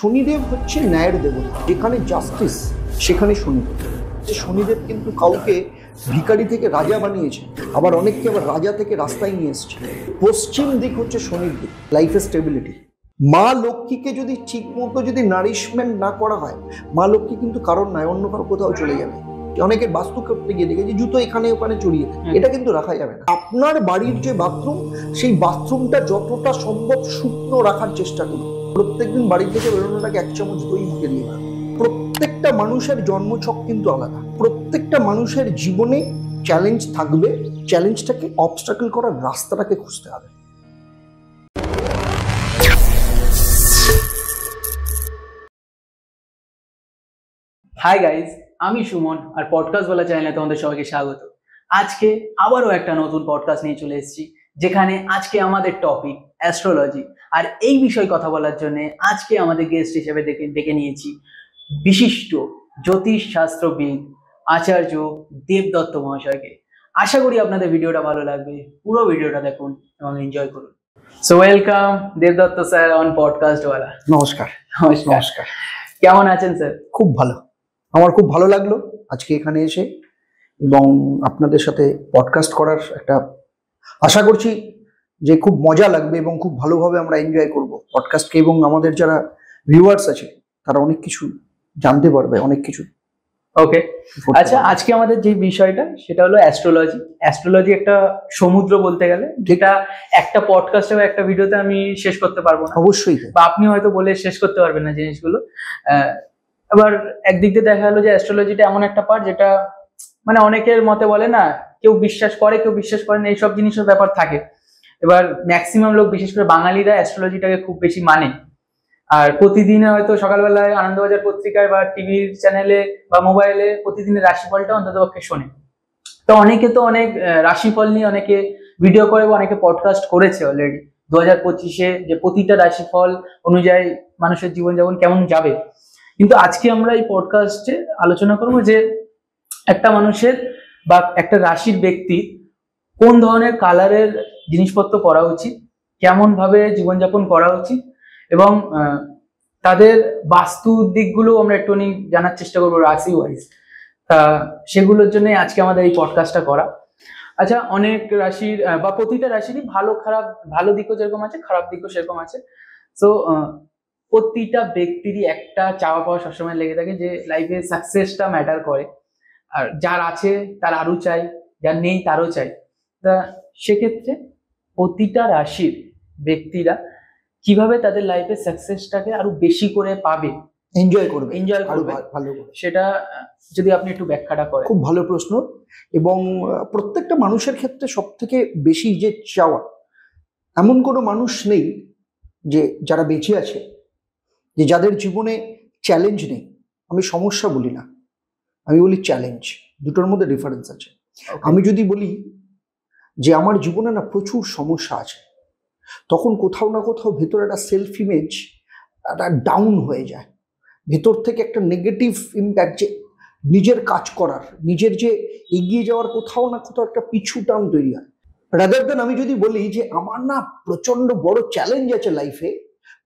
শনিদেব হচ্ছে ন্যায়ের দেবতা, যেখানে জাস্টিস সেখানে শনিদেব। শনিদেব কিন্তু কাউকে ভিখারি থেকে রাজা বানিয়েছে, আবার অনেককে আবার রাজা থেকে রাস্তায় নিয়ে এসছে। পশ্চিম দিক হচ্ছে শনির দিক, লাইফের স্টেবিলিটি। মা লক্ষ্মীকে যদি ঠিক মতো যদি নারিশমেন্ট না করা হয়, মা লক্ষ্মী কিন্তু কারণ নয় অন্য কারো কোথাও চলে যাবে। অনেকের বাস্তু করতে গিয়ে দেখেছি জুতো এখানে ওখানে চড়িয়ে, এটা কিন্তু রাখা যাবে না। আপনার বাড়ির যে বাথরুম, সেই বাথরুমটা যতটা সম্ভব শুকনো রাখার চেষ্টা করুন। প্রত্যেকদিন বাড়ি থেকে বেরোনোর আগে 1 চামচ দই মুখে দিয়ে না। প্রত্যেকটা মানুষের জন্মছক কিন্তু আলাদা। প্রত্যেকটা মানুষের জীবনে চ্যালেঞ্জ থাকবে, চ্যালেঞ্জটাকে অবস্ট্রাকল করার রাস্তাটাকে খুঁজতে হবে। হাই গাইজ, আমি সুমন আর পডকাস্ট বলা চ্যানেলে তোমাদের সবাইকে স্বাগত। আজকে আবারও একটা নতুন পডকাস্ট নিয়ে চলে এসেছি, যেখানে আজকে আমাদের টপিক অ্যাস্ট্রোলজি। আর এই বিষয়ে কথা বলার জন্য আজকে আমাদের গেস্ট হিসেবে ডেকে নিয়েছি বিশিষ্ট জ্যোতিষ শাস্ত্রবিদ আচার্য দেবদত্ত মহাশয়কে। আশা করি আপনাদের ভিডিওটা ভালো লাগবে, পুরো ভিডিওটা দেখুন এবং এনজয় করুন। So welcome Debdutta sir on podcast ওয়ালা। নমস্কার। নমস্কার। কেমন আছেন স্যার? খুব ভালো, আমার খুব ভালো লাগলো আজকে এখানে এসে এবং আপনাদের সাথে পডকাস্ট করার একটা আশা করছি যে খুব মজা লাগবে এবং খুব ভালোভাবে আমরা এনজয় করব পডকাস্টকে, এবং আমাদের যারা ভিউয়ার্স আছে তারা অনেক কিছু জানতে পারবে, অনেক কিছু। ওকে, আচ্ছা, আজকে আমাদের যে বিষয়টা সেটা হলো অ্যাস্ট্রোলজি। অ্যাস্ট্রোলজি একটা সমুদ্র বলতে গেলে, যেটা একটা পডকাস্টে বা একটা ভিডিওতে আমি শেষ করতে পারবো না। অবশ্যই, বা আপনি হয়তো বলে শেষ করতে পারবেন না জিনিসগুলো। আবার একদিক দিয়ে দেখা গেলো যে অ্যাস্ট্রোলজিটা এমন একটা পার্ট যেটা মানে অনেকের মতে বলে না, কেউ বিশ্বাস করে কেউ বিশ্বাস করে না, এইসব জিনিসের ব্যাপার থাকে। এবার ম্যাক্সিমাম লোক, বিশেষ করে বাঙালিরা, অ্যাস্ট্রোলজিটাকে খুব বেশি মানে। আর প্রতিদিন হয়তো সকালবেলায় আনন্দবাজার পত্রিকায় বা টিভির চ্যানেলে বা মোবাইলে প্রতিদিনের রাশিফলটা অন্ততপক্ষে শোনে। তো অনেকে তো অনেক রাশিফল নিয়ে অনেকে ভিডিও করে বা অনেকে পডকাস্ট করেছে অলরেডি 2025-এ, যে প্রতিটা রাশিফল অনুযায়ী মানুষের জীবনযাপন কেমন যাবে। কিন্তু আজকে আমরা এই পডকাস্টে আলোচনা করবো যে একটা মানুষের বা একটা রাশির ব্যক্তি কোন ধরনের কালারের জিনিসপত্র পরা উচিত, কেমন ভাবে জীবনযাপন করা উচিত, এবং তাদের বাস্তু দিকগুলো আমরা একটুখানি জানার চেষ্টা করবো রাশি ওয়াইজ। সেগুলোর জন্য আজকে আমাদের এই পডকাস্টটা করা। আচ্ছা, অনেক রাশির বা প্রতিটা রাশিরই ভালো খারাপ, ভালো দিকও যেরকম আছে খারাপ দিকও সেরকম আছে। তো প্রতিটা ব্যক্তিরই একটা চাওয়া পাওয়া সবসময় লেগে থাকে যে লাইফে সাকসেসটা ম্যাটার করে, আর যার আছে তার আরো চাই, যার নেই তারও চাই। তা সেক্ষেত্রে প্রতিটা রাশির ব্যক্তিরা কিভাবে তাদের লাইফে সাকসেসটাকে আরো বেশি করে পাবে, এনজয় করবে ভালো করে, সেটা যদি আপনি একটু ব্যাখ্যাটা করেন। খুব ভালো প্রশ্ন। এবং প্রত্যেকটা মানুষের ক্ষেত্রে সব থেকে বেশি যে চাওয়া, এমন কোনো মানুষ নেই যে যারা বেঁচে আছে যে যাদের জীবনে চ্যালেঞ্জ নেই। আমি সমস্যা বলি না, আমি বলি চ্যালেঞ্জ। দুটোর মধ্যে ডিফারেন্স আছে। আমি যদি বলি যে আমার জীবনে না প্রচুর সমস্যা আছে, তখন কোথাও না কোথাও ভেতরে একটা সেলফ ইমেজ একটা ডাউন হয়ে যায়, ভেতর থেকে একটা নেগেটিভ ইম্প্যাক্ট, যে নিজের কাজ করার, নিজের যে এগিয়ে যাওয়ার কোথাও না কোথাও একটা পিছু টান তৈরি হয়। রাদার দেন আমি যদি বলি যে আমার না প্রচন্ড বড় চ্যালেঞ্জ আছে লাইফে,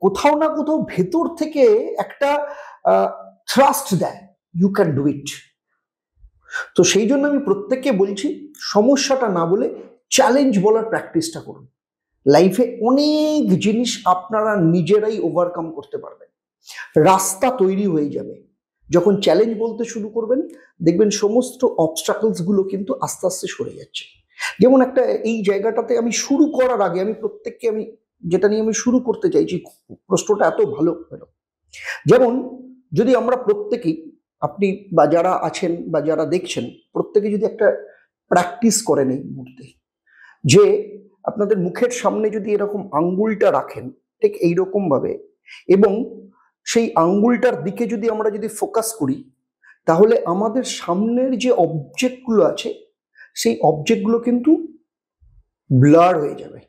কোথাও না কোথাও ভেতর থেকে একটা ট্রাস্ট দেয়, ইউ ক্যান ডু ইট। তো সেই জন্য আমি প্রত্যেককে বলছি সমস্যাটা না বলে চ্যালেঞ্জ বলার প্র্যাকটিসটা করুন। লাইফে অনেক জিনিস আপনারা নিজেরাই ওভারকাম করতে পারবেন, রাস্তা তৈরি হয়ে যাবে। যখন চ্যালেঞ্জ বলতে শুরু করবেন, দেখবেন সমস্ত অবস্ট্রাকলস গুলো কিন্তু আস্তে আস্তে সরে যাচ্ছে। যেমন একটা এই জায়গাটাতে আমি শুরু করার আগে আমি প্রত্যেককে আমি যেটা নিয়ে আমি শুরু করতে চাইছি, প্রশ্নটা এত ভালো হলো। যেমন যদি আমরা প্রত্যেকেই, আপনি বা যারা আছেন বা যারা দেখছেন, প্রত্যেকে যদি একটা প্র্যাকটিস করেন এই মুহূর্তে, যে আপনাদের মুখের সামনে যদি এরকম আঙ্গুলটা রাখেন ঠিক এইরকম ভাবে, এবং সেই আঙ্গুলটার দিকে যদি আমরা যদি ফোকাস করি, তাহলে আমাদের সামনের যে অবজেক্টগুলো আছে সেই অবজেক্টগুলো কিন্তু ব্লার হয়ে যাবে।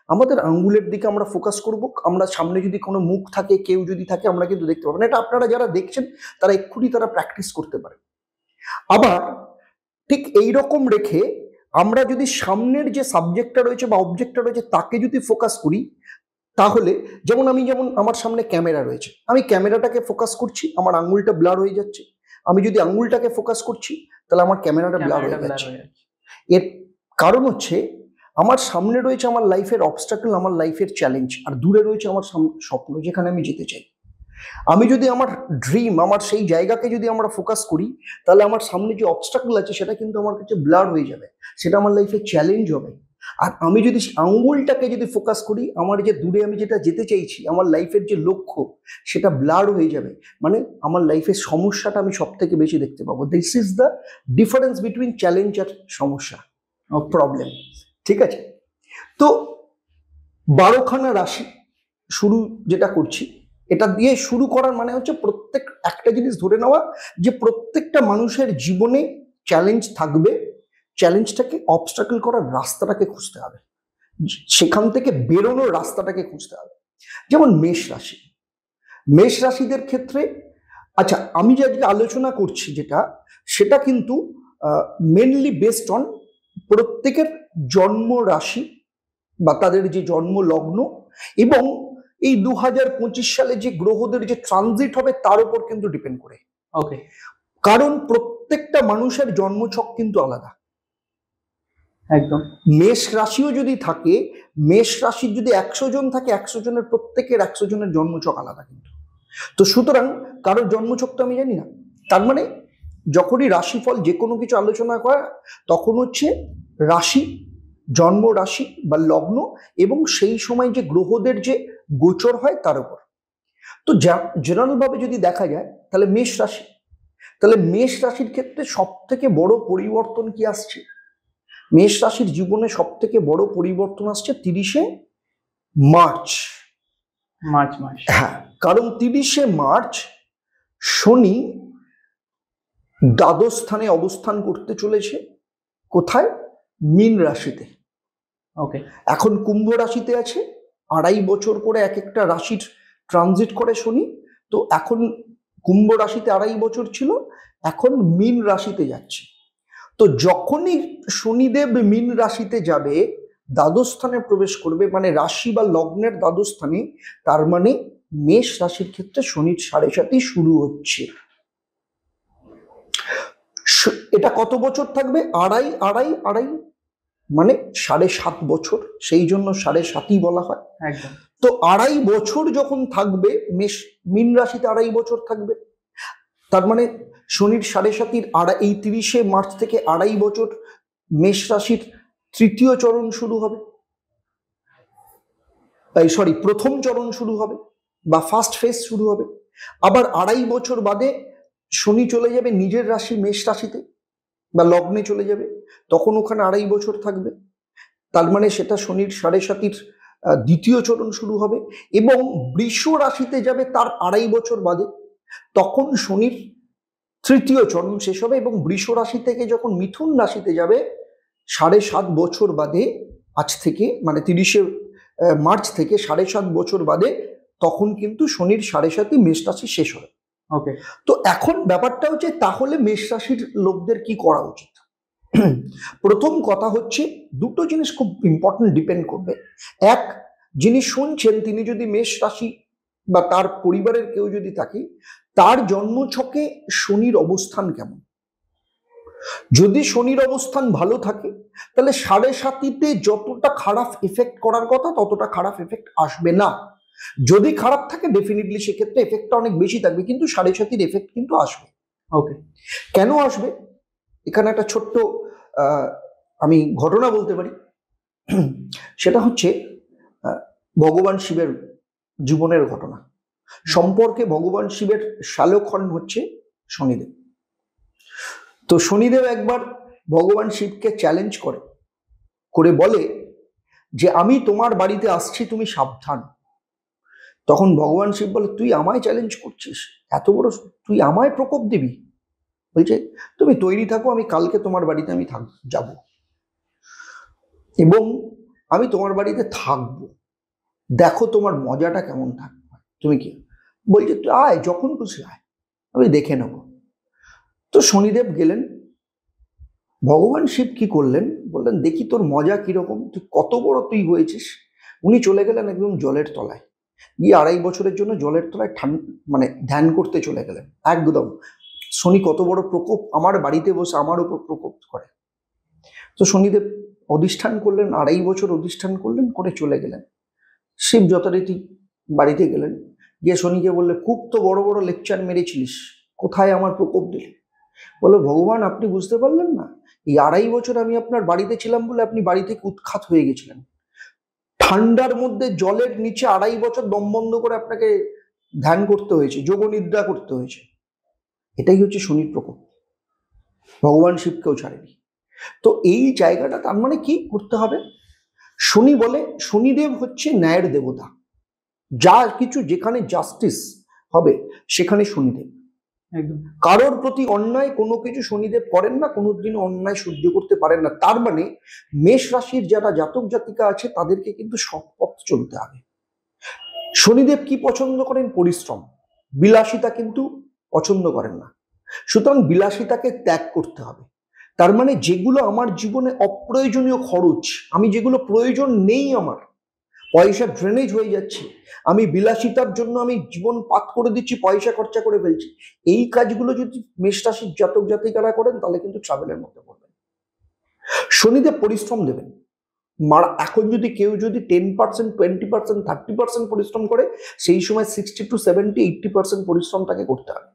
আমাদের আঙ্গুলের দিকে আমরা ফোকাস করব, আমরা সামনে যদি কোনো মুখ থাকে, কেউ যদি থাকে, আমরা কিন্তু দেখতে পাবো না। এটা আপনারা যারা দেখছেন তারা এক্ষুনি তারা প্র্যাকটিস করতে পারে। আবার ঠিক এইরকম রেখে আমরা যদি সামনের যে সাবজেক্টটা রয়েছে বা অবজেক্টটা রয়েছে তাকে যদি ফোকাস করি, তাহলে যেমন আমার সামনে ক্যামেরা রয়েছে, আমি ক্যামেরাটাকে ফোকাস করছি, আমার আঙুলটা ব্লার হয়ে যাচ্ছে। আমি যদি আঙুলটাকে ফোকাস করছি তাহলে আমার ক্যামেরাটা ব্লার হয়ে যাচ্ছে। এর কারণ হচ্ছে আমার সামনে রয়েছে আমার লাইফের অবস্টাকল, আমার লাইফের চ্যালেঞ্জ, আর দূরে রয়েছে আমার স্বপ্ন, যেখানে আমি যেতে চাই। আমি যদি আমার ড্রিম, আমার সেই জায়গাকে যদি আমরা ফোকাস করি, তাহলে আমার সামনে যে অবস্টাকল আছে সেটা কিন্তু আমার কাছে ব্লার হয়ে যাবে, সেটা আমার লাইফের চ্যালেঞ্জ হবে। আর আমি যদি আঙ্গুলটাকে যদি ফোকাস করি, আমার যে দূরে আমি যেটা যেতে চাইছি, আমার লাইফের যে লক্ষ্য, সেটা ব্লার হয়ে যাবে, মানে আমার লাইফের সমস্যাটা আমি সব থেকে বেশি দেখতে পাবো। This is the difference between challenge আর সমস্যা, প্রবলেম। ঠিক আছে, তো 12খানা রাশি শুরু যেটা করছি, এটা দিয়ে শুরু করার মানে হচ্ছে প্রত্যেক একটা জিনিস ধরে নেওয়া যে প্রত্যেকটা মানুষের জীবনে চ্যালেঞ্জ থাকবে, চ্যালেঞ্জটাকে অবস্টাকল করার রাস্তাটাকে খুঁজতে হবে, সেখান থেকে বেরোনোর রাস্তাটাকে খুঁজতে হবে। যেমন মেষ রাশি, মেষ রাশিদের ক্ষেত্রে, আচ্ছা আমি যে আজকে আলোচনা করছি যেটা, সেটা কিন্তু মেনলি বেসড অন প্রত্যেকের জন্ম রাশি বা তাদের যে জন্ম লগ্ন, এবং এই 2025 সালে যে গ্রহদের যে ট্রানজিট হবে তার উপর কিন্তু ডিপেন্ড করে। ওকে, কারণ প্রত্যেকটা মানুষের জন্মছক কিন্তু আলাদা। একদম। মেষ রাশিও যদি থাকে, মেষ রাশির যদি 100 জন থাকে, 100 জনের প্রত্যেকের 100 জনের জন্মছক আলাদা কিন্তু। তো সুতরাং কারোর জন্মছক তো আমি জানি না, তার মানে যখনই রাশিফল যে কোনো কিছু আলোচনা করা, তখন হচ্ছে রাশি, জন্ম রাশি বা লগ্ন, এবং সেই সময় যে গ্রহদের যে গোচর হয় তার উপর। তো জেনারেল ভাবে যদি দেখা যায়, তাহলে মেষ রাশি, তাহলে মেষ রাশির ক্ষেত্রে সব থেকে বড় পরিবর্তন কি আসছে? মেষ রাশির জীবনে সব থেকে বড় পরিবর্তন আসছে 30শে মার্চ। মার্চ মাস, হ্যাঁ, কারণ 30শে মার্চ শনি দ্বাদশ স্থানে অবস্থান করতে চলেছে। কোথায়? মীন রাশিতে। ওকে, এখন কুম্ভ রাশিতে আছে, 2.5 বছর করে এক একটা রাশির ট্রানজিট করে শনি। তো এখন কুম্ভ রাশিতে 2.5 বছর ছিল, এখন মীন রাশিতে যাচ্ছে। তো যখনই শনিদেব মীন রাশিতে যাবে, দ্বাদশ স্থানে প্রবেশ করবে, মানে রাশি বা লগ্নের দ্বাদশ স্থানে, তার মানে মেষ রাশির ক্ষেত্রে শনির 7.5 শুরু হচ্ছে। এটা কত বছর থাকবে? আড়াই আড়াই আড়াই, মানে 7.5 বছর, সেই জন্য 7.5 বলা হয়। একদম। তো 2.5 বছর যখন থাকবে, মীন রাশিতে 2.5 বছর থাকবে, তার মানে শনির 7.5 এই 30শে মার্চ থেকে 2.5 বছর মেষ রাশির তৃতীয় চরণ শুরু হবে, প্রথম চরণ শুরু হবে বা ফার্স্ট ফেজ শুরু হবে। আবার 2.5 বছর বাদে শনি চলে যাবে নিজের রাশি মেষ রাশিতে বা লগ্নে চলে যাবে, তখন ওখানে 2.5 বছর থাকবে, তার মানে সেটা শনির 7.5 দ্বিতীয় চরণ শুরু হবে, এবং বৃষ রাশিতে যাবে তার 2.5 বছর বাদে, তখন শনির তৃতীয় চরণ শেষ হবে, এবং বৃষ রাশি থেকে যখন মিথুন রাশিতে যাবে 7.5 বছর বাদে, আজ থেকে মানে 30শে মার্চ থেকে 7.5 বছর বাদে, তখন কিন্তু শনির 7.5 মেষ রাশি শেষ হবে। ওকে, তো এখন ব্যাপারটা হচ্ছে, তাহলে মেষ রাশির লোকদের কি করা উচিত? প্রথম কথা হচ্ছে, দুটো জিনিস খুব ইম্পর্টেন্ট ডিপেন্ড করবে। এক, যিনি শুনছেন তিনি যদি মেষ রাশি বা তার পরিবারের কেউ যদি থাকে, তার জন্মছকে শনির অবস্থান কেমন। যদি শনির অবস্থান ভালো থাকে, তাহলে 7.5 যতটা খারাপ এফেক্ট করার কথা ততটা খারাপ এফেক্ট আসবে না। যদি খারাপ থাকে, ডেফিনেটলি সেক্ষেত্রে এফেক্টটা অনেক বেশি থাকবে, কিন্তু 7.5 এফেক্ট কিন্তু আসবে। ওকে, কেন আসবে? এখানে একটা ছোট্ট আমি ঘটনা বলতে পারি। সেটা হচ্ছে ভগবান শিবের জীবনের ঘটনা সম্পর্কে। ভগবান শিবের শালখন হচ্ছে শনিদেব। তো শনিদেব একবার ভগবান শিবকে চ্যালেঞ্জ করে বলে যে আমি তোমার বাড়িতে আসছি, তুমি সাবধান। তখন ভগবান শিব বলে, তুই আমায় চ্যালেঞ্জ করছিস, এত বড়, তুই আমায় প্রকোপ দিবি? বলছে, তুমি তৈরি থাকো, আমি কালকে তোমার বাড়িতে আমি যাব, এবং আমি তোমার বাড়িতে থাকবো, দেখো তোমার মজাটা কেমন থাকবে। তুমি কি বলছে, তুই আয়, যখন খুশি আয়, আমি দেখে নেব। তো শনিদেব গেলেন। ভগবান শিব কি করলেন? বললেন, দেখি তোর মজা কিরকম, তুই কত বড় তুই হয়েছিস, উনি চলে গেলেন একদম জলের তলায়, গিয়ে 2.5 বছরের জন্য জলের তলায় মানে ধ্যান করতে চলে গেলেন। একদম শনি কত বড় প্রকোপ, আমার বাড়িতে বসে আমার উপর প্রকোপ করে। তো শনিদেব অধিষ্ঠান করলেন, 2.5 বছর অধিষ্ঠান করলেন, করে চলে গেলেন। শিব যথারীতি বাড়িতে গেলেন, গিয়ে শনিকে বললে, খুব তো বড় বড় লেকচার মেরেছিলিস, কোথায় আমার প্রকোপ দিলে? বললো, ভগবান আপনি বুঝতে পারলেন না, এই 2.5 বছর আমি আপনার বাড়িতে ছিলাম বলে আপনি বাড়ি থেকে উৎখাত হয়ে গেছিলেন। ঠান্ডার মধ্যে জলের নিচে 2.5 বছর দম বন্ধ করে আপনাকে ধ্যান করতে হয়েছে, যোগনিদ্রা করতে হয়েছে। এটাই হচ্ছে শনির প্রকোপ। ভগবান শিবকেও ছাড়েনি। তো এই জায়গাটা তার মানে কি করতে হবে? শনি বলে, শনিদেব হচ্ছে ন্যায়ের দেবতা। যা কিছু যেখানে জাস্টিস হবে সেখানে শনিদেব। একদম। কারোর প্রতি অন্যায় কোনো কিছু শনিদেব করেন না, কোনোদিনও অন্যায় সহ্য করতে পারেন না। তার মানে মেষ রাশির যারা জাতক জাতিকা আছে তাদেরকে কিন্তু সৎ পথ চলতে হবে। শনিদেব কি পছন্দ করেন? পরিশ্রম। বিলাসিতা কিন্তু পছন্দ করেন না। সুতরাং বিলাসিতাকে ত্যাগ করতে হবে। তার মানে যেগুলো আমার জীবনে অপ্রয়োজনীয় খরচ, আমি যেগুলো প্রয়োজন নেই, আমার পয়সা ড্রেনেজ হয়ে যাচ্ছে, আমি বিলাসিতার জন্য আমি জীবন পাত করে দিচ্ছি, পয়সা খরচা করে ফেলছি, এই কাজগুলো যদি মেষ রাশির জাতক জাতিকারা করেন তাহলে কিন্তু ট্রাভেলের মধ্যে পড়বেন। শনিদেব পরিশ্রম দেবেন। এখন যদি কেউ যদি 10%, 20%, 30% পরিশ্রম করে, সেই সময় 60 to 70, 80% পরিশ্রম তাকে করতে হবে।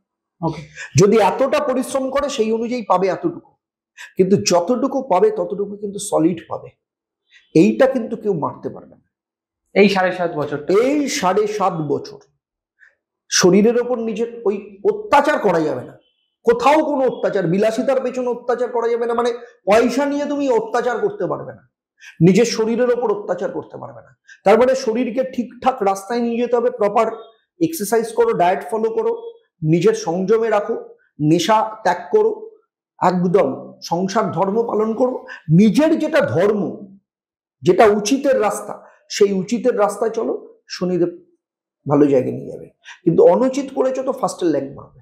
যদি এতটা পরিশ্রম করে সেই অনুযায়ী পাবে এতটুকু, কিন্তু যতটুকু পাবে ততটুকু কিন্তু সলিড পাবে। এইটা কিন্তু কেউ মারতে পারবে না। এই 7.5 বছর, এই 7.5 বছর শরীরের ওপর নিজের ওই অত্যাচার করা যাবে না। কোথাও কোনো অত্যাচার, বিলাসিতার পেছনে অত্যাচার করা যাবে না। মানে পয়সা নিয়ে তুমি অত্যাচার করতে পারবে না, নিজের শরীরের ওপর অত্যাচার করতে পারবে না। তার মানে শরীরকে ঠিকঠাক রাস্তায় নিয়ে যেতে হবে। প্রপার এক্সারসাইজ করো, ডায়েট ফলো করো, নিজের সংযমে রাখো, নেশা ত্যাগ করো, একদম সংসার ধর্ম পালন করো। নিজের যেটা ধর্ম, যেটা উচিতের রাস্তা, সেই উচিতের রাস্তায় চলো, শনিদেব ভালো জায়গায় নিয়ে যাবে। কিন্তু অনুচিত করেছো তো ফার্স্টে ল্যাং মারবে,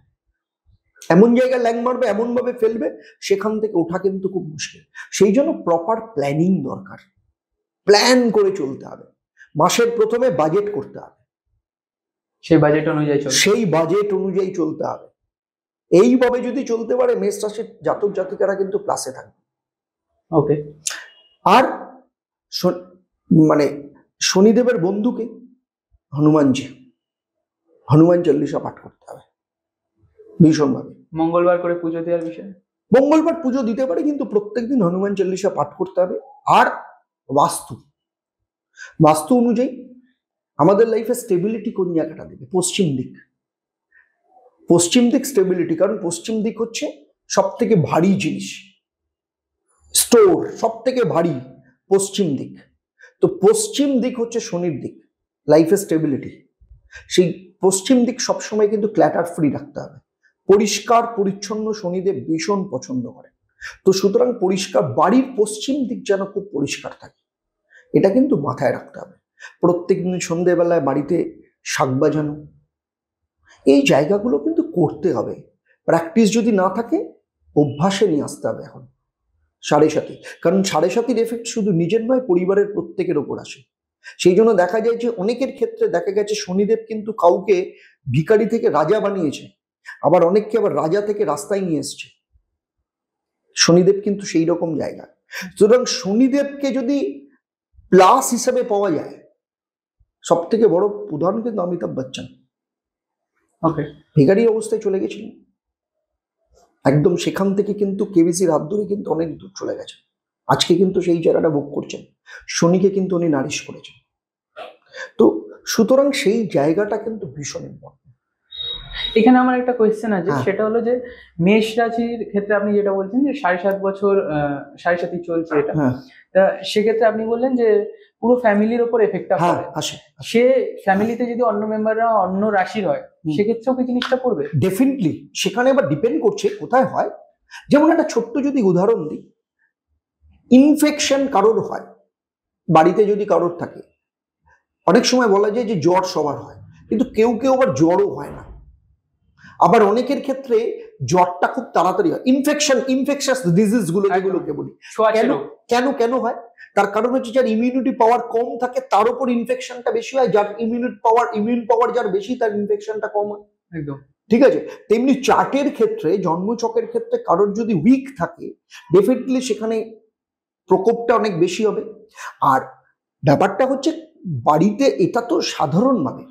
এমন জায়গায় ল্যাং মারবে, এমন ভাবে ফেলবে, সেখান থেকে ওঠা কিন্তু খুব মুশকিল। সেই জন্য প্রপার প্ল্যানিং দরকার। প্ল্যান করে চলতে হবে। মাসের প্রথমে বাজেট করতে হবে, সেই বাজেট অনুযায়ী চলতে হবে। এইভাবে যদি চলতে পারে মেষ রাশির জাতক জাতিকারা কিন্তু প্লাসে থাকবে। ওকে। আর মানে শনিদেবের বন্ধুকে হনুমান চল্লিশা পাঠ করতে হবে ভীষণভাবে। মঙ্গলবার করে পুজো দেওয়ার বিষয়, মঙ্গলবার পুজো দিতে পারে, কিন্তু প্রত্যেকদিন হনুমান চল্লিশা পাঠ করতে হবে। আর বাস্তু অনুযায়ী আমাদের লাইফে স্টেবিলিটি কোন জায়গাটা দেবে? পশ্চিম দিক স্টেবিলিটি। কারণ পশ্চিম দিক হচ্ছে সব থেকে ভারী জিনিস, স্টোর সব থেকে ভারী পশ্চিম দিক। তো পশ্চিম দিক হচ্ছে শনির দিক, লাইফে স্টেবিলিটি। সেই পশ্চিম দিক সবসময় কিন্তু ক্ল্যাটার ফ্রি রাখতে হবে। পরিষ্কার পরিচ্ছন্ন শনিদেব ভীষণ পছন্দ করে। তো সুতরাং পরিষ্কার, বাড়ির পশ্চিম দিক যেন খুব পরিষ্কার থাকে, এটা কিন্তু মাথায় রাখতে হবে। প্রত্যেকদিন সন্ধ্যেবেলায় বাড়িতে শাক বাজানো, এই জায়গাগুলো কিন্তু করতে হবে। প্র্যাকটিস যদি না থাকে, অভ্যাসে নিয়ে আসতে হবে। এখন 7.5, কারণ 7.5 এফেক্ট শুধু নিজের নয়, পরিবারের প্রত্যেকের ওপর আসে। সেই জন্য দেখা যায় যে অনেকের ক্ষেত্রে দেখা গেছে শনিদেব কিন্তু কাউকে ভিখারি থেকে রাজা বানিয়েছে, আবার অনেককে আবার রাজা থেকে রাস্তায় নিয়ে এসছে। শনিদেব কিন্তু সেই রকম জায়গা। সুতরাং শনিদেবকে যদি প্লাস হিসেবে পাওয়া যায়, সব থেকে বড় উদাহরণ কিন্তু অমিতাভ বচ্চন। ওকে। ভিখারি অবস্থায় চলে গেছিলেন, একদম সেখান থেকে কিন্তু কেবিসির হাত ধরে কিন্তু অনেক দূর চলে গেছে। আজকে কিন্তু সেই জায়গাটা ভোগ করছেন। শনিকে কিন্তু উনি নারিশ করেছেন। তো সুতরাং সেই জায়গাটা কিন্তু ভীষণ ইম্পর্টেন্ট। এখানে আমার একটা কোয়েশ্চেন আছে, সেটা হলো যে মেষ রাশির ক্ষেত্রে আপনি যেটা বলছেন যে 7.5 বছর 7.5 চলছে এটা, তা সেক্ষেত্রে আপনি বললেন যে পুরো ফ্যামিলির ওপর এফেক্টটা পড়ে। সে ফ্যামিলিতে যদি অন্য মেম্বাররা অন্য রাশির হয়, সেক্ষেত্রেও কি জিনিসটা পড়বে? ডেফিনেটলি। সেখানে আবার ডিপেন্ড করছে কোথায় হয়। যেমন একটা ছোট্ট যদি উদাহরণ দিই, ইনফেকশন কারোর হয় বাড়িতে, যদি কারোর থাকে, অনেক সময় বলা যায় যে জ্বর সবার হয়, কিন্তু কেউ কেউ আবার জ্বরও হয় না। আবার অনেকের ক্ষেত্রে জ্বরটা খুব তাড়াতাড়ি হয়, ইনফেকশাস ডিজিজ গুলো যেগুলোকে বলি। ছোঁয়াচে কেন রোগ। কেন কেন হয়? তার কারণ হচ্ছে যার ইমিউনিটি পাওয়ার কম থাকে তার উপর ইনফেকশনটা বেশি হয়, যার ইমিউন পাওয়ার যার বেশি তার ইনফেকশনটা কম হয়। একদম। ঠিক আছে, তেমনি চার্টের ক্ষেত্রে, জন্মছকের ক্ষেত্রে কারোর যদি উইক থাকে ডেফিনেটলি সেখানে প্রকোপটা অনেক বেশি হবে। আর ব্যাপারটা হচ্ছে বাড়িতে এটা তো সাধারণভাবে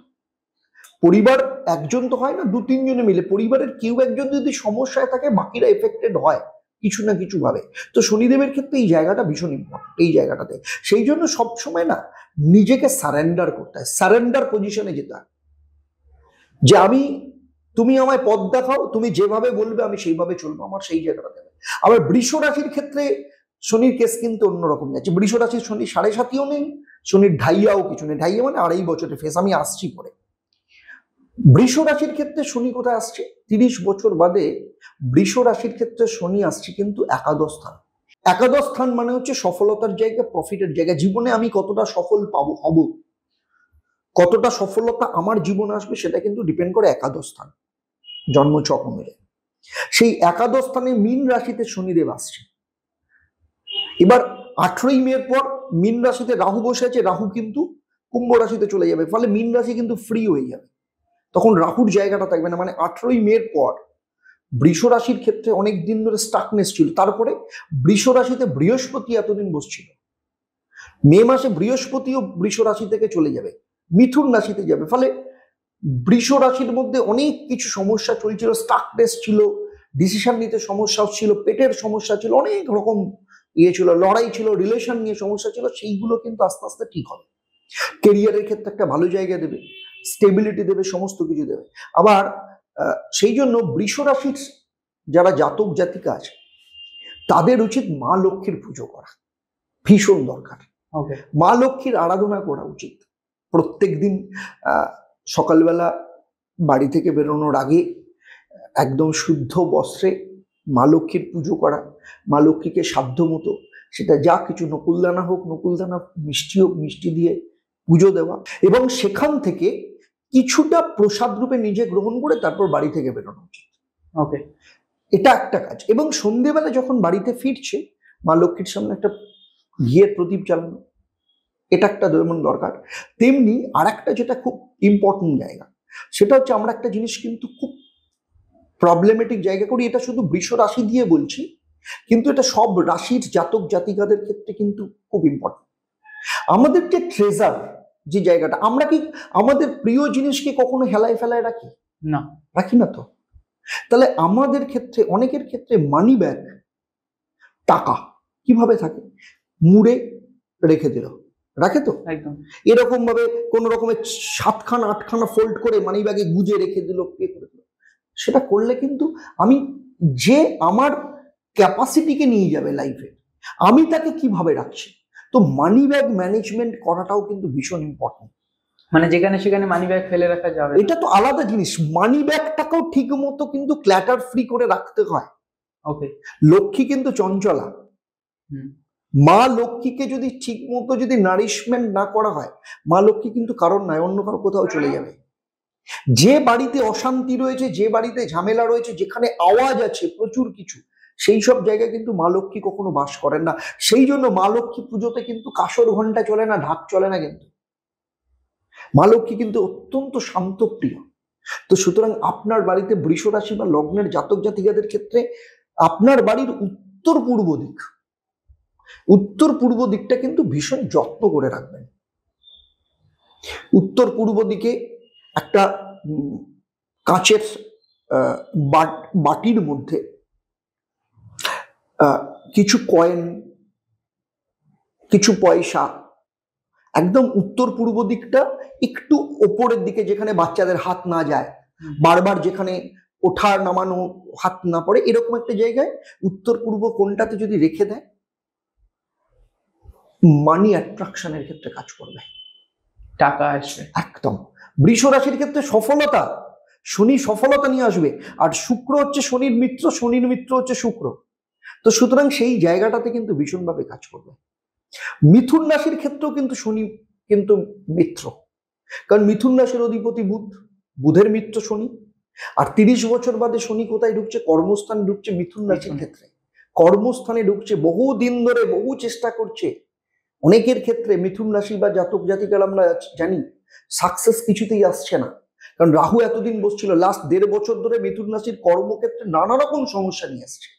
পরিবার একজন তো হয় না, 2-3 জনে মিলে পরিবারের কেউ একজন যদি সমস্যায় থাকে বাকিরা এফেক্টেড হয় কিছু না কিছু ভাবে। তো শনিদেবের ক্ষেত্রে এই জায়গাটা ভীষণ ইম্পর্টেন্ট। এই জায়গাটাতে সেই জন্য সবসময় না নিজেকে সারেন্ডার করতে হয়, সারেন্ডার পজিশনে যেতে হয়, যে তুমি আমায় পথ দেখাও, তুমি যেভাবে বলবে আমি সেইভাবে চলবো, আমার সেই জায়গাটা দেবে। আবার বৃষ রাশির ক্ষেত্রে শনির কেস কিন্তু অন্যরকম যাচ্ছে। বৃষ রাশির শনি 7.5ও নেই, শনির ঢাইয়াও কিছু নেই। ঢাইয়া মানে 2.5 বছরের ফেস, আমি আসছি পরে। বৃষ রাশির ক্ষেত্রে শনি কোথায় আসছে? 30 বছর বাদে বৃষ রাশির ক্ষেত্রে শনি আসছে কিন্তু একাদশ স্থান। একাদশ স্থান মানে হচ্ছে সফলতার জায়গা, প্রফিটের জায়গা। জীবনে আমি কতটা সফল হব, কতটা সফলতা আমার জীবনে আসবে সেটা কিন্তু ডিপেন্ড করে একাদশ স্থান, জন্মছক অনুযায়ী। সেই একাদশ স্থানে মীন রাশিতে শনিদেব আসছে। এবার 18ই মের পর মীন রাশিতে রাহু বসে আছে, রাহু কিন্তু কুম্ভ রাশিতে চলে যাবে, ফলে মীন রাশি কিন্তু ফ্রি হয়ে যাবে, তখন রাহুর জায়গাটা থাকবে না। মানে 18ই মের পর বৃষ রাশির ক্ষেত্রে অনেক দিন ধরে স্টাকনেস ছিল। তারপরে বৃষ রাশিতে বৃহস্পতি এতদিন বসছিল, মে মাসে বৃহস্পতিও বৃষ রাশি থেকে চলে যাবে, মিথুন রাশিতে যাবে। ফলে বৃষ রাশির মধ্যে অনেক কিছু সমস্যা চলছিল, স্টাকনেস ছিল, ডিসিশন নিতে সমস্যা ছিল, পেটের সমস্যা ছিল, অনেক রকম ছিল, লড়াই ছিল, রিলেশন নিয়ে সমস্যা ছিল, সেইগুলো কিন্তু আস্তে আস্তে ঠিক হবে। কেরিয়ারের ক্ষেত্রে একটা ভালো জায়গা দেবে, স্টেবিলিটি দেবে, সমস্ত কিছু দেবে। আবার সেই জন্য বৃষ রাশির যারা জাতক জাতিকা আছে তাদের উচিত মা লক্ষ্মীর পুজো করা, ভীষণ দরকার। মা লক্ষ্মীর আরাধনা করা উচিত। প্রত্যেক দিন সকালবেলা বাড়ি থেকে বেরোনোর আগে একদম শুদ্ধ বস্ত্রে মা লক্ষ্মীর পুজো করা, মা লক্ষ্মীকে সাধ্য মতো সেটা যা কিছু নকুলদানা হোক, নকুলদানা, মিষ্টি হোক, মিষ্টি দিয়ে পুজো দেওয়া, এবং সেখান থেকে কিছুটা প্রসাদ রূপে নিজে গ্রহণ করে তারপর বাড়ি থেকে বেরোনো উচিত। এটা একটা কাজ। এবং সন্ধ্যেবেলা যখন বাড়িতে ফিরছে মা লক্ষ্মীর সামনে একটা ঘিয়ের প্রদীপ জ্বালানো, এটা একটা যেমন দরকার, তেমনি আর একটা যেটা খুব ইম্পর্টেন্ট জায়গা, সেটা হচ্ছে আমরা একটা জিনিস কিন্তু খুব প্রবলেমেটিক জায়গা করি। এটা শুধু বৃষ রাশি দিয়ে বলছি, কিন্তু এটা সব রাশির জাতক জাতিকাদের ক্ষেত্রে কিন্তু খুব ইম্পর্টেন্ট। আমাদের যে ট্রেজার, যে জায়গাটা, আমরা কি আমাদের প্রিয় জিনিসকে কখনো হেলায় ফেলায় রাখি? না, রাখি না তো। তাহলে আমাদের ক্ষেত্রে, অনেকের ক্ষেত্রে মানি ব্যাগ, টাকা কিভাবে থাকে? মুড়ে রেখে দিল, রাখে তো একদম এরকম ভাবে কোন রকমের 7খানা 8খানা ফোল্ড করে মানি ব্যাগে গুজে রেখে দিল, পে করে দিল। সেটা করলে কিন্তু আমি যে আমার ক্যাপাসিটিকে নিয়ে যাবে লাইফে, আমি তাকে কিভাবে রাখছি। তো মানি ব্যাগ ম্যানেজমেন্ট করাটাও কিন্তু ভীষণ ইম্পর্টেন্ট। মানে যেখানে সেখানে মানি ব্যাগ ফেলে রাখা যাবে, এটা তো আলাদা জিনিস। মানি ব্যাগটাকেও ঠিক মতো কিন্তু ক্ল্যাটার ফ্রি করে রাখতে হয়। লক্ষ্মী কিন্তু চঞ্চলা, মা লক্ষ্মীকে যদি ঠিক মতো যদি নারিশমেন্ট না করা হয়, মা লক্ষ্মী কিন্তু কারণ নয়, অন্য কারো কোথাও চলে যাবে। যে বাড়িতে অশান্তি রয়েছে, যে বাড়িতে ঝামেলা রয়েছে, যেখানে আওয়াজ আছে প্রচুর কিছু, সেই সব জায়গায় কিন্তু মা লক্ষ্মী কখনো বাস করেন না। সেই জন্য মা লক্ষ্মী পুজোতে কিন্তু কাসর ঘন্টা চলে না, ঢাক চলে না, কিন্তু মা লক্ষ্মী কিন্তু অত্যন্ত শান্তপ্রিয়। তো সুতরাং আপনার বাড়িতে বৃষ রাশি বা লগ্নের জাতক জাতিকাদের ক্ষেত্রে আপনার বাড়ির উত্তর পূর্ব দিকটা কিন্তু ভীষণ যত্ন করে রাখবেন। উত্তর পূর্ব দিকে একটা কাঁচের বাটির মধ্যে কিছু কয়েন, কিছু পয়সা, একদম উত্তর পূর্ব দিকটা একটু ওপরের দিকে, যেখানে বাচ্চাদের হাত না যায়, বারবার যেখানে ওঠা নামানো হাত না পড়ে, এরকম একটা জায়গায় উত্তর পূর্ব কোণটাতে যদি রেখে দেয়, মানি অ্যাট্রাকশনের ক্ষেত্রে কাজ করবে, টাকা আসবে। একদম। বৃষ রাশির ক্ষেত্রে সফলতা, শনি সফলতা নিয়ে আসবে, আর শুক্র হচ্ছে শনির মিত্র, শনির মিত্র হচ্ছে শুক্র। তো সুতরাং সেই জায়গাটাতে কিন্তু ভীষণভাবে কাজ করবে। মিথুন রাশির ক্ষেত্রেও কিন্তু শনি কিন্তু মিত্র, কারণ মিথুন রাশির অধিপতি বুধ, বুধের মিত্র শনি। আর 30 বছর বাদে শনি কোথায় ঢুকছে? কর্মস্থানে ঢুকছে, মিথুন রাশির ক্ষেত্রে। কর্মস্থানে ঢুকছে, বহু দিন ধরে বহু চেষ্টা করছে। অনেকের ক্ষেত্রে মিথুন রাশি বা জাতক জাতিকার আমরা জানি সাকসেস কিছুতেই আসছে না, কারণ রাহু এতদিন বসছিল। লাস্ট 1.5 বছর ধরে মিথুন রাশির কর্মক্ষেত্রে নানা রকম সমস্যা নিয়ে আসছে।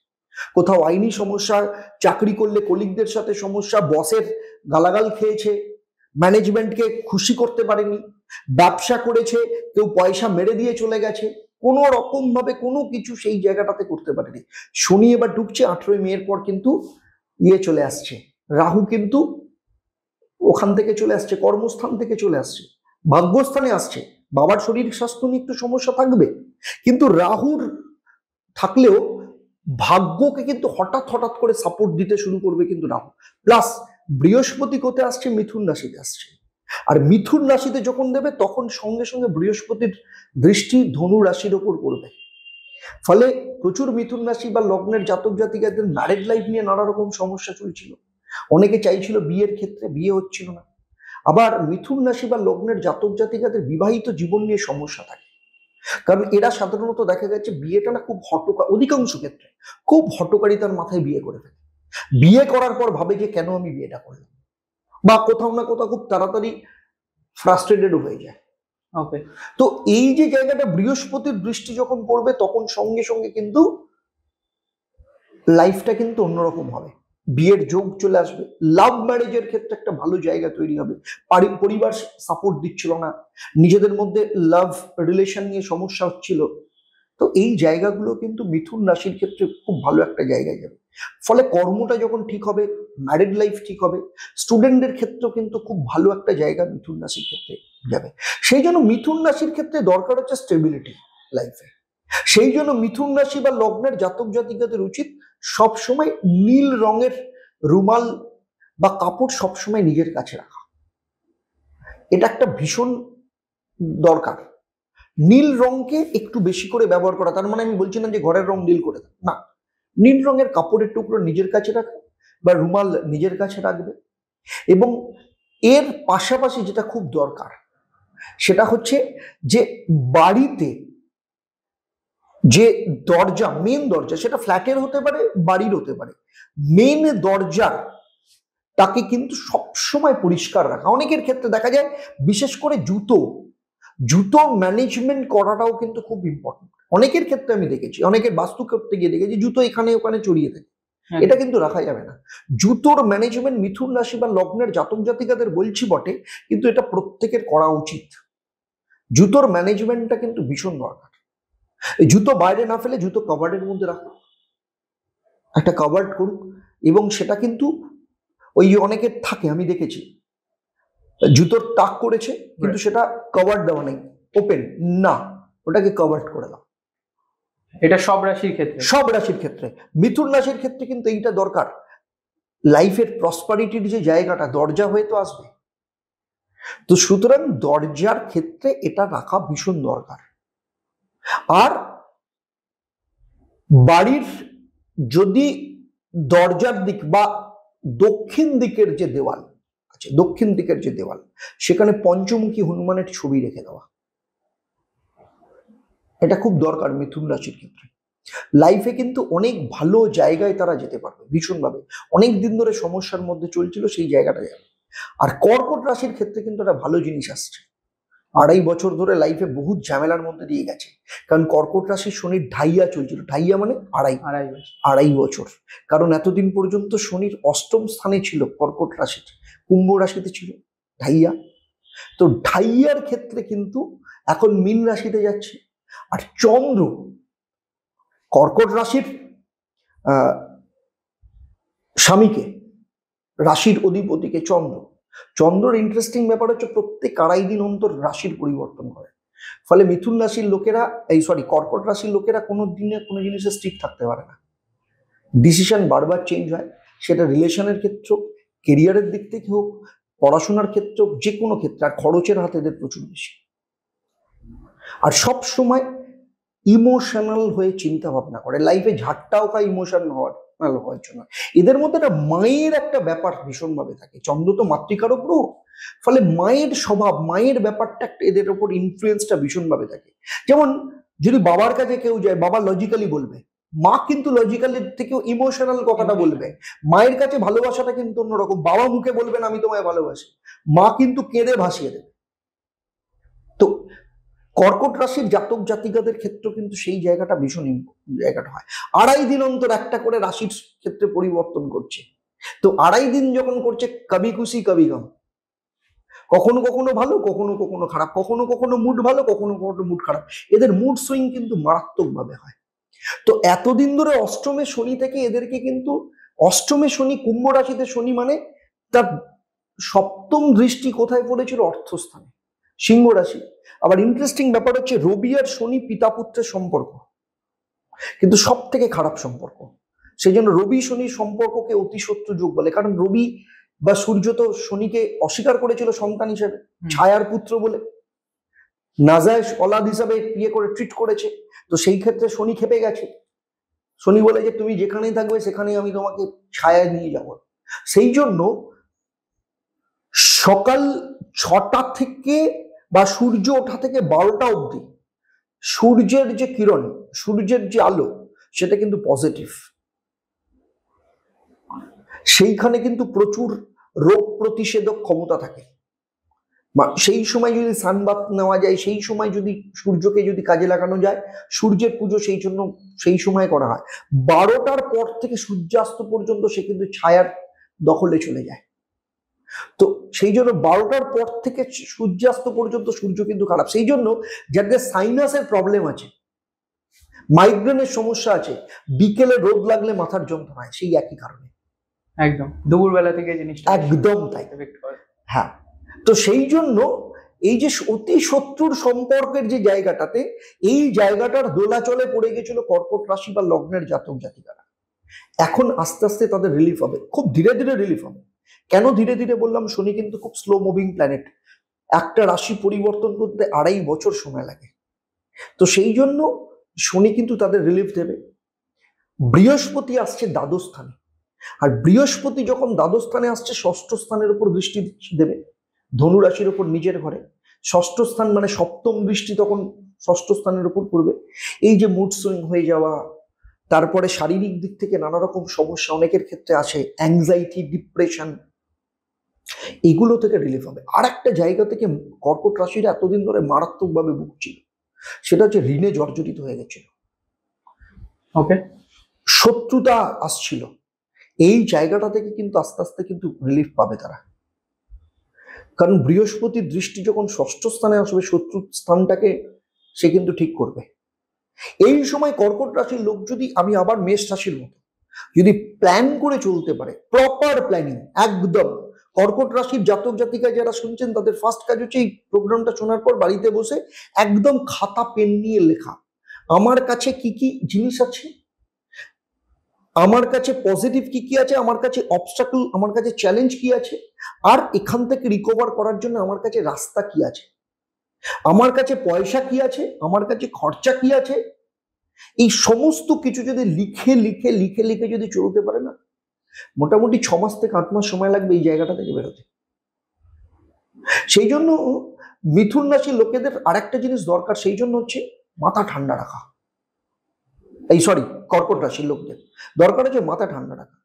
কোথাও আইনি সমস্যা, চাকরি করলে কলিগদের সাথে সমস্যা, বসের গালাগাল খেয়েছে, ম্যানেজমেন্টকে খুশি করতে পারেনি, ব্যবসা করেছে, কেউ পয়সা মেরে দিয়ে চলে গেছে, কোনো রকম ভাবে কোনো কিছু সেই জায়গাটাতে করতে পারেনি। শনি এবার ঢুকছে 18ই মের পর, কিন্তু চলে আসছে রাহু, কিন্তু ওখান থেকে চলে আসছে, কর্মস্থান থেকে চলে আসছে, ভাগ্যস্থানে আসছে। বাবার শরীর স্বাস্থ্য নিয়ে একটু সমস্যা থাকবে, কিন্তু রাহুর থাকলেও ভাগ্যকে কিন্তু হঠাৎ হঠাৎ করে সাপোর্ট দিতে শুরু করবে কিন্তু রাহু। প্লাস বৃহস্পতি কোথায় আসছে? মিথুন রাশিতে আসছে। আর মিথুন রাশিতে যখন দেবে তখন সঙ্গে সঙ্গে বৃহস্পতির দৃষ্টি ধনু রাশির ওপর পড়বে। ফলে প্রচুর মিথুন রাশি বা লগ্নের জাতক জাতিকাদের ম্যারেড লাইফ নিয়ে নানা রকম সমস্যা চলছিল। অনেকে চাইছিল বিয়ের ক্ষেত্রে, বিয়ে হচ্ছিল না। আবার মিথুন রাশি বা লগ্নের জাতক জাতিকাদের বিবাহিত জীবন নিয়ে সমস্যা থাকে, কারণ এরা সাধারণত দেখা গেছে বিয়েটা না খুব অধিকাংশ ক্ষেত্রে খুব হটকারিতার মাথায় বিয়ে করে ফেলে। বিয়ে করার পর ভাবে যে কেন আমি বিয়েটা করলাম, বা কোথাও না কোথাও খুব তাড়াতাড়ি ফ্রাস্ট্রেটেড হয়ে যায়। ওকে, তো এই যে জায়গাটা বৃহস্পতির দৃষ্টি যখন পড়বে তখন সঙ্গে সঙ্গে কিন্তু লাইফটা কিন্তু অন্যরকম হবে, বিয়ের যোগ চলে আসবে। লাভ ম্যারেজের ক্ষেত্রে একটা ভালো জায়গা তৈরি হবে। পরিবার সাপোর্ট দিচ্ছিল না, নিজেদের মধ্যে লাভ রিলেশন নিয়ে সমস্যা হচ্ছিল। তো এই জায়গাগুলো কিন্তু মিথুন রাশির ক্ষেত্রে খুব ভালো একটা জায়গায় যাবে। ফলে কর্মটা যখন ঠিক হবে, ম্যারিড লাইফ ঠিক হবে, স্টুডেন্টদের ক্ষেত্রেও কিন্তু খুব ভালো একটা জায়গা মিথুন রাশির ক্ষেত্রে যাবে। সেই জন্য মিথুন রাশির ক্ষেত্রে দরকার হচ্ছে স্টেবিলিটি লাইফে। সেই জন্য মিথুন রাশি বা লগ্নের জাতক জাতিকাদের উচিত সবসময় নীল রঙের রুমাল বা কাপড় সবসময় নিজের কাছে রাখা। এটা একটা ভীষণ দরকার। নীল রঙকে একটু বেশি করে ব্যবহার করা, তার মানে আমি বলছি না যে ঘরের রং নীল করে দাও, না। নীল রঙের কাপড়ের টুকরো নিজের কাছে রাখবে বা রুমাল নিজের কাছে রাখবে। এবং এর পাশাপাশি যেটা খুব দরকার সেটা হচ্ছে যে বাড়িতে যে দরজা, মেন দরজা, সেটা ফ্ল্যাটের হতে পারে, বাড়ির হতে পারে, মেন দরজা তাকে কিন্তু সবসময় পরিষ্কার রাখা। অনেকের ক্ষেত্রে দেখা যায় বিশেষ করে জুতো ম্যানেজমেন্ট করাটাও কিন্তু খুব ইম্পর্টেন্ট। অনেকের ক্ষেত্রে আমি দেখেছি, অনেকের বাস্তু করতে গিয়ে দেখেছি জুতো এখানে ওখানে চড়িয়ে থাকে। এটা কিন্তু রাখা যাবে না। জুতোর ম্যানেজমেন্ট মিথুন রাশি বা লগ্নের জাতক জাতিকাদের বলছি বটে, কিন্তু এটা প্রত্যেকের করা উচিত। জুতোর ম্যানেজমেন্টটা কিন্তু ভীষণ দরকার। এই জুতো বাইরে না ফেলে জুতো কভার্ডের মধ্যে রাখুন, একটা কভার্ড করুন। এবং সেটা কিন্তু ওই অনেকের থাকে, আমি দেখেছি জুতোর টাক করেছে কিন্তু সেটা কভার দেওয়া নেই, ওপেন না, ওটাকে কভার করে দাও। এটা সব রাশির ক্ষেত্রে, সব রাশির ক্ষেত্রে। মিথুন রাশির ক্ষেত্রে কিন্তু এইটা দরকার। লাইফের প্রসপারিটির যে জায়গাটা দরজা হয়ে তো আসবে, তো সুতরাং দরজার ক্ষেত্রে এটা রাখা ভীষণ দরকার। আর বাড়ির যদি দরজার দিক বা দক্ষিণ দিকের যে দেওয়াল আছে, দক্ষিণ দিকের যে দেওয়াল, সেখানে পঞ্চমুখী হনুমানের ছবি রেখে দেওয়া, এটা খুব দরকার মিথুন রাশির ক্ষেত্রে। লাইফে কিন্তু অনেক ভালো জায়গায় তারা যেতে পারবে ভীষণভাবে। অনেক দিন ধরে সমস্যার মধ্যে চলছিল, সেই জায়গাটা যাবে। আর কর্কট রাশির ক্ষেত্রে কিন্তু একটা ভালো জিনিস আসছে। 2.5 বছর ধরে লাইফে বহুত ঝামেলার মধ্যে দিয়ে গেছে, কারণ কর্কট রাশির শনির ঢাইয়া চলছিল। ঢাইয়া মানে আড়াই বছর। কারণ এতদিন পর্যন্ত শনির অষ্টম স্থানে ছিল কর্কট রাশির, কুম্ভ রাশিতে ছিল ঢাইয়া। তো ঢাইয়ার ক্ষেত্রে কিন্তু এখন মীন রাশিতে যাচ্ছে। আর চন্দ্র কর্কট রাশির স্বামীকে, রাশির অধিপতিকে চন্দ্রর ইন্টারেস্টিং ব্যাপার হচ্ছে প্রত্যেক 2.5 দিন অন্তর রাশির পরিবর্তন করে। ফলে মিথুন রাশির লোকেরা, কর্কট রাশির লোকেরা কোনো দিনে কোনো জিনিসে স্ট্রিক্ট থাকতে পারে না। ডিসিশন বারবার চেঞ্জ হয়, সেটা রিলেশনের ক্ষেত্রে হোক, কেরিয়ারের দিক থেকে হোক, পড়াশোনার ক্ষেত্রে হোক, যে কোনো ক্ষেত্রে। আর খরচের হাতে এদের প্রচুর বেশি। আর সব সময় ইমোশনাল হয়ে চিন্তা ভাবনা করে, লাইফে ঝাটটাও খায় ইমোশনাল হওয়ার জন্য। এদের মধ্যে একটা মায়ের একটা ব্যাপার ভীষণভাবে থাকে। চন্দ্র তো মাতৃকারক গ্রহ, ফলে মায়ের স্বভাব, মায়ের ব্যাপারটা এদের ওপর ইনফ্লুয়েন্সটা ভীষণভাবে থাকে। যেমন যদি বাবার কাছে কেউ যায়, বাবা লজিক্যালি বলবে, মা কিন্তু লজিক্যালি থেকেও ইমোশনাল কথাটা বলবে। মায়ের কাছে ভালোবাসাটা কিন্তু অন্যরকম। বাবা মুখে বলবেন আমি তোমায় ভালোবাসি, মা কিন্তু কেঁদে ভাসিয়ে দেবে। তো কর্কট রাশির জাতক জাতিকাদের ক্ষেত্রে কিন্তু সেই জায়গাটা ভীষণ জায়গাটা হয়। 2.5 দিন অন্তর একটা করে রাশির ক্ষেত্রে পরিবর্তন করছে। তো 2.5 দিন যখন করছে, কবি খুশি কবি গম, কখনো কখনো ভালো, কখনো কখনো খারাপ, কখনো কখনো মুড ভালো, কখনো কখনো মুড খারাপ। এদের মুড সুইং কিন্তু মারাত্মকভাবে হয়। তো এতদিন ধরে অষ্টমে শনি থেকে এদেরকে কিন্তু, অষ্টমে শনি, কুম্ভ রাশিতে শনি মানে তার সপ্তম দৃষ্টি কোথায় পড়েছিল? অর্থস্থানে, সিংহ রাশি। আবার ইন্টারেস্টিং ব্যাপার হচ্ছে রবি আর শনি পিতা পুত্রের সম্পর্ক, কিন্তু সব থেকে খারাপ সম্পর্ক। সেই জন্য রবি শনির সম্পর্ককে অতি শত্রু যুগ বলে। কারণ রবি বা সূর্য তো শনিকে অস্বীকার করেছিল সন্তান হিসেবে, ছায়ার পুত্র বলে, নাজায়েজ অলাদ হিসাবে ইয়ে করে ট্রিট করেছে। তো সেই ক্ষেত্রে শনি খেপে গেছে। শনি বলে যে তুমি যেখানেই থাকবে সেখানেই আমি তোমাকে ছায়ায় নিয়ে যাব। সেই জন্য সকাল 6টা থেকে বা সূর্য ওঠা থেকে 12টা অবধি সূর্যের যে কিরণ, সূর্যের যে আলো, সেটা কিন্তু পজিটিভ। সেইখানে কিন্তু প্রচুর রোগ প্রতিষেধক ক্ষমতা থাকে। সেই সময় যদি সানবাথ নেওয়া যায়, সেই সময় যদি সূর্যকে যদি কাজে লাগানো যায়, সূর্যের পুজো সেই জন্য সেই সময় করা হয়। 12টার পর থেকে সূর্যাস্ত পর্যন্ত সে কিন্তু ছায়ার দখলে চলে যায়। তো সেই জন্য 12টার পর থেকে সূর্যাস্ত পর্যন্ত সূর্য কিন্তু খারাপ। সেই জন্য যাদের সাইনাসের প্রবলেম আছে, মাইগ্রেনের সমস্যা আছে, বিকেলে রোদ লাগলে মাথার যন্ত্রণা হয়, সেই একই কারণে। একদম দুপুরবেলা থেকে জিনিসটা একদম তাই। হ্যাঁ, তো সেই জন্য এই যে অতি শত্রুর সম্পর্কের যে জায়গাটাতে, এই জায়গাটার দোলাচলে পড়ে গেছিল কর্কট রাশি বা লগ্নের জাতক জাতিকারা। এখন আস্তে আস্তে তাদের রিলিফ হবে, খুব ধীরে ধীরে রিলিফ হবে। কেন ধীরে ধীরে বললাম? শনি কিন্তু খুব স্লো মুভিং প্ল্যানেট। একটা রাশি পরিবর্তন করতে 2.5 বছর সময় লাগে। তো সেই জন্য শনি কিন্তু তাদের রিলিফ দেবে। বৃহস্পতি আসছে দ্বাদশ স্থানে, আর বৃহস্পতি যখন দ্বাদশ স্থানে আসছে, ষষ্ঠ স্থানের উপর দৃষ্টি দেবে, ধনু রাশির উপর নিজের ঘরে। ষষ্ঠ স্থান মানে সপ্তম দৃষ্টি তখন ষষ্ঠ স্থানের উপর পড়বে। এই যে মুড সুইং হয়ে যাওয়া, তারপরে শারীরিক দিক থেকে নানা রকম সমস্যা অনেকের ক্ষেত্রে আসে, অ্যাংজাইটি, ডিপ্রেশন, এগুলো থেকে রিলিফ হবে। আর একটা জায়গা থেকে কর্কট রাশির এতদিন ধরে মারাত্মকভাবে ভুগছিল, সেটা হচ্ছে ঋণে জর্জরিত হয়ে গেছিল। ওকে, শত্রুতা আসছিল, এই জায়গাটা থেকে কিন্তু আস্তে আস্তে কিন্তু রিলিফ পাবে তারা। কারণ বৃহস্পতির দৃষ্টি যখন ষষ্ঠ স্থানে আসবে, শত্রু স্থানটাকে সে কিন্তু ঠিক করবে। এই সময় কর্কট রাশির লোক যদি, আমি আবার মেষ রাশির মতো যদি প্ল্যান করে চলতে পারে, প্রপার প্ল্যানিং একদম, কর্কট রাশির জাতক জাতিকা যারা শুনছেন তাদের ফার্স্ট কাজ হচ্ছে এই প্রোগ্রামটা শোনার পর বাড়িতে বসে একদম খাতা পেন নিয়ে লেখা, আমার কাছে কি কি জিনিস আছে, আমার কাছে পজিটিভ কি কি আছে, আমার কাছে অবস্টাকল, আমার কাছে চ্যালেঞ্জ কি আছে, আর এখান থেকে রিকভার করার জন্য আমার কাছে রাস্তা কি আছে, আমার কাছে পয়সা কি আছে, আমার কাছে খরচা কি আছে। এই সমস্ত কিছু যদি লিখে লিখে লিখে লিখে যদি চলতে পারে না, মোটামুটি 6 মাস থেকে 8 মাস সময় লাগবে এই জায়গাটা থেকে বেরোতে। সেই জন্য মিথুন রাশির লোকেদের আরেকটা জিনিস দরকার, সেই জন্য হচ্ছে মাথা ঠান্ডা রাখা। এই সরি, কর্কট রাশির লোকদের দরকার হচ্ছে মাথা ঠান্ডা রাখা।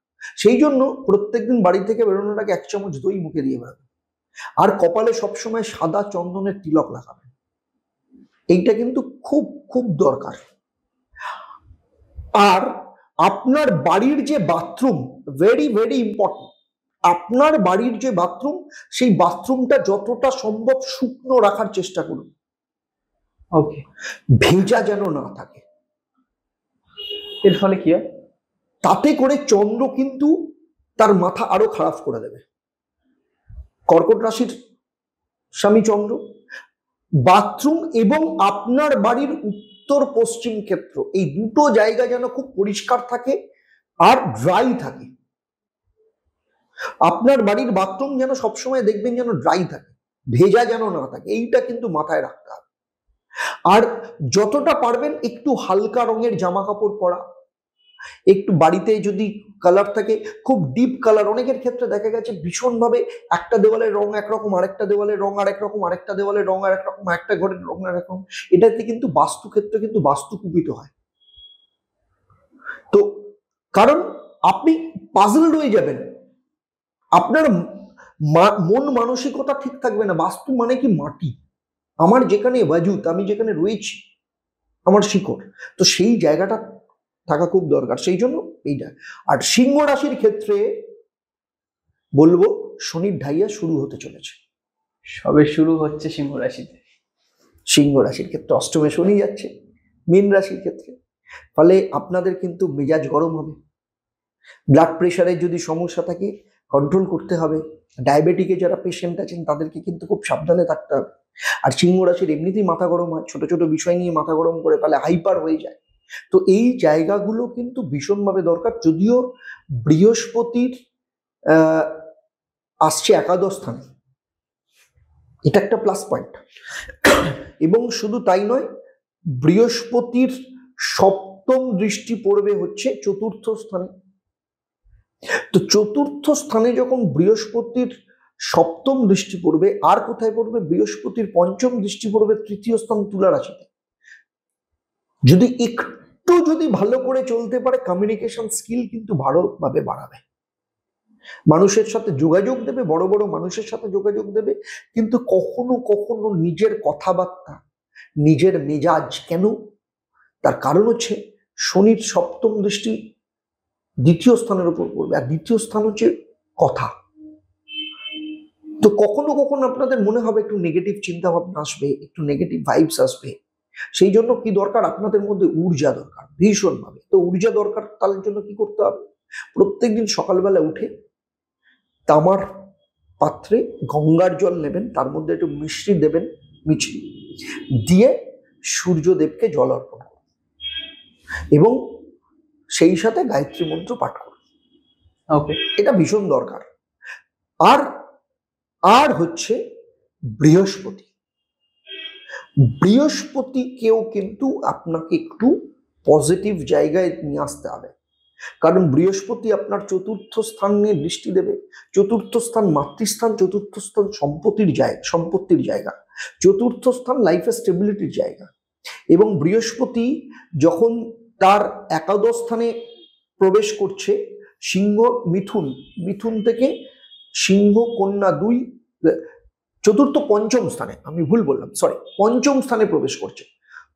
সেই জন্য প্রত্যেকদিন বাড়ি থেকে বেরোনোর আগে 1 চামচ দই মুখে দিয়ে বেরোবে, আর কপালে সবসময় সাদা চন্দনের তিলক লাগাবে। এইটা কিন্তু খুব খুব দরকার। আর আপনার বাড়ির যে বাথরুম, ভেরি ভেরি ইম্পর্টেন্ট, আপনার বাড়ির যে বাথরুম, সেই বাথরুমটা যতটা সম্ভব শুকনো রাখার চেষ্টা করুন। ওকে, ভেজা যেন না থাকে। এর ফলে কি হয়? তাতে করে চন্দ্র কিন্তু তার মাথা আরো খারাপ করে দেবে। কর্কট রাশির স্বামী চন্দ্র। বাথরুম এবং আপনার বাড়ির উত্তর পশ্চিম ক্ষেত্র, এই দুটো জায়গা যেন খুব পরিষ্কার থাকে আর ড্রাই থাকে। আপনার বাড়ির বাথরুম যেন সবসময় দেখবেন যেন ড্রাই থাকে, ভেজা যেন না থাকে, এইটা কিন্তু মাথায় রাখতে হবে। আর যতটা পারবেন একটু হালকা রঙের জামা কাপড় পরা, একটু বাড়িতে যদি কালার থাকে খুব ডিপ কালার, অনেকের ক্ষেত্রে দেখা গেছে ভীষণভাবে একটা দেওয়ালের রং একরকম, আরেকটা দেওয়ালের রং আরেক রকম, আরেকটা দেওয়ালের রং আরেক রকম, একটা ঘরের রং আরেক রকম, এটাতে কিন্তু বাস্তু ক্ষেত্রে কিন্তু বাস্তু কুপিত হয়। তো কারণ আপনি পাজলড হয়ে যাবেন, আপনার মন মানসিকতা ঠিক থাকবে না। বাস্তু মানে কি মাটি, আমার যেখানে ওয়াজুদ, আমি যেখানে রয়েছি, আমার শিকড়, তো সেই জায়গাটা থাকা খুব দরকার। সেই জন্য এইটা। আর সিংহ রাশির ক্ষেত্রে বলবো শনির ঢাইয়া শুরু হতে চলেছে, সবে শুরু হচ্ছে সিংহ রাশিতে। সিংহ রাশির ক্ষেত্রে অষ্টমে শনি যাচ্ছে, মীন রাশির ক্ষেত্রে, ফলে আপনাদের কিন্তু মেজাজ গরম হবে, ব্লাড প্রেশারের যদি সমস্যা থাকে কন্ট্রোল করতে হবে, ডায়াবেটিকে যারা পেশেন্ট আছেন তাদেরকে কিন্তু খুব সাবধানে থাকতে হবে। আর সিংহ রাশির এমনিতেই মাথা গরম হয়, ছোট ছোট বিষয় নিয়ে মাথা গরম করে ফেলে, হাইপার হয়ে যায়। তো এই জায়গাগুলো কিন্তু ভীষণভাবে দরকার। যদিও বৃহস্পতির আসছে একাদশ স্থানে, এটা একটা প্লাস পয়েন্ট। এবং শুধু তাই নয়, বৃহস্পতির সপ্তম দৃষ্টি পড়বে হচ্ছে চতুর্থ স্থানে। তো চতুর্থ স্থানে যখন বৃহস্পতির সপ্তম দৃষ্টি পড়বে, আর কোথায় পড়বে? বৃহস্পতির পঞ্চম দৃষ্টি পড়বে তৃতীয় স্থান তুলা রাশিতে। যদি একটু ভালো করে চলতে পারে, কমিউনিকেশন স্কিল কিন্তু ভালোভাবে বাড়াবে, মানুষের সাথে যোগাযোগ দেবে, বড় বড় মানুষের সাথে যোগাযোগ দেবে। কিন্তু কখনো কখনো নিজের কথাবার্তা, নিজের মেজাজ, কেন? তার কারণ হচ্ছে শনির সপ্তম দৃষ্টি দ্বিতীয় স্থানের উপর পড়বে, আর দ্বিতীয় স্থান হচ্ছে কথা। তো কখনো কখনো আপনাদের মনে হবে একটু নেগেটিভ চিন্তা ভাবনা আসবে, একটু নেগেটিভ ভাইবস আসবে। সেই জন্য কি দরকার? আপনাদের মধ্যে ঊর্জা দরকার ভীষণভাবে। তো ঊর্জা দরকার, তার জন্য কি করতে হবে? প্রত্যেকদিন সকালবেলা উঠে তামার পাত্রে গঙ্গার জল নেবেন, তার মধ্যে একটু মিশ্রি দেবেন, মিছরি দিয়ে সূর্যদেবকে জল অর্পণ করুন এবং সেই সাথে গায়ত্রী মন্ত্র পাঠ করুন। ওকে, এটা ভীষণ দরকার। আর আর হচ্ছে বৃহস্পতি, বৃহস্পতিকেও কিন্তু আপনাকে একটু পজিটিভ জায়গায় নিয়ে আসতে হবে। কারণ বৃহস্পতি আপনার চতুর্থ স্থান নিয়ে দৃষ্টি দেবে। চতুর্থ স্থান মাতৃস্থান, চতুর্থ স্থান সম্পত্তির জায়গা, চতুর্থ স্থান লাইফের স্টেবিলিটির জায়গা। এবং বৃহস্পতি যখন তার একাদশ স্থানে প্রবেশ করছে, সিংহ মিথুন, মিথুন থেকে সিংহ কন্যা 2, চতুর্থ পঞ্চম স্থানে, আমি ভুল বললাম, সরি, পঞ্চম স্থানে প্রবেশ করছে।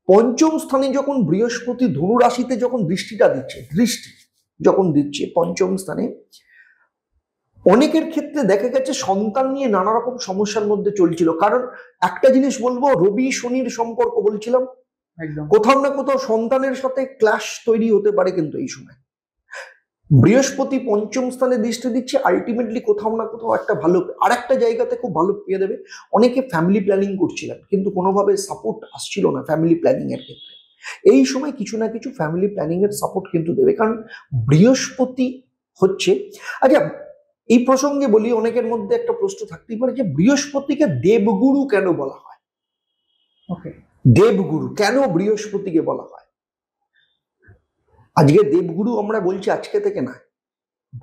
পঞ্চম স্থানে যখন বৃহস্পতি ধনু রাশিতে যখন দৃষ্টিটা দিচ্ছে, যখন দিচ্ছে পঞ্চম স্থানে, অনেকের ক্ষেত্রে দেখা গেছে সন্তান নিয়ে নানা রকম সমস্যার মধ্যে চলছিল। কারণ একটা জিনিস বলবো, রবি শনির সম্পর্ক বলছিলাম, একদম কোথাও না কোথাও সন্তানের সাথে ক্লাশ তৈরি হতে পারে। কিন্তু এই সময় বৃহস্পতি পঞ্চম স্থানে দৃষ্টি দিচ্ছে, আলটিমেটলি কোথাও না কোথাও একটা ভালো, আর একটা জায়গাতে খুব ভালো পেয়ে দেবে। অনেকে ফ্যামিলি প্ল্যানিং করছিলেন কিন্তু কোনোভাবে সাপোর্ট আসছিল না ফ্যামিলি প্ল্যানিং এর ক্ষেত্রে। এই সময় কিছু না কিছু ফ্যামিলি প্ল্যানিং এর সাপোর্ট কিন্তু দেবে, কারণ বৃহস্পতি হচ্ছে। আচ্ছা, এই প্রসঙ্গে বলি, অনেকের মধ্যে একটা প্রশ্ন থাকতেই পারে যে বৃহস্পতিকে দেবগুরু কেন বলা হয়? ওকে, দেবগুরু কেন বৃহস্পতিকে বলা হয়? আজকে দেবগুরু আমরা বলছি আজকে থেকে না,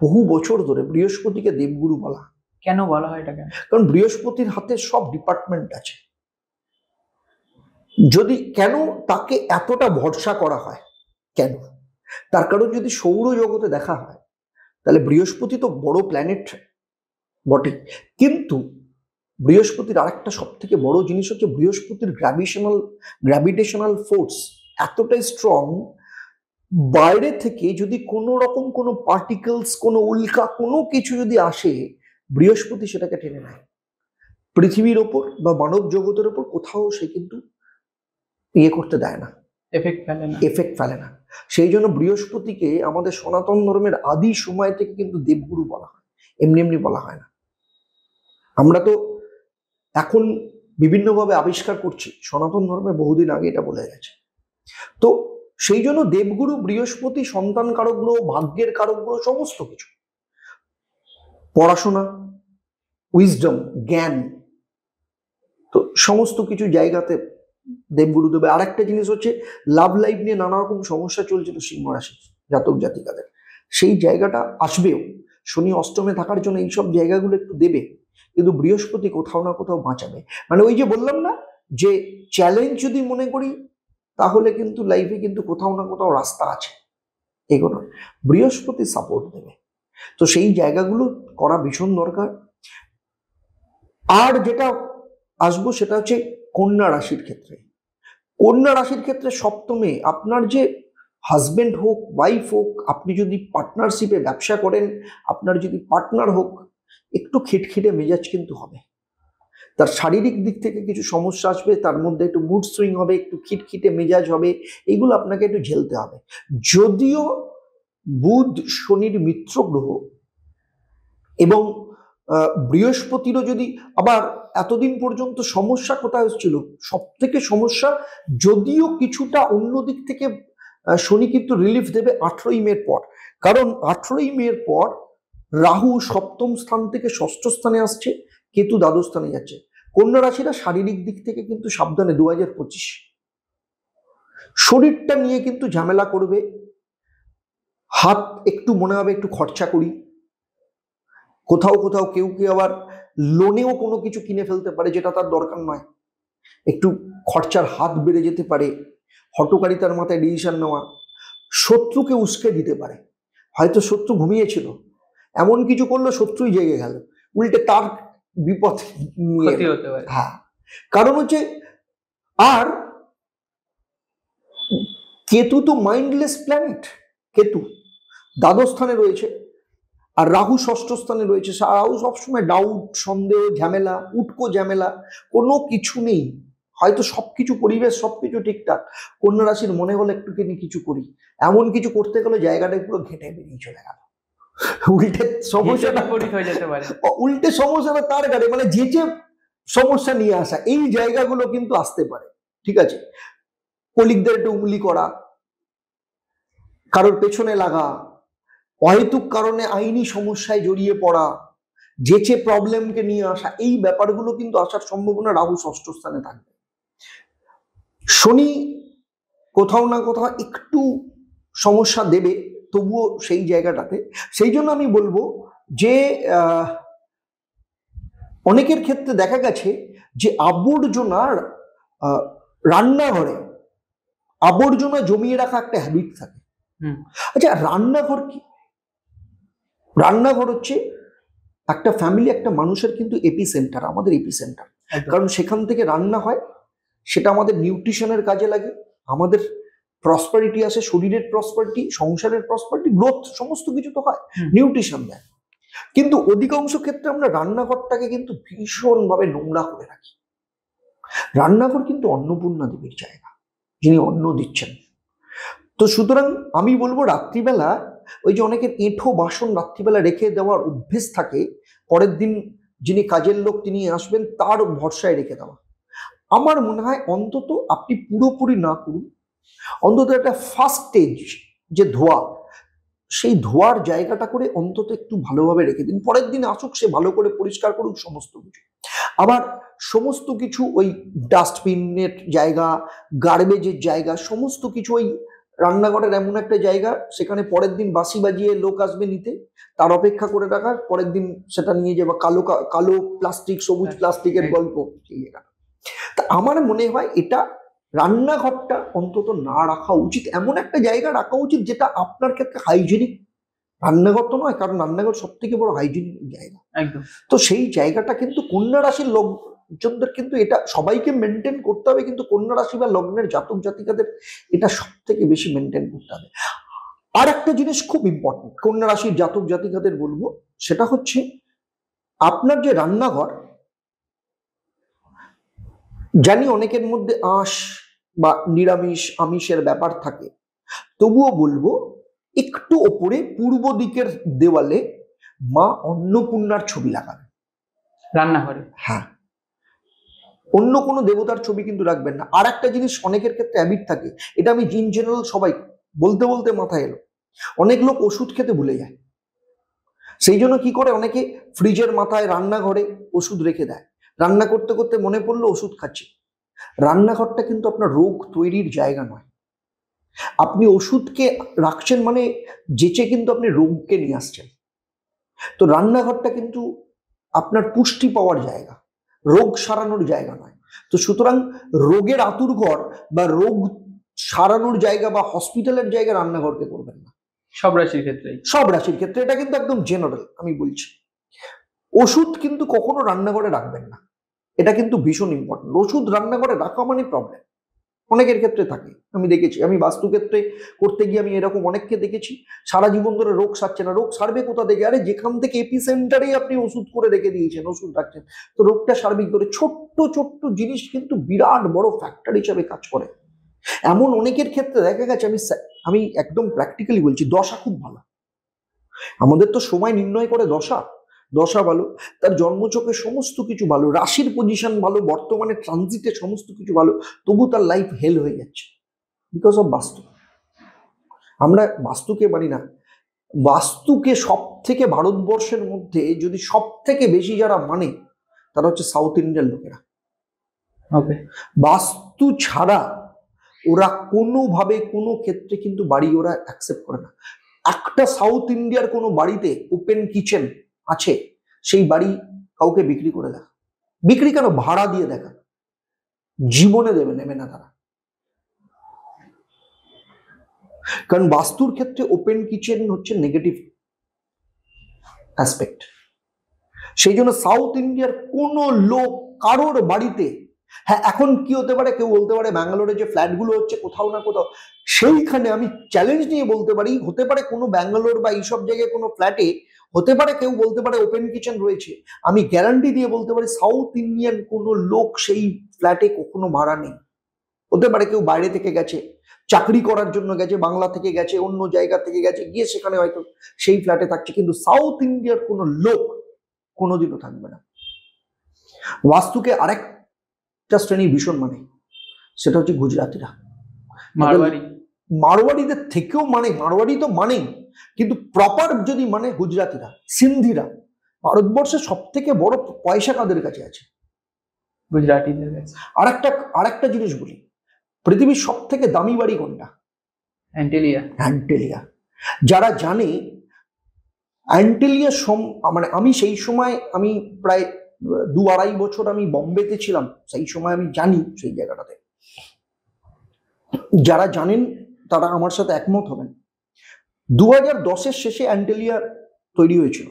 বহু বছর ধরে বৃহস্পতিকে দেবগুরু বলা হয়। কেন বলা হয় এটা কেন? কারণ বৃহস্পতির হাতে সব ডিপার্টমেন্ট আছে। যদি কেন তাকে এতটা ভরসা করা হয়, কেন? তার কারণ যদি সৌরজগতে দেখা হয় তাহলে বৃহস্পতি তো বড় প্ল্যানেট বটে, কিন্তু বৃহস্পতির আরেকটা সব থেকে বড় জিনিস হচ্ছে বৃহস্পতির গ্র্যাভিটেশনাল ফোর্স এতটাই স্ট্রং, বাইরে থেকে যদি কোনো রকম কোনো পার্টিকেলস, কোনো উল্কা, কোনো কিছু যদি আসে, বৃহস্পতি সেটাকে টেনে নেয়। পৃথিবীর ওপর বা মানব জগতের ওপর কোথাও সে কিন্তু ইয়ে করতে দেয় না, এফেক্ট ফেলে না। সেই জন্য বৃহস্পতিকে আমাদের সনাতন ধর্মের আদি সময় থেকে কিন্তু দেবগুরু বলা হয়, এমনি এমনি বলা হয় না। আমরা তো এখন বিভিন্নভাবে আবিষ্কার করছি, সনাতন ধর্মে বহুদিন আগে এটা বলে গেছে। তো সেই জন্য দেবগুরু বৃহস্পতি সন্তান কারক গ্রহ, ভাগ্যের কারক গ্রহ, সমস্ত কিছু, পড়াশোনা, উইজডম, জ্ঞান, তো সমস্ত কিছু জায়গাতে দেবগুরু দেবে। আর একটা জিনিস হচ্ছে লাভ লাইফ নিয়ে নানা রকম সমস্যা চলছিল সিংহ রাশি, জাতক জাতিকাদের, সেই জায়গাটা আসবেও। শনি অষ্টমে থাকার জন্য এইসব জায়গাগুলো একটু দেবে, কিন্তু বৃহস্পতি কোথাও না কোথাও বাঁচাবে। মানে ওই যে বললাম না, যে চ্যালেঞ্জ যদি মনে করি, তাহলে কিন্তু লাইফে কিন্তু কোথাও না কোথাও রাস্তা আছে এগোনোর, বৃহস্পতি সাপোর্ট দেবে। তো সেই জায়গাগুলো করা ভীষণ দরকার। আর যেটা আসবো সেটা হচ্ছে কন্যা রাশির ক্ষেত্রে। কন্যা রাশির ক্ষেত্রে সপ্তমে আপনার যে হাজবেন্ড হোক, ওয়াইফ হোক, আপনি যদি পার্টনারশিপে ব্যবসা করেন, আপনার যদি পার্টনার হোক, একটু খিটখিটে মেজাজ কিন্তু হবে। তার শারীরিক দিক থেকে কিছু সমস্যা আসবে, তার মধ্যে একটু মুড সুইং হবে, একটু খিটখিটে মেজাজ হবে, এগুলো আপনাকে একটু ঝেলতে হবে। যদিও বুধ শনির মিত্র গ্রহ এবং বৃহস্পতিরও যদি, আবার এতদিন পর্যন্ত সমস্যা কোথায় হচ্ছিল, সব থেকে সমস্যা, যদিও কিছুটা অন্য দিক থেকে শনি কিন্তু রিলিফ দেবে 18ই মের পর। কারণ 18ই মের পর রাহু সপ্তম স্থান থেকে ষষ্ঠ স্থানে আসছে, কেতু দ্বাদশ স্থানে যাচ্ছে। কন্যা রাশিরা শারীরিক দিক থেকে কিন্তু সাবধানে 2025 শরীরটা নিয়ে কিন্তু ঝামেলা করবে। হাত একটু মনে হবে একটু খরচা করি, কোথাও কোথাও কেউ কেউ আবার লোনেও কোনো কিছু কিনে ফেলতে পারে যেটা তার দরকার নয়, একটু খরচার হাত বেড়ে যেতে পারে, হঠকারিতার মাথায় ডিসিশন নেওয়া, শত্রুকে উস্কে দিতে পারে। হয়তো শত্রু ঘুমিয়েছিল, এমন কিছু করলো শত্রুই জেগে গেল, উল্টে তার বিপদ নিয়ে ক্ষতি হতে পারে। হ্যাঁ, কারণ হচ্ছে, আর কেতু তো মাইন্ডলেস প্ল্যানেট, কেতু দ্বাদশ স্থানে রয়েছে, আর রাহু ষষ্ঠ স্থানে রয়েছে। রাহু সবসময় ডাউট, সন্দেহ, ঝামেলা, উটকো ঝামেলা, কোনো কিছু নেই, হয়তো সবকিছু পরিবেশ সবকিছু ঠিকঠাক, কন্যা রাশির মনে হলো একটুখানি কিছু করি, এমন কিছু করতে গেলে জায়গাটা পুরো ঘেটে বেরিয়ে চলে গেল, উল্টে সমস্যাটা হয়ে যেতে পারে, উল্টে সমস্যাটা তার গাড়ি, মানে যে যে সমস্যা নিয়ে আসা, এই জায়গাগুলো কিন্তু আসতে পারে। ঠিক আছে, কলিগদের একটু উঙ্গলি করা, কারোর পেছনে লাগা, অহেতুক কারণে আইনি সমস্যায় জড়িয়ে পড়া, যেচে প্রবলেমকে নিয়ে আসা, এই ব্যাপারগুলো কিন্তু আসার সম্ভাবনা রাহু ষষ্ঠ স্থানে থাকবে। শনি কোথাও না কোথাও একটু সমস্যা দেবে, তবুও সেই জায়গাটাতে, সেই জন্য আমি বলবো যে অনেকের ক্ষেত্রে দেখা গেছে যে আবর্জনার রান্নাঘরে আবর্জনা জমিয়ে রাখা একটা হ্যাবিট থাকে। আচ্ছা, রান্নাঘর কি? রান্নাঘর হচ্ছে একটা ফ্যামিলি, একটা মানুষের কিন্তু এপি সেন্টার, আমাদের এপি সেন্টার। কারণ সেখান থেকে রান্না হয়, সেটা আমাদের নিউট্রিশনের কাজে লাগে, আমাদের প্রসপারিটি আসে, শরীরের প্রসপারিটি, সংসারের প্রসপারিটি, গ্রোথ, সমস্ত কিছু তো হয় নিউট্রিশন দেয়। কিন্তু অধিকাংশ ক্ষেত্রে আমরা রান্নাঘরটাকে কিন্তু ভীষণভাবে নোংরা করে রাখি। রান্নাঘর কিন্তু অন্নপূর্ণা দেবীর জায়গা, যিনি অন্ন দিচ্ছেন। তো সুতরাং আমি বলবো রাত্রিবেলা ওই যে অনেকের এঁঠো বাসন রাত্রিবেলা রেখে দেওয়ার অভ্যেস থাকে, পরের দিন যিনি কাজের লোক তিনি আসবেন তার ভরসায় রেখে দেওয়া। আমার মনে হয় অন্তত আপনি পুরোপুরি না করুন, অন্তত একটা ফার্স্ট স্টেজ যে ধোয়া, সেই ধোয়ার জায়গাটা করে অন্তত একটু ভালোভাবে রেখে দিন, পরের দিন আসুক সে ভালো করে পরিষ্কার করুক সমস্ত কিছু। আবার সমস্ত কিছু ওই ডাস্টবিনের জায়গা, গার্বেজের জায়গা, সমস্ত কিছু ওই রান্নাঘরের এমন একটা জায়গা, সেখানে পরের দিন বাঁশি বাজিয়ে লোক আসবে নিতে, তার অপেক্ষা করে রাখা, পরের দিন সেটা নিয়ে যাওয়া, কালো কালো প্লাস্টিক, সবুজ প্লাস্টিকের গল্প। তা আমার মনে হয় এটা রান্নাঘরটা অন্তত না রাখা উচিত, এমন একটা জায়গা রাখা উচিত যেটা আপনার ক্ষেত্রে হাইজেনিক। রান্নাঘর তো নয়, কারণ রান্নাঘর সব থেকে বড় হাইজেনিক জায়গা। তো সেই জায়গাটা কিন্তু কন্যা রাশির লোকজনদের কিন্তু এটা সবাইকে মেনটেন করতে হবে, কিন্তু কন্যা রাশি বা লগ্নের জাতক জাতিকাদের এটা সব থেকে বেশি মেনটেন করতে হবে। আর একটা জিনিস খুব ইম্পর্টেন্ট কন্যা রাশির জাতক জাতিকাদের বলবো, সেটা হচ্ছে আপনার যে রান্নাঘর, জানি অনেকের মধ্যে আঁশ বা নিরামিষ আমিষের ব্যাপার থাকে, তবুও বলবো একটু ওপরে পূর্ব দিকের দেওয়ালে মা অন্নপূর্ণার ছবি লাগাবেন রান্নাঘরে। হ্যাঁ, অন্য কোনো দেবতার ছবি কিন্তু রাখবেন না। আর একটা জিনিস অনেকের ক্ষেত্রে হ্যাবিট থাকে, এটা আমি ইন জেনারেল সবাই বলতে বলতে মাথায় এলো, অনেক লোক ওষুধ খেতে ভুলে যায়, সেই জন্য কি করে অনেকে ফ্রিজের মাথায় রান্নাঘরে ওষুধ রেখে দেয়, রান্না করতে করতে মনে পড়লো ওষুধ খাচ্ছি। রান্নাঘরটা কিন্তু আপনার রোগ তৈরির জায়গা নয়, আপনি ওষুধকে রাখছেন মানে যেচে কিন্তু আপনি রোগকে নিয়ে আসছেন। তো রান্নাঘরটা কিন্তু আপনার পুষ্টি পাওয়ার জায়গা, রোগ সারানোর জায়গা নয়। তো সুতরাং রোগের আতুরঘর বা রোগ সারানোর জায়গা বা হসপিটালের জায়গা রান্নাঘরকে করবেন না। সব রাশির ক্ষেত্রে, সব রাশির ক্ষেত্রে এটা কিন্তু একদম জেনারেল আমি বলছি। ওষুধ কিন্তু কখনো রান্নাঘরে রাখবেন না, এটা কিন্তু ভীষণ ইম্পর্টেন্ট। ওষুধ রান্নাঘরে রাখা মানে প্রবলেম, অনেকের ক্ষেত্রে থাকে, আমি দেখেছি। আমি বাস্তুক্ষেত্রে করতে গিয়ে আমি এরকম অনেককে দেখেছি, সারা জীবন ধরে রোগ সারছে না। রোগ সারবে কোথা থেকে? আরে যেখান থেকে এপিসেন্টারেই আপনি ওষুধ করে রেখে দিয়েছেন, ওষুধ রাখছেন, তো রোগটা সার্বিক করে। ছোট্ট ছোট্ট জিনিস কিন্তু বিরাট বড় ফ্যাক্টর হিসাবে কাজ করে। এমন অনেকের ক্ষেত্রে দেখা গেছে, আমি একদম প্র্যাকটিক্যালি বলছি, দশা খুব ভালো। আমাদের তো সময় নির্ণয় করে দশা, দশা ভালো, তার জন্মচক্রে সমস্ত কিছু ভালো, রাশির পজিশন ভালো, বর্তমানে ট্রানজিটে সমস্ত কিছু ভালো, তবু তার লাইফ হেল হয়ে যাচ্ছে বিকজ অফ বাস্তু। আমরা বাস্তুকে মানি না। বাস্তুকে সব থেকে ভারতবর্ষের মধ্যে যদি সব থেকে বেশি যারা মানে, তারা হচ্ছে সাউথ ইন্ডিয়ান লোকেরা। ওকে, বাস্তু ছাড়া ওরা কোনোভাবে কোনো ক্ষেত্রে কিন্তু বাড়ি ওরা অ্যাকসেপ্ট করে না। একটা সাউথ ইন্ডিয়ার কোনো বাড়িতে ওপেন কিচেন আছে, সেই বাড়ি কাউকে বিক্রি করে দেখা, বিক্রি কেন, ভাড়া দিয়ে দেখা, জীবনে নেবে না তারা। কারণ বাস্তুর ক্ষেত্রে ওপেন কিচেন হচ্ছে নেগেটিভ অ্যাসপেক্ট। সেই জন্য সাউথ ইন্ডিয়ার কোনো লোক কারোর বাড়িতে, হ্যাঁ এখন কি হতে পারে, কেউ বলতে পারে ব্যাঙ্গালোরে যে ফ্ল্যাটগুলো হচ্ছে কোথাও না কোথাও, সেইখানে আমি চ্যালেঞ্জ নিয়ে বলতে পারি, হতে পারে কোনো ব্যাঙ্গালোর বা এইসব জায়গায় কোনো ফ্ল্যাটে হতে পারে, কেউ বলতে পারে ওপেন কিচেন রয়েছে। আমি গ্যারান্টি দিয়ে বলতে পারি সাউথ ইন্ডিয়ান কোনো লোক সেই ফ্ল্যাটে কখনো ভাড়া নেই। হতে পারে কেউ বাইরে থেকে গেছে, চাকরি করার জন্য গেছে, বাংলা থেকে গেছে, অন্য জায়গা থেকে গেছে, গিয়ে সেখানে হয়তো সেই ফ্ল্যাটে থাকছে, কিন্তু সাউথ ইন্ডিয়ার কোনো লোক কোনোদিনও থাকবে না। বাস্তুকে আরেকটা শ্রেণী ভীষণ মানে, সেটা হচ্ছে গুজরাটিরা। মারোয়াড়িদের থেকেও মানে, মারোয়াড়ি তো মানেই, কিন্তু প্রপার যদি মানে গুজরাটিরা, সিন্ধিরা। ভারতবর্ষের সব থেকে বড় পয়সা কাদের কাছে আছে? গুজরাটিদের কাছে। আরেকটা জিনিস বলি, পৃথিবীর সব থেকে দামি বাড়ি কোনটা? অ্যান্টিলিয়া। অ্যান্টিলিয়া। যারা জানে অ্যান্টিলিয়া মানে আমি সেই সময়, আমি প্রায় 2-2.5 বছর আমি বম্বেতে ছিলাম, সেই সময় আমি জানি সেই জায়গাটাতে। যারা জানেন তারা আমার সাথে একমত হবেন। 2010-এর শেষে অ্যান্টিলিয়া তৈরি হয়েছিল।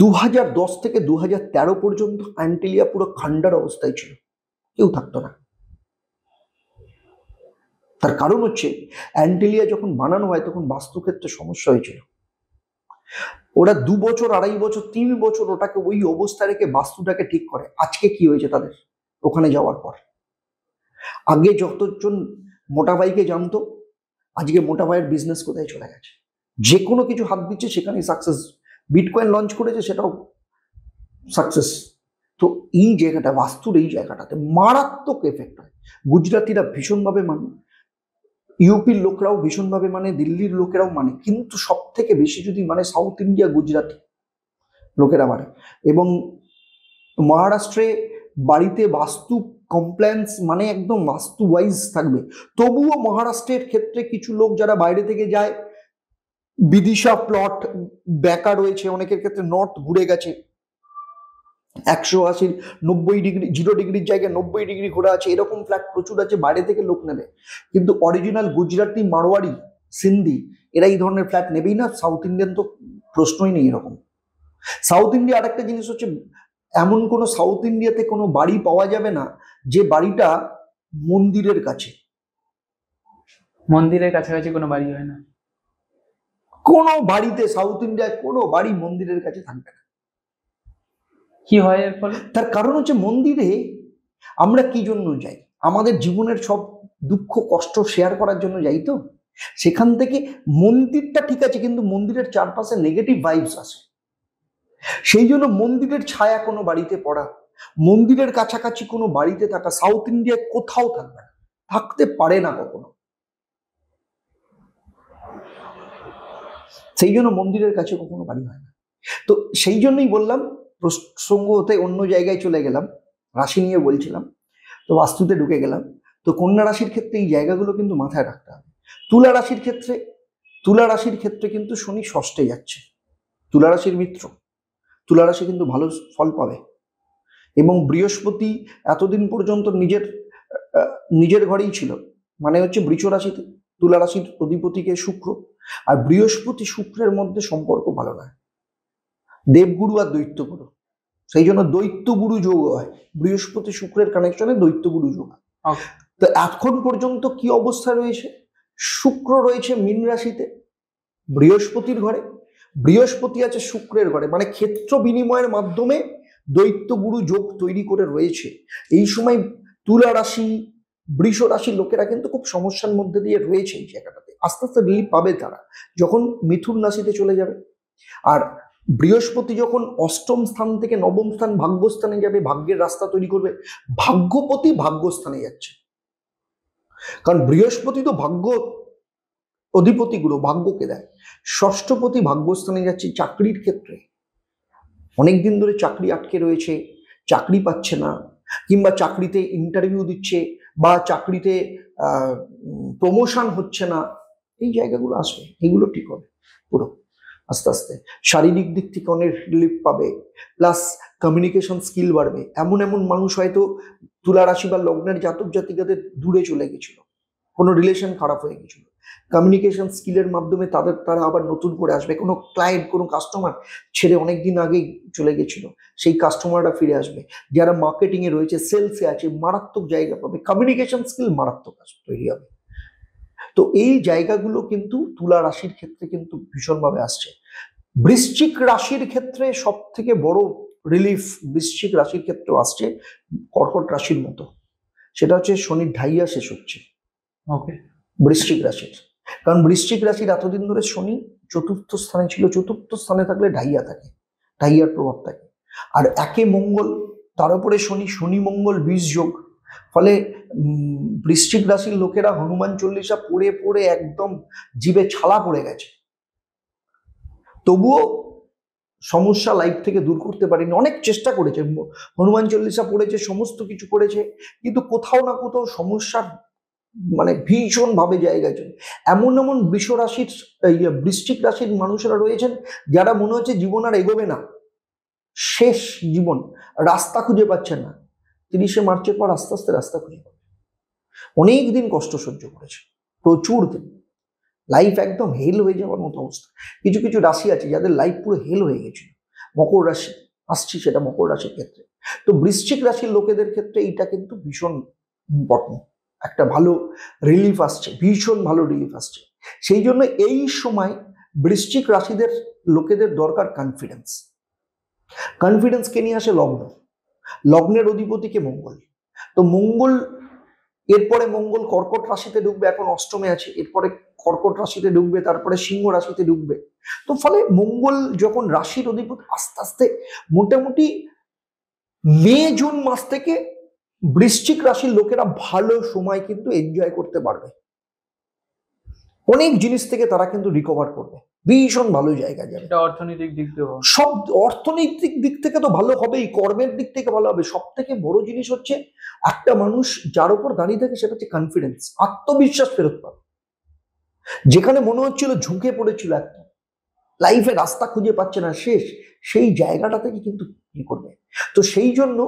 2010 থেকে 2013 পর্যন্ত অ্যান্টিলিয়া পুরো খান্ডার অবস্থায় ছিল, কেউ থাকতো না। তার কারণ হচ্ছে অ্যান্টিলিয়া যখন বানানো হয় তখন বাস্তুক্ষেত্রে সমস্যা হয়েছিল। ওরা 2 বছর, 2.5 বছর, 3 বছর ওটাকে ওই অবস্থা রেখে বাস্তুটাকে ঠিক করে। আজকে কি হয়েছে তাদের ওখানে যাওয়ার পর? আগে যতজন মোটা ভাইকে জানতো, আজকে মোটা ভাইয়ের বিজনেস কোথায় চলে গেছে, যে কোনো কিছু হাত দিচ্ছে সেখানেই সাকসেস। বিটকয়েন লঞ্চ করেছে, সেটাও সাকসেস। তো এই জায়গাটা, বাস্তুর এই জায়গাটাতে মারাত্মক এফেক্ট হয়। গুজরাটিরা ভীষণভাবে মানে, ইউপির লোকরাও ভীষণভাবে মানে, দিল্লির লোকেরাও মানে, কিন্তু সব থেকে বেশি যদি মানে সাউথ ইন্ডিয়া, গুজরাটি লোকেরা মানে। এবং মহারাষ্ট্রে বাড়িতে বাস্তু কমপ্লেন্স মানে একদম বাস্তু ওয়াইজ থাকবে। তবুও মহারাষ্ট্রের ক্ষেত্রে কিছু লোক যারা বাইরে থেকে যায়, বিদিশা প্লট বেকার রয়েছে, অনেকের ক্ষেত্রে নর্থ ঘুরে গেছে, 180, 90 ডিগ্রি, 0 ডিগ্রির জায়গায় 90 ডিগ্রি ঘোরা আছে, এরকম ফ্ল্যাট প্রচুর আছে, বাইরে থেকে লোক নেবে। কিন্তু অরিজিনাল গুজরাটি, মারোয়াড়ি, সিন্ধি এরা এই ধরনের ফ্ল্যাট নেবেই না। সাউথ ইন্ডিয়ান তো প্রশ্নই নেই এরকম। সাউথ ইন্ডিয়া আরেকটা জিনিস হচ্ছে, এমন কোনো সাউথ ইন্ডিয়াতে কোনো বাড়ি পাওয়া যাবে না যে বাড়িটা মন্দিরের কাছে। মন্দিরের কাছাকাছি কোনো বাড়ি হয় না, কোনো বাড়িতে সাউথ ইন্ডিয়ায় কোনো বাড়ি মন্দিরের কাছে থাকবে না। কি হয় এর ফলে? তার কারণ হচ্ছে মন্দিরে আমরা কি জন্য যাই? আমাদের জীবনের সব দুঃখ কষ্ট শেয়ার করার জন্য যাই। তো সেখান থেকে মন্দিরটা ঠিক আছে, কিন্তু মন্দিরের চারপাশে নেগেটিভ ভাইবস আসে। সেই জন্য মন্দিরের ছায়া কোনো বাড়িতে পড়া, মন্দিরের কাছাকাছি কোনো বাড়িতে থাকা সাউথ ইন্ডিয়ায় কোথাও থাকবে না, থাকতে পারে না কখনো। সেই জন্য মন্দিরের কাছে কখনো বাড়ি হয় না। তো সেই জন্যই বললাম, প্রসঙ্গ হতে অন্য জায়গায় চলে গেলাম, রাশি নিয়ে বলছিলাম, তো বাস্তুতে ঢুকে গেলাম। তো কন্যা রাশির ক্ষেত্রে এই জায়গাগুলো কিন্তু মাথায় রাখতে হবে। তুলা রাশির ক্ষেত্রে কিন্তু শনি ষষ্ঠে যাচ্ছে, তুলা রাশির মিত্র, তুলা রাশি কিন্তু ভালো ফল পাবে। এবং বৃহস্পতি এতদিন পর্যন্ত নিজের ঘরেই ছিল, মানে হচ্ছে বৃষ রাশিতে, তুলা রাশির অধিপতিকে শুক্র, আর বৃহস্পতি শুক্রের মধ্যে সম্পর্ক ভালো নয়, দেবগুরু আর দৈত্যগুরু, সেই জন্য দৈত্যগুরু যোগ হয়, বৃহস্পতি শুক্রের কানেকশনে দৈত্যগুরু যোগ হয়। তো এখন পর্যন্ত কি অবস্থা রয়েছে, শুক্র রয়েছে মীন রাশিতে বৃহস্পতির ঘরে, বৃহস্পতি আছে শুক্রের ঘরে, মানে ক্ষেত্র বিনিময়ের মাধ্যমে দৈত্যগুরু যোগ তৈরি করে রয়েছে। এই সময় তুলা রাশি, বৃষ রাশির লোকেরা কিন্তু খুব সমস্যার মধ্যে দিয়ে রয়েছে এই জায়গাটাতে। আস্তে আস্তে রিলিফ পাবে তারা যখন মিথুন রাশিতে চলে যাবে। আর বৃহস্পতি যখন অষ্টম স্থান থেকে নবম স্থান ভাগ্যস্থানে যাবে, ভাগ্যের রাস্তা তৈরি করবে, ভাগ্যপতি ভাগ্যস্থানে যাচ্ছে, কারণ বৃহস্পতি তো ভাগ্য অধিপতি গুলো, ভাগ্যকে দেয়। ষষ্ঠপতি ভাগ্যস্থানে যাচ্ছে। চাকরির ক্ষেত্রে অনেকদিন ধরে চাকরি আটকে রয়েছে, চাকরি পাচ্ছে না, কিংবা চাকরিতে ইন্টারভিউ দিচ্ছে বা চাকরিতে প্রমোশন হচ্ছে না, এই জায়গাগুলো আসবে, এগুলো ঠিক হবে পুরো আস্তে আস্তে। শারীরিক দিক থেকে অনেক রিলিফ পাবে, প্লাস কমিউনিকেশন স্কিল বাড়বে। এমন এমন মানুষ হয়তো তুলা রাশি বা লগ্নের জাতক জাতিকাদের দূরে চলে গেছিল, কোনো রিলেশন খারাপ হয়ে গেছিল, কমিউনিকেশন স্কিলের মাধ্যমে তারা আবার নতুন করে আসবে। কোনো ক্লায়েন্ট, কোনো কাস্টমার ছেড়ে অনেকদিন আগেই চলে গেছিল, সেই কাস্টমাররা ফিরে আসবে। যারা মার্কেটিং এ রয়েছে, সেলসে আছে, মারাত্মক জায়গা পাবে, কমিউনিকেশন স্কিল মারাত্মক তৈরি হবে। তো এই জায়গাগুলো কিন্তু তুলা রাশির ক্ষেত্রে কিন্তু ভীষণভাবে আসছে। বৃশ্চিক রাশির ক্ষেত্রে সব থেকে বড় রিলিফ বৃশ্চিক রাশির ক্ষেত্রে আসছে কর্কট রাশির মতো, সেটা হচ্ছে শনির ঢাইয়া শেষ হচ্ছে বৃশ্চিক রাশির। কারণ বৃশ্চিক রাশির এতদিন ধরে শনি চতুর্থ স্থানে ছিল, চতুর্থ স্থানে থাকলে ঢাইয়া থাকে, ঢাইয়ার প্রভাব থাকে। আর একে মঙ্গল, তার উপরে শনি মঙ্গল 20 যোগ, ফলে বৃশ্চিক রাশির লোকেরা হনুমান চল্লিশা পড়ে পড়ে একদম জিভে ছালা পড়ে গেছে, তবুও সমস্যা লাইফ থেকে দূর করতে পারেনি। অনেক চেষ্টা করেছে, হনুমান চল্লিশা পড়েছে, সমস্ত কিছু করেছে, কিন্তু কোথাও না কোথাও সমস্যার মানে ভীষণ ভাবে জায়গায় চলে। এমন এমন বৃশ্চিক রাশির মানুষেরা রয়েছেন যারা মনে হচ্ছে জীবন আর এগোবে না, শেষ জীবন, রাস্তা খুঁজে পাচ্ছেন না। 30শে মার্চের পর আস্তে আস্তে রাস্তা খুঁজে পাবে। অনেক দিন কষ্ট সহ্য করেছে, প্রচুর দিন, লাইফ একদম হেল হয়ে যাওয়ার মতো অবস্থা। কিছু কিছু রাশি আছে যাদের লাইফ পুরো হেল হয়ে গেছিল। মকর রাশি আসছি, সেটা মকর রাশির ক্ষেত্রে। তো বৃশ্চিক রাশির লোকেদের ক্ষেত্রে এইটা কিন্তু ভীষণ ইম্পর্টেন্ট, একটা ভালো রিলিফ আসছে, ভীষণ ভালো রিলিফ আসছে। সেই জন্য এই সময় বৃশ্চিক রাশিদের লোকেদের দরকার কনফিডেন্স। কনফিডেন্সকে নিয়ে আসে লগ্ন, লগ্নের অধিপতিকে মঙ্গল। তো মঙ্গল, এরপরে মঙ্গল কর্কট রাশিতে ঢুকবে, এখন অষ্টমে আছে, এরপরে কর্কট রাশিতে ঢুকবে, তারপরে সিংহ রাশিতে ঢুকবে। তো ফলে মঙ্গল যখন রাশির অধিপতি, আস্তে আস্তে মোটামুটি মে জুন মাস থেকে বৃশ্চিক রাশির লোকেরা ভালো সময় কিন্তু এনজয় করতে পারবে, অনেক জিনিস থেকে তারা কিন্তু রিকভার করবে, ভীষণ ভালো জায়গা যাবে। অর্থনৈতিক দিক থেকে সব অর্থনৈতিক দিক থেকে তো ভালো হবেই, কর্মের দিক থেকে ভালো হবে। সব থেকে বড় জিনিস হচ্ছে একটা মানুষ যার উপর দাঁড়িয়ে থাকে সেটা হচ্ছে কনফিডেন্স, আত্মবিশ্বাস ফেরত পাবে। যেখানে মনে হচ্ছিল ঝুঁকে পড়েছিল, একটা লাইফে রাস্তা খুঁজে পাচ্ছে না, শেষ, সেই জায়গাটা থেকে কিন্তু কি করবে। তো সেই জন্য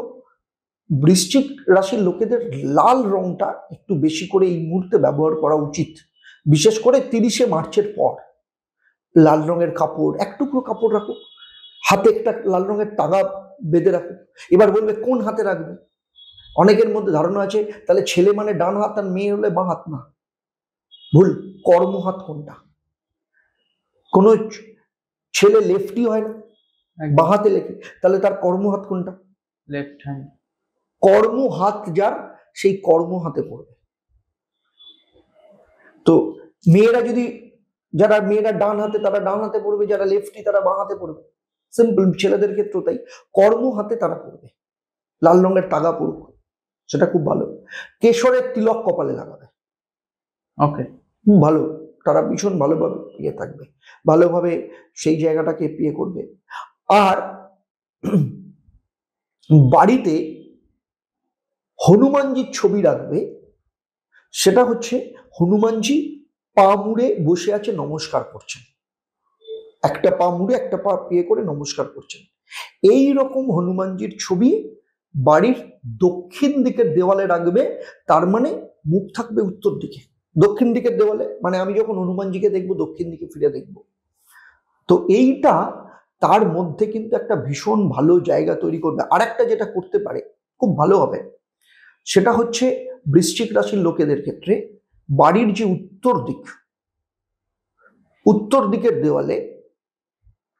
বৃশ্চিক রাশির লোকেদের লাল রংটা একটু বেশি করে এই মুহূর্তে ব্যবহার করা উচিত, বিশেষ করে 30শে মার্চের পর। লাল রঙের কাপড়, এক টুকরো কাপড় রাখুক, হাতে একটা লাল রঙের তাগা বেঁধে রাখুক। এবার বলবে কোন হাতে রাখবে, অনেকের মধ্যে ধারণা আছে তাহলে ছেলে মানে ডান হাত আর মেয়ে হলে বাঁ হাত, না, ভুল। কর্মহাত কোনটা, কোন ছেলে লেফটি হয় না, বাঁ হাতে লেখে, তাহলে তার কর্মহাত কোনটা, লেফট হ্যান্ড। কর্মহাত যার, সেই কর্ম হাতে পড়বে। তো মেয়েরা যদি, যারা মেয়েরা ডান হাতে, তারা ডান হাতে পড়বে, যারা লেফটি তারা বাঁ হাতে পড়বে, সিম্পল। ছেলেদের ক্ষেত্রেও তাই, কর্ম হাতে তারা পড়বে, লাল রঙের তাগা পড়ুক, সেটা খুব ভালো। কেশরের তিলক কপালে লাগাবে, ওকে, খুব ভালো, তারা ভীষণ ভালোভাবে ইয়ে থাকবে, ভালোভাবে সেই জায়গাটাকে ইয়ে করবে। আর বাড়িতে হনুমানজির ছবি রাখবে, সেটা হচ্ছে হনুমানজি পা মুড়ে বসে আছে, নমস্কার করছেন, একটা পা মুড়ে একটা পা ইয়ে করে নমস্কার করছেন। এই রকম হনুমানজির ছবি বাড়ির দক্ষিণ দিকের দেওয়ালে রাখবে, তার মানে মুখ থাকবে উত্তর দিকে। দক্ষিণ দিকের দেওয়ালে মানে আমি যখন হনুমানজিকে দেখবো দক্ষিণ দিকে ফিরে দেখবো। তো এইটা তার মধ্যে কিন্তু একটা ভীষণ ভালো জায়গা তৈরি করবে। আর একটা যেটা করতে পারে খুব ভালো হবে, সেটা হচ্ছে বৃশ্চিক রাশির লোকেদের ক্ষেত্রে বাড়ির যে উত্তর দিকের দেওয়ালে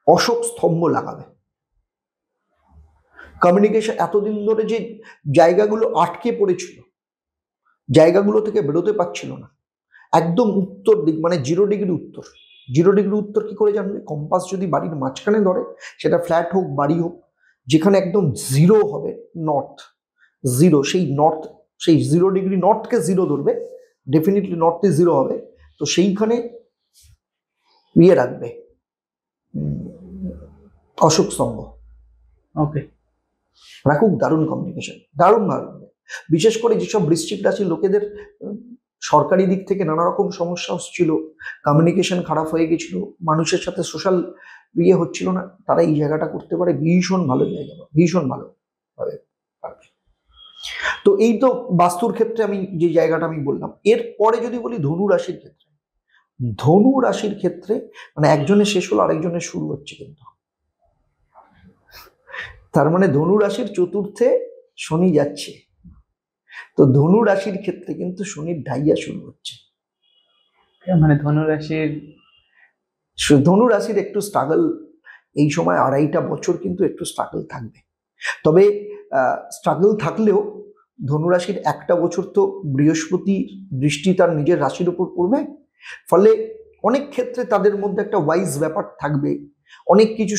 অশোক স্তম্ভ লাগাবে। কমিউনিকেশন এতদিন ধরে যে জায়গাগুলো আটকে পড়েছিল, জায়গাগুলো থেকে বেরোতে পারছিল না, একদম উত্তর দিক মানে 0 ডিগ্রি উত্তর। 0 ডিগ্রি উত্তর কি করে জানবে? কম্পাস যদি বাড়ির মাঝখানে ধরে, সেটা ফ্ল্যাট হোক বাড়ি হোক, যেখানে একদম 0 হবে নর্থ, 0, সেই 0 ডিগ্রি নর্থকে 0 ধরবে, ডেফিনেটলি নর্থে 0 হবে। তো সেইখানে ইয়ে রাখবে, অশোক স্তম্ভ। ওকে, রাখুক, দারুণ কমিউনিকেশন, দারুণ ভালো। বিশেষ করে যেসব বৃশ্চিক রাশির লোকেদের সরকারি দিক থেকে নানা রকম সমস্যা হচ্ছিল, কমিউনিকেশন খারাপ হয়ে গেছিল, মানুষের সাথে সোশ্যাল ইয়ে হচ্ছিল না, তারা এই জায়গাটা করতে পারে, ভীষণ ভালো জায়গা, ভীষণ ভালো হবে। তো এই তো বাস্তুর ক্ষেত্রে আমি যে জায়গাটা আমি বললাম। এরপরে যদি বলি ধনু রাশির ক্ষেত্রে, ধনু রাশির ক্ষেত্রে মানে একজনের শেষ হলো আরেকজনের শুরু হচ্ছে কিন্তু। তার মানে ধনু রাশির চতুর্থে শনি যাচ্ছে, তো ধনু রাশির ক্ষেত্রে কিন্তু শনির ঢাইয়া শুরু হচ্ছে। মানে ধনু রাশির একটু স্ট্রাগল এই সময়, 2.5টা বছর কিন্তু একটু স্ট্রাগল থাকবে। তবে স্ট্রাগল থাকলেও ধনুরাশির 1টা বছর তো বৃহস্পতি দৃষ্টি তার নিজের রাশির উপর পড়বে, ফলে অনেক ক্ষেত্রে তাদের মধ্যে একটা ওয়াইজ ব্যাপার থাকবে। অনেক কিছু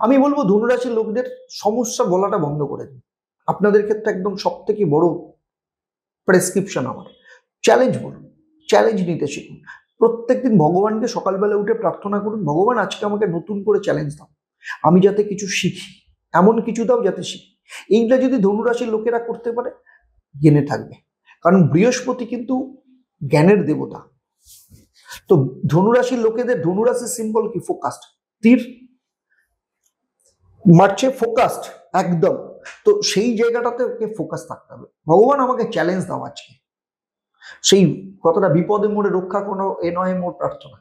আমি বলবো ধনুরাশির লোকদের সমস্যা বলাটা বন্ধ করে দিন। আপনাদের ক্ষেত্রে একদম সব থেকে বড় প্রেসক্রিপশন আমার, চ্যালেঞ্জ বলুন, চ্যালেঞ্জ নিতে শিখুন। প্রত্যেকদিন ভগবানকে সকালবেলা উঠে প্রার্থনা করুন, ভগবান আজকে আমাকে নতুন করে চ্যালেঞ্জ দাও, আমি যাতে কিছু শিখি, এমন কিছু দাও যাতে শিখি। এইটা যদি ধনুরাশির লোকেরা করতে পারে, জ্ঞানে থাকবে, কারণ বৃহস্পতি কিন্তু জ্ঞানের দেবতা। তো ধনুরাশির লোকেদের, ধনুরাশির সিম্বল কি? ফোকাসড, তীর মারছে, ফোকাসড একদম। তো সেই জায়গাটাতে ওকে ফোকাস থাকতে হবে, ভগবান আমাকে চ্যালেঞ্জ দাও আজকে, সেই কতটা বিপদে মোড়ে রক্ষা কোনো এ নয় মোর প্রার্থনা।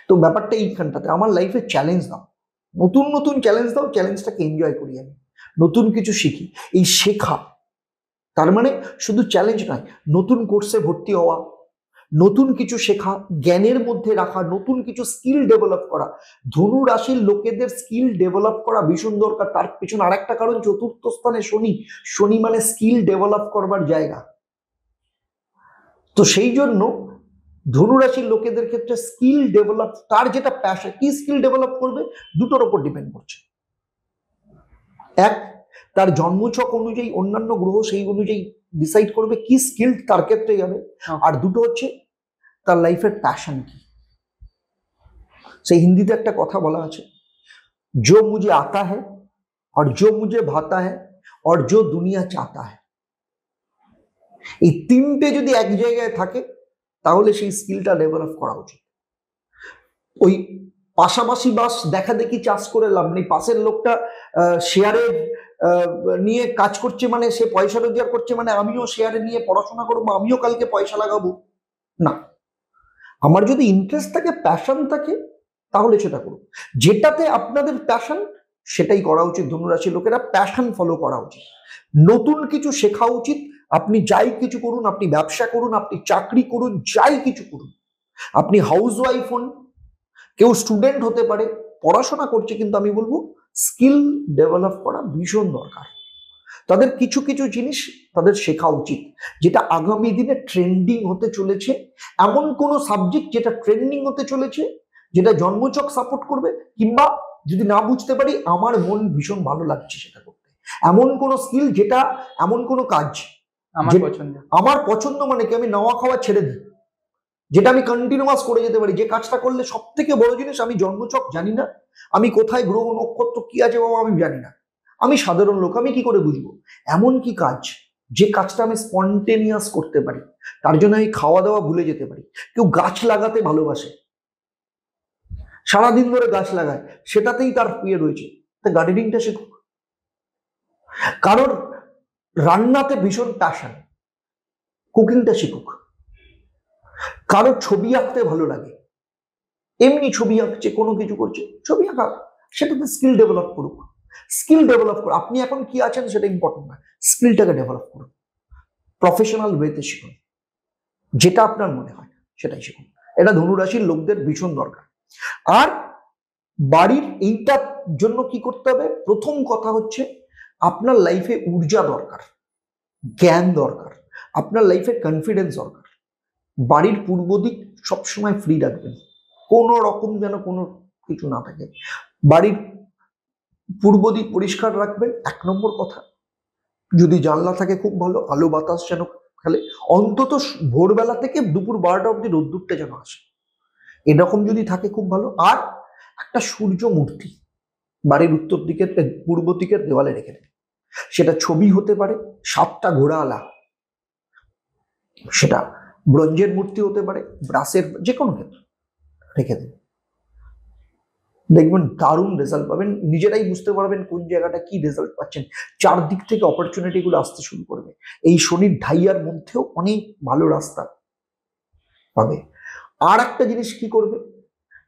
তো ব্যাপারটা এইখানটাতে, আমার লাইফে চ্যালেঞ্জ দাও, নতুন নতুন চ্যালেঞ্জ দাও, চ্যালেঞ্জটাকে এনজয় করি আমি, নতুন কিছু শিখি। এই শেখা তার মানে শুধু চ্যালেঞ্জ নয়, নতুন কোর্সে ভর্তি হওয়া, নতুন কিছু শেখা, জ্ঞানের মধ্যে রাখা, নতুন কিছু স্কিল ডেভেলপ করা। ধনু রাশির লোকেদের স্কিল ডেভেলপ করা ভীষণ দরকার। তার পিছনে আরেকটা কারণ, চতুর্থ স্থানে শনি, শনি মানে স্কিল ডেভেলপ করবার জায়গা। তো সেই জন্য ধনুরাশির লোকেদের ক্ষেত্রে স্কিল ডেভেলপ, তার যেটা প্যাশন, কি স্কিল ডেভেলপ করবে, দুটোর উপর ডিপেন্ড করছে। এক, তার জন্মছক অনুযায়ী অন্যান্য গ্রহ সেই অনুযায়ী ডিসাইড করবে কি স্কিল তার ক্ষেত্রে যাবে। আর দুটো হচ্ছে তার লাইফের প্যাশন কি। সেই হিন্দিতে একটা কথা বলা আছে, जो मुझे आता है और जो मुझे भाता है और जो दुनिया चाहता है। এই তিনটে যদি এক জায়গায় থাকে তাহলে সেই স্কিলটা ডেভেলপ করা উচিত। ওই পাশাপাশি বাস দেখা দেখি চাষ করে লাভ নেই। পাশের লোকটা শেয়ারে নিয়ে কাজ করছে মানে সে পয়সা রোজগার করছে মানে আমিও শেয়ারে নিয়ে পড়াশোনা করবো, আমিও কালকে পয়সা লাগাবো, না। আমার যদি ইন্টারেস্ট থাকে, প্যাশন থাকে, তাহলে সেটা করুন। যেটাতে আপনাদের প্যাশন সেটাই করা উচিত। ধনুরাশির লোকেরা প্যাশন ফলো করা উচিত, নতুন কিছু শেখা উচিত। আপনি যাই কিছু করুন, আপনি ব্যবসা করুন, আপনি চাকরি করুন, যাই কিছু করুন, আপনি হাউস ওয়াইফ হন, কেউ স্টুডেন্ট হতে পারে, পড়াশোনা করছে, কিন্তু আমি বলবো স্কিল ডেভেলপ করা ভীষণ দরকার। তাদের কিছু কিছু জিনিস তাদের শেখা উচিত, যেটা আগামী দিনে ট্রেন্ডিং হতে চলেছে। এমন কোনো সাবজেক্ট যেটা ট্রেন্ডিং হতে চলেছে, যেটা জন্মছক সাপোর্ট করবে, কিংবা যদি না বুঝতে পারি আমার মন ভীষণ ভালো লাগছে সেটা করতে, এমন কোনো স্কিল, যেটা এমন কোনো কাজ আমার পছন্দ, মানে কি আমি নাওয়া খাওয়া ছেড়ে দিই, যেটা আমি কন্টিনিউয়াস করে যেতে পারি। যে কাজটা করলে সব থেকে বড় জিনিস, আমি জন্মছক জানি না, আমি কোথায় গ্রহ নক্ষত্র কি আছে বাবা আমি জানি না, আমি সাধারণ লোক, আমি কি করে বুঝবো এমন কি কাজ যে কাজটা আমি স্পন্টেনিয়াস করতে পারি, তার জন্য আমি খাওয়া দাওয়া ভুলে যেতে পারি। কেউ গাছ লাগাতে ভালোবাসে, সারাদিন ধরে গাছ লাগায়, সেটাতেই তার প্রিয় রয়েছে, তা গার্ডেনিংটা শিখুক। কারোর রান্নাতে ভীষণ প্যাশন, কুকিংটা শিখুক। কারোর ছবি আঁকতে ভালো লাগে, এমনি ছবি আঁকছে, কোনো কিছু করছে, ছবি আঁকা, সেটাতে স্কিল ডেভেলপ করুক। স্কিল ডেভেলপ করুক। আপনি এখন কি আছেন সেটা ইম্পর্টেন্ট না, স্কিলটাকে ডেভেলপ করুন, প্রফেশনাল ওয়েতে শিখুন, যেটা আপনার মনে হয় সেটাই শিখুন। এটা ধনুরাশির লোকদের ভীষণ দরকার। আর বাড়ির এইটার জন্য কি করতে হবে? প্রথম কথা হচ্ছে আপনার লাইফে ঊর্জা দরকার, জ্ঞান দরকার, আপনার লাইফে কনফিডেন্স দরকার। বাড়ির পূর্ব দিক সবসময় ফ্রি রাখবেন, কোনো রকম যেন কোনো কিছু না থাকে। বাড়ির পূর্ব দিক পরিষ্কার রাখবেন, 1 নম্বর কথা। যদি জানলা থাকে খুব ভালো, আলো বাতাস যেন খেলে, অন্তত ভোরবেলা থেকে দুপুর 12টা অব্দি রোদ্দুরটা যেন আসে, এরকম যদি থাকে খুব ভালো। আর একটা সূর্য মূর্তি বাড়ির উত্তর দিকের পূর্ব দিকের দেওয়ালে রেখে দেন। সেটা ছবি হতে পারে, 7টা ঘোড়া আলা, সেটা ব্রোঞ্জের মূর্তি হতে পারে, ব্রাসের, যে কোনো ক্ষেত্রে রেখে দিন। দেখবেন দারুণ রেজাল্ট পাবেন, নিজেরাই বুঝতে পারবেন কোন জায়গাটা কি রেজাল্ট পাচ্ছেন। চারদিক থেকে অপরচুনিটি গুলো আসতে শুরু করবে। এই শনির ঢাইয়ার মধ্যেও অনেক ভালো রাস্তা পাবে। আর একটা জিনিস কি করবে,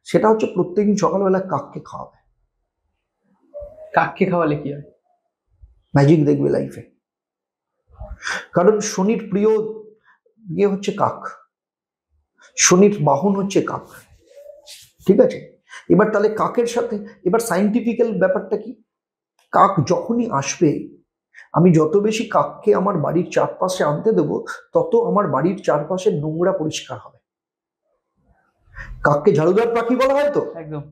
সেটা হচ্ছে প্রত্যেকদিন সকালবেলা কাককে খাওয়াবে। কাককে খাওয়ালে কি হয়? ম্যাজিক দেখবে লাইফে। কারণ শনির প্রিয় ইয়ে হচ্ছে কাক, শনির বাহন হচ্ছে কাক, ঠিক আছে? এবার তাহলে কাকের সাথে এবার সাইন্টিফিক্যাল ব্যাপারটা কি, কাক যখনই আসবে, আমি যত বেশি কাককে আমার বাড়ির চারপাশে আনতে দেবো, তত আমার বাড়ির চারপাশে নোংরা পরিষ্কার হবে। কাককে ঝাড়ুদার পাখি বলা হয় তো, একদম।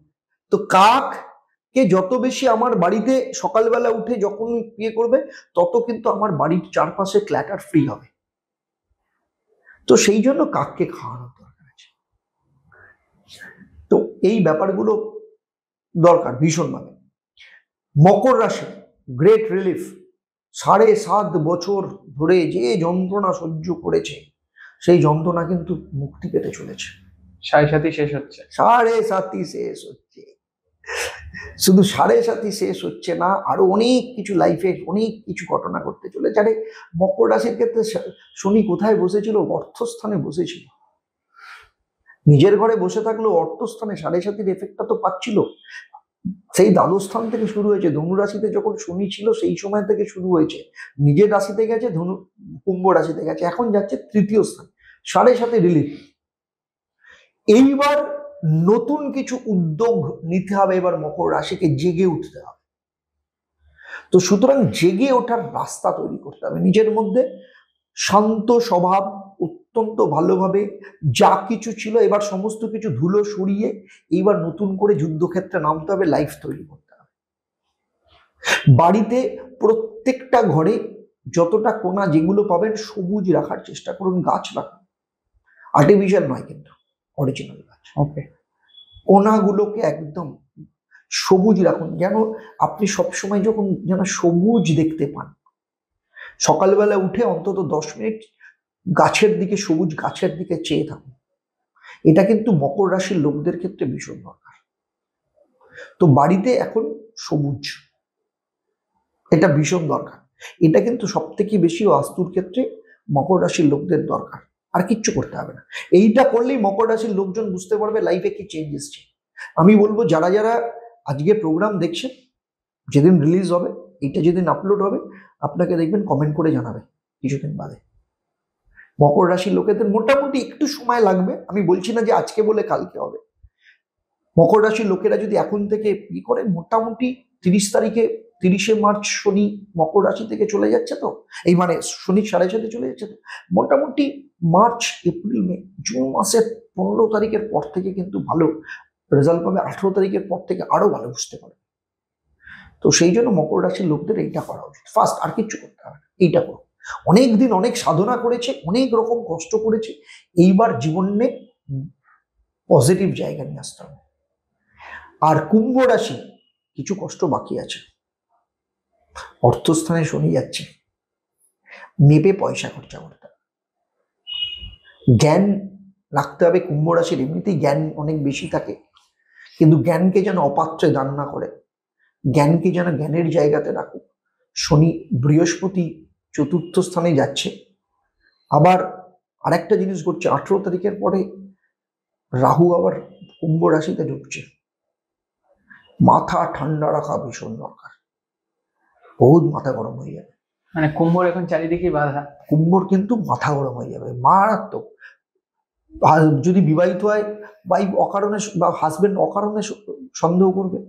তো কাককে যত বেশি আমার বাড়িতে সকালবেলা উঠে যখন ইয়ে করবে, তত কিন্তু আমার বাড়ির চারপাশে ক্ল্যাটার ফ্রি হবে। তো সেই জন্য কাককে খাওয়ানোর দরকার আছে। তো এই ব্যাপারগুলো দরকার ভীষণভাবে। মকর রাশি, গ্রেট রিলিফ। 7.5 বছর ধরে যে যন্ত্রণা সহ্য করেছে, সেই যন্ত্রণা কিন্তু মুক্তি পেতে চলেছে। 7.5 শেষ হচ্ছে। 7.5 শেষ হচ্ছে। শুধু 7.5 শেষ হচ্ছে না, আরো অনেক কিছু লাইফে অনেক কিছু ঘটনা করতে চলেছে। আরে মকর রাশির ক্ষেত্রে শনি কোথায় বসেছিল? অর্থস্থানে বসেছিল। নিজের ঘরে বসে থাকলেও অর্থস্থানে 7.5 এফেক্টটা তো পাচ্ছিল। সেই দ্বাদস্থান থেকে শুরু হয়েছে, ধনু রাশিতে যখন শনি ছিল সেই সময় থেকে শুরু হয়েছে, নিজের রাশিতে গেছে, কুম্ভ রাশিতে গেছে, এখন যাচ্ছে 3য় স্থান, 7.5 রিলিফ। এইবার নতুন কিছু উদ্যোগ নিতে হবে, এবার মকর রাশিকে জেগে উঠতে হবে। তো সুতরাং জেগে ওঠার রাস্তা তৈরি করতে হবে নিজের মধ্যে। শান্ত স্বভাব, অত্যন্ত ভালোভাবে যা কিছু ছিল এবার সমস্ত কিছু ধুলো সরিয়ে এইবার নতুন করে যুদ্ধক্ষেত্রে নামতে হবে, লাইফ তৈরি করতে হবে। বাড়িতে প্রত্যেকটা ঘরে যতটা কোণা যেগুলো পাবেন সবুজ রাখার চেষ্টা করুন, গাছ লাগান, আর্টিফিশিয়াল নয় কিন্তু অরিজিনাল গাছ। ওকে। কোণাগুলোকে একদম সবুজ রাখুন, যেন আপনি সবসময় যখন যেন সবুজ দেখতে পান। সকালবেলা উঠে অন্তত 10 মিনিট গাছের দিকে, সবুজ গাছের দিকে চেয়ে থাকুন। এটা কিন্তু মকর রাশির লোকদের ক্ষেত্রে ভীষণ দরকার। তো বাড়িতে এখন সবুজ, এটা ভীষণ দরকার। এটা কিন্তু সব থেকে বেশি বাস্তুর ক্ষেত্রে মকর রাশির লোকদের দরকার। আর কিচ্ছু করতে হবে না, এইটা করলেই মকর রাশির লোকজন বুঝতে পারবে লাইফে কি চেঞ্জ এসছে। আমি বলবো যারা যারা আজকে প্রোগ্রাম দেখছেন, যেদিন রিলিজ হবে, এইটা যেদিন আপলোড হবে, আপনাকে দেখবেন কমেন্ট করে জানাবে কিছুদিন বাদে। মকর রাশির লোকেদের মোটামুটি একটু সময় লাগবে, আমি বলছি না যে আজকে বলে কালকে হবে। মকর রাশির লোকেরা যদি এখন থেকে ই করে, মোটামুটি 30 মার্চ শনি মকর রাশি থেকে চলে যাচ্ছে, তো এই মানে শনি 7.5 চলে যাচ্ছে, তো মোটামুটি মার্চ, এপ্রিল, মে, জুন মাসের 15 তারিখের পর থেকে কিন্তু ভালো রেজাল্ট পাবে। 18 তারিখের পর থেকে আরো ভালো বুঝতে পারবে। তো সেই জন্য মকর রাশির লোকদের এইটা করা উচিত ফার্স্ট, আর কিচ্ছু করতে হবে না, এইটা করো। অনেক দিন অনেক সাধনা করেছে, অনেক রকম কষ্ট করেছে, এইবার জীবনে পজিটিভ জায়গা নিয়ে আসতে হবে। আর কুম্ভ রাশি, কিছু কষ্ট বাকি আছে, অর্থস্থানে শনি যাচ্ছে, মেপে পয়সা খরচা করতে হবে। জ্ঞান রাখতে হবে। কুম্ভ রাশির এমনিতেই জ্ঞান অনেক বেশি থাকে, কিন্তু জ্ঞানকে যেন অপাত্রে দান না করে, জ্ঞানকে যেন জ্ঞানের জায়গাতে রাখুক। শনি, বৃহস্পতি চতুর্থ স্থানে যাচ্ছে। আবার আরেকটা জিনিস ঘটছে, 18 তারিখের পরে রাহু আবার কুম্ভ রাশিতে ঢুকছে। মাথা ঠান্ডা রাখা ভীষণ দরকার, বহুত মাথা গরম হয়ে যাবে। মানে কুম্ভর এখন চারিদিকে বাধা। কুম্ভর কিন্তু মাথা গরম হয়ে যাবে মারাত্মক। আর যদি বিবাহিত হয়, ওয়াইফ অকারণে বা হাজবেন্ড অকারণে সন্দেহ করবে।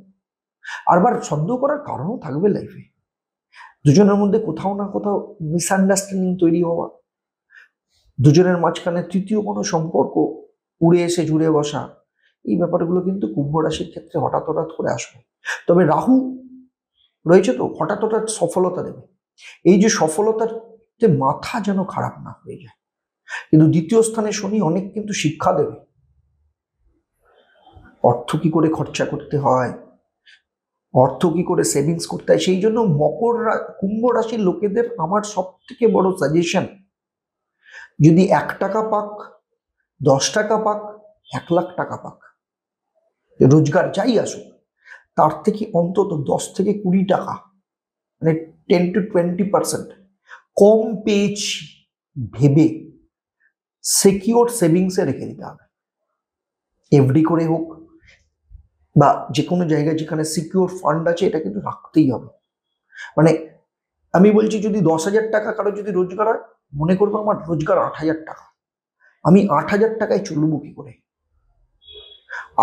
আরবার সন্দেহ করার কারণও থাকবে লাইফে। দুজনের মধ্যে কোথাও না কোথাও মিসআন্ডারস্ট্যান্ডিং তৈরি হওয়া, দুজনের মাঝখানে তৃতীয় কোনো সম্পর্ক উড়ে এসে জুড়ে বসা, এই ব্যাপারগুলো কিন্তু কুম্ভ রাশির ক্ষেত্রে হঠাৎ হঠাৎ করে আসবে। তবে রাহু রয়েছে তো, হঠাৎ হঠাৎ সফলতা দেবে। এই যে সফলতাতে মাথা যেন খারাপ না হয়ে যায়। কিন্তু দ্বিতীয় স্থানে শনি অনেক কিন্তু শিক্ষা দেবে, অর্থ কি করে খরচা করতে হয়, অর্থ কি করে সেভিংস করতে হয়। সেই জন্য কুম্ভ রাশির লোকেদের আমার সব থেকে বড় সাজেশন, যদি 1 টাকা পাক, 10 টাকা পাক, 1 লাখ টাকা পাক, রোজগার যাই আসুক, তার থেকে অন্তত 10 থেকে 20 টাকা, মানে 10 to 20% কম পেয়েছি ভেবে সিকিউর সেভিংসে রেখে দিতে হবে। এফডি করে হোক বা যে কোনো জায়গায় যেখানে সিকিউর ফান্ড আছে, এটা কিন্তু রাখতেই হবে। মানে আমি বলছি, যদি 10,000 টাকা কারো যদি রোজগার হয়, মনে করবো আমার রোজগার 8,000 টাকা, আমি 8,000 টাকায় চলবো কি করে।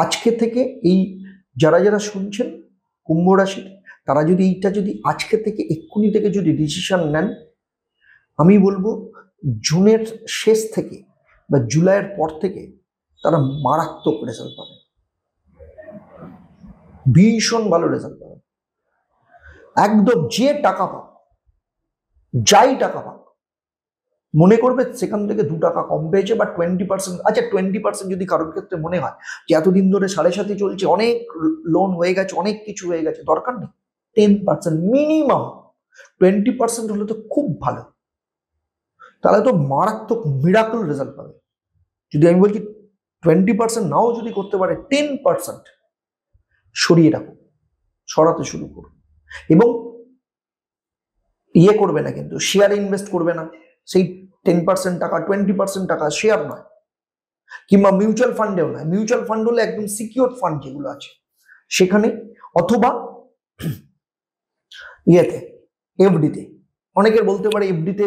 আজকে থেকে এই যারা যারা শুনছেন কুম্ভ রাশির, তারা যদি এইটা যদি আজকে থেকে এক্ষুনি থেকে যদি ডিসিশন নেন, আমি বলবো জুনের শেষ থেকে বা জুলাইয়ের পর থেকে তারা মারাত্মক রেজাল্ট পাবে, ভীষণ ভালো রেজাল্ট পাবে। একদম যে টাকা পাক, যাই টাকা পাক, মনে করবে সেখান থেকে 2 টাকা কম পেয়েছে বা 20%। আচ্ছা 20% যদি কারোর ক্ষেত্রে মনে হয় যে এতদিন ধরে 7.5 চলছে, অনেক লোন হয়ে গেছে, অনেক কিছু হয়ে গেছে, দরকার নেই। 10% মিনিমাম, 20% হলে তো খুব ভালো, তাহলে তো মারাত্মক মিরাকল রেজাল্ট পাবে। যদি আমি বলছি 20% নাও যদি করতে পারে, 10% সরিয়ে রাখো, সরাতে শুরু করো। এবং ইয়ে করবে না, কিন্তু শেয়ারে ইনভেস্ট করবে না। সেই 10% টাকা, 20% টাকা শেয়ার নয়, কিংবা মিউচুয়াল ফান্ডেও নয়। মিউচুয়াল ফান্ড হলে একদম সিকিউর ফান্ড যেগুলো আছে সেখানে, অথবা ইয়েতে, এফডিতে। অনেকের বলতে পারে এফডিতে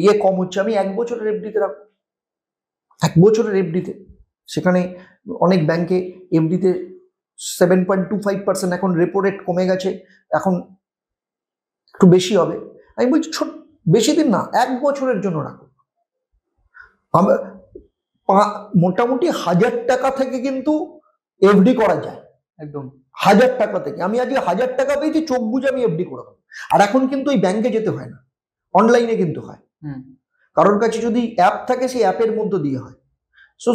ইয়ে কম হচ্ছে, আমি 1 বছরের এফডিতে রাখবো। 1 বছরের এফডিতে, সেখানে অনেক ব্যাংকে এফডিতে 7.25%, এখন রেপো রেট কমে গেছে, এখন একটু বেশি হবে। আমি বলছি বেশি দিন না, 1 বছরের জন্য রাখো। মোটামুটি 1,000 টাকা থেকে কিন্তু এফডি করা যায়, একদম 1,000 টাকা থেকে। আমি আজকে 1,000 টাকা পেয়েছি, চোখ বুঝে আমি এফডি করে দেবো। আর এখন কিন্তু ওই ব্যাংকে যেতে হয় না, অনলাইনে কিন্তু হয়। কারোর কাছে যদি অ্যাপ থাকে, সেই অ্যাপের মধ্যে দিয়ে হয়।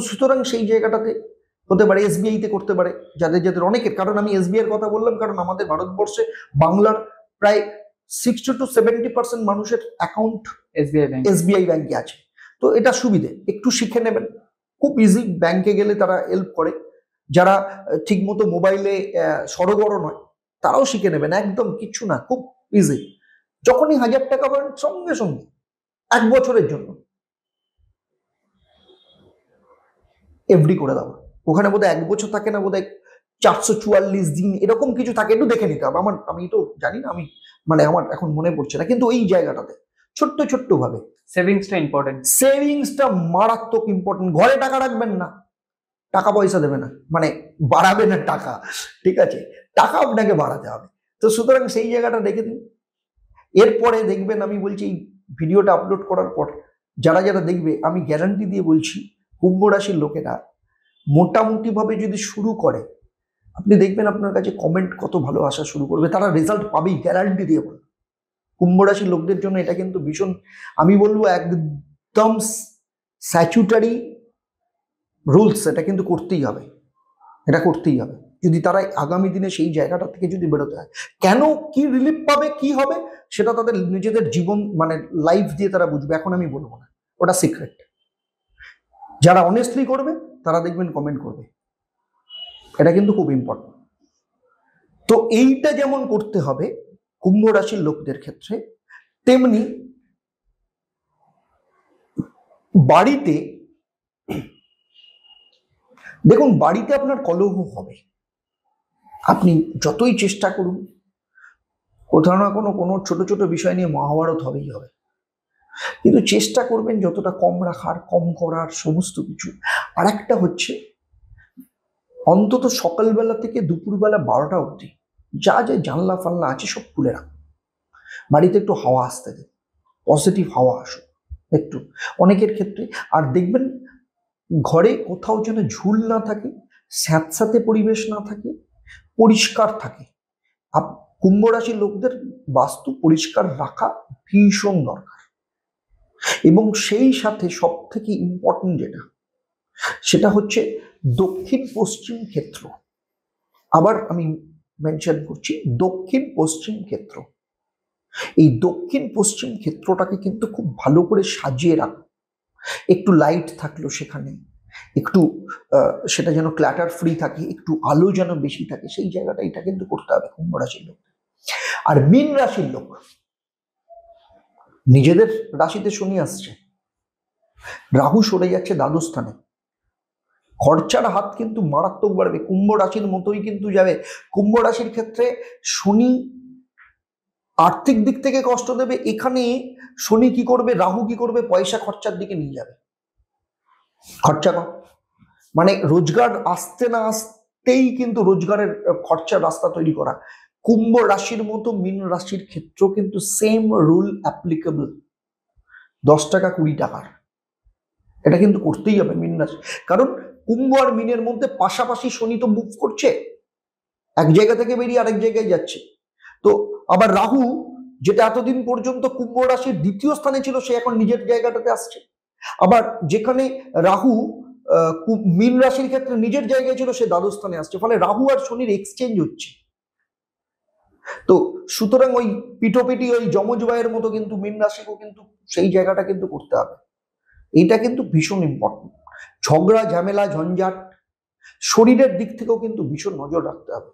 সুতরাং সেই জায়গাটাতে হতে পারে, এসবিআই তে করতে পারে যাদের যাদের অনেকের। কারণ আমি এসবিআই এর কথা বললাম, কারণ আমাদের ভারতবর্ষে বাংলার প্রায় 60 to 70% মানুষের অ্যাকাউন্ট এসবিআই ব্যাংকে আছে। তো এটা সুবিধে, একটু শিখে নেবেন, খুব ইজি। ব্যাংকে গেলে তারা হেল্প করে, যারা ঠিক মতো মোবাইলে সরগর নয় তারাও শিখে নেবেন, একদম কিচ্ছু না, খুব ইজি। যখনই 1,000 টাকা পাবেন, সঙ্গে সঙ্গে 1 বছরের জন্য এফডি করে দেওয়া। ওখানে বোধহয় 1 বছর থাকে না, বোধহয় 444 দিন এরকম কিছু থাকে, একটু দেখে নিতে হবে। আমি তো জানি না, মানে আমার এখন মনে পড়ছে না, কিন্তু ওই জায়গাটাতে ছোট্ট ছোট্ট ভাবে সেভিংসটা ইম্পর্টেন্ট। সেভিংসটা মারাত্মক ইম্পর্টেন্ট। ঘরে টাকা রাখবেন না, টাকা পয়সা দেবে না, মানে বাড়াবে না টাকা, ঠিক আছে, টাকা আপনাকে বাড়াতে হবে। তো সুতরাং সেই জায়গাটা রেখে দিন। এরপরে দেখবেন, আমি বলছি এই ভিডিওটা আপলোড করার পর যারা যারা দেখবে, আমি গ্যারান্টি দিয়ে বলছি, কুম্ভ রাশির লোকেরা মোটামুটি ভাবে যদি শুরু করে, আপনি দেখবেন আপনার কাছে কমেন্ট কত ভালো আসা শুরু করবে, তারা রেজাল্ট পাবেই, গ্যারান্টি দিয়ে বলবো। কুম্ভ রাশির লোকদের জন্য এটা কিন্তু ভীষণ, আমি বলবো একদম স্ট্যাচুটারি রুলস, এটা কিন্তু করতেই হবে, এটা করতেই হবে যদি তারা আগামী দিনে সেই জায়গাটা থেকে যদি বেরোতে হয়। কেন, কি রিলিফ পাবে, কি হবে, সেটা তাদের নিজেদের জীবন মানে লাইফ দিয়ে তারা বুঝবে, এখন আমি বলবো না, ওটা সিক্রেট। যারা অনেস্টলি করবে তারা দেখবেন কমেন্ট করবে, এটা কিন্তু খুব ইম্পর্টেন্ট। তো এইটা যেমন করতে হবে কুম্ভ রাশির লোকদের ক্ষেত্রে, তেমনি বাড়িতে দেখুন, বাড়িতে আপনার কলহ হবে, আপনি যতই চেষ্টা করুন কোথাও না কোনো ছোট ছোট বিষয় নিয়ে মহাভারত হবেই হবে, কিন্তু চেষ্টা করবেন যতটা কম রাখার, কম করার সমস্ত কিছু। আর একটা হচ্ছে, অন্তত সকালবেলা থেকে দুপুরবেলা 12টা অবধি যা যা জানলা ফাল্লা আছে সব খুলে রাখুন, বাড়িতে একটু হাওয়া আসতে দেন, পজিটিভ হাওয়া আসুক একটু অনেকের ক্ষেত্রে। আর দেখবেন ঘরে কোথাও যেন ঝুল না থাকে, স্যাঁতস্যাঁতে পরিবেশ না থাকে, পরিষ্কার থাকে। কুম্ভ রাশির লোকদের বাস্তু পরিষ্কার রাখা ভীষণ দরকার। এবং সেই সাথে সব থেকে ইম্পর্টেন্ট যেটা, সেটা হচ্ছে দক্ষিণ পশ্চিম ক্ষেত্র। আবার আমি মেনশন করছি দক্ষিণ পশ্চিম ক্ষেত্র। এই দক্ষিণ পশ্চিম ক্ষেত্রটাকে কিন্তু খুব ভালো করে সাজিয়ে রাখো, একটু লাইট থাকলো সেখানে, একটু সেটা যেন ক্ল্যাটার ফ্রি থাকে, একটু আলো যেন বেশি থাকে, সেই জায়গাটা এটা কিন্তু করতে হবে কুম্ভ রাশির লোক। আর মীন রাশির লোক, নিজেদের রাশিতে শনি আসছে, রাহু সরে যাচ্ছে দ্বাদশ স্থানে, খরচার হাত কিন্তু মারাত্মক বাড়বে, কুম্ভ রাশির মতোই কিন্তু যাবে। কুম্ভ রাশির ক্ষেত্রে শনি আর্থিক দিক থেকে কষ্ট দেবে, এখানে শনি কি করবে, রাহু কি করবে, পয়সা খরচার দিকে নিয়ে যাবে, খরচা কম, মানে রোজগার আসতে না আসতেই কিন্তু রোজগারের খরচার রাস্তা তৈরি করা। কুম্ভ রাশির মতো মীন রাশির ক্ষেত্র কিন্তু সেম রুল অ্যাপ্লিকেবল, 10 টাকা 20 টাকার, এটা কিন্তু করতেই হবে মীন রাশি। কারণ কুম্ভ আর মীনের মধ্যে পাশাপাশি শনি তো মুভ করছে, এক জায়গা থেকে বেরিয়ে আরেক জায়গায় যাচ্ছে। তো আবার রাহু, যেটা এতদিন পর্যন্ত কুম্ভ রাশির দ্বিতীয় স্থানে ছিল, সে এখন নিজের জায়গাটাতে আসছে। আবার যেখানে রাহু মীন রাশির ক্ষেত্রে নিজের জায়গায় ছিল, সে দ্বাদশ স্থানে আসছে, ফলে রাহু আর শনির এক্সচেঞ্জ হচ্ছে। তো সুতরাং ওই পিটোপিটি ওই যমজ ভাইয়ের মতো কিন্তু মীন রাশিকেও কিন্তু সেই জায়গাটা কিন্তু করতে হবে, এইটা কিন্তু ভীষণ ইম্পর্টেন্ট। ঝগড়া ঝামেলা ঝঞ্ঝাট, শরীরের দিক থেকেও কিন্তু ভীষণ নজর রাখতে হবে।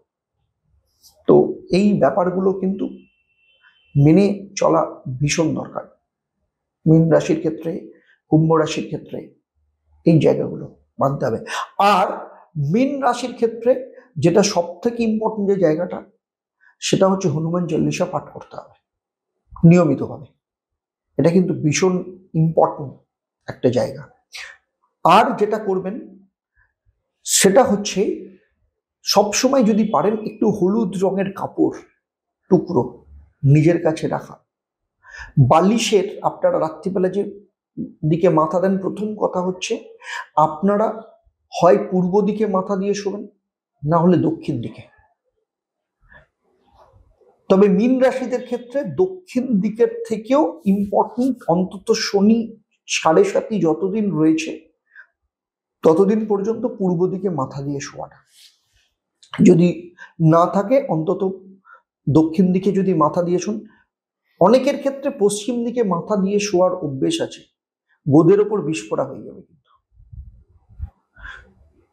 তো এই ব্যাপারগুলো কিন্তু মেনে চলা ভীষণ দরকার মীন রাশির ক্ষেত্রে, কুম্ভ রাশির ক্ষেত্রে এই জায়গাগুলো মানতে হবে। আর মীন রাশির ক্ষেত্রে যেটা সব থেকে ইম্পর্টেন্ট যে জায়গাটা, সেটা হচ্ছে হনুমান চল্লিশা পাঠ করতে হবে নিয়মিতভাবে, এটা কিন্তু ভীষণ ইম্পর্টেন্ট একটা জায়গা। আর যেটা করবেন সেটা হচ্ছে সবসময় যদি পারেন একটু হলুদ রঙের কাপড় টুকরো নিজের কাছে রাখা। বালিশের আপনারা রাত্রিবেলা যে দিকে মাথা দেন, প্রথম কথা হচ্ছে আপনারা হয় পূর্ব দিকে মাথা দিয়ে শোবেন, না হলে দক্ষিণ দিকে। তবে মীন রাশিদের ক্ষেত্রে দক্ষিণ দিকের থেকেও ইম্পর্টেন্ট, অন্তত শনি 7.5 যতদিন রয়েছে ততদিন পর্যন্ত পূর্ব দিকে মাথা দিয়ে শোয়াটা, যদি না থাকে অন্তত দক্ষিণ দিকে যদি মাথা দিয়ে শোন। অনেকের ক্ষেত্রে পশ্চিম দিকে মাথা দিয়ে শোয়ার অভ্যেস আছে, গোদের ওপর বিস্ফোরা হয়ে যাবে, কিন্তু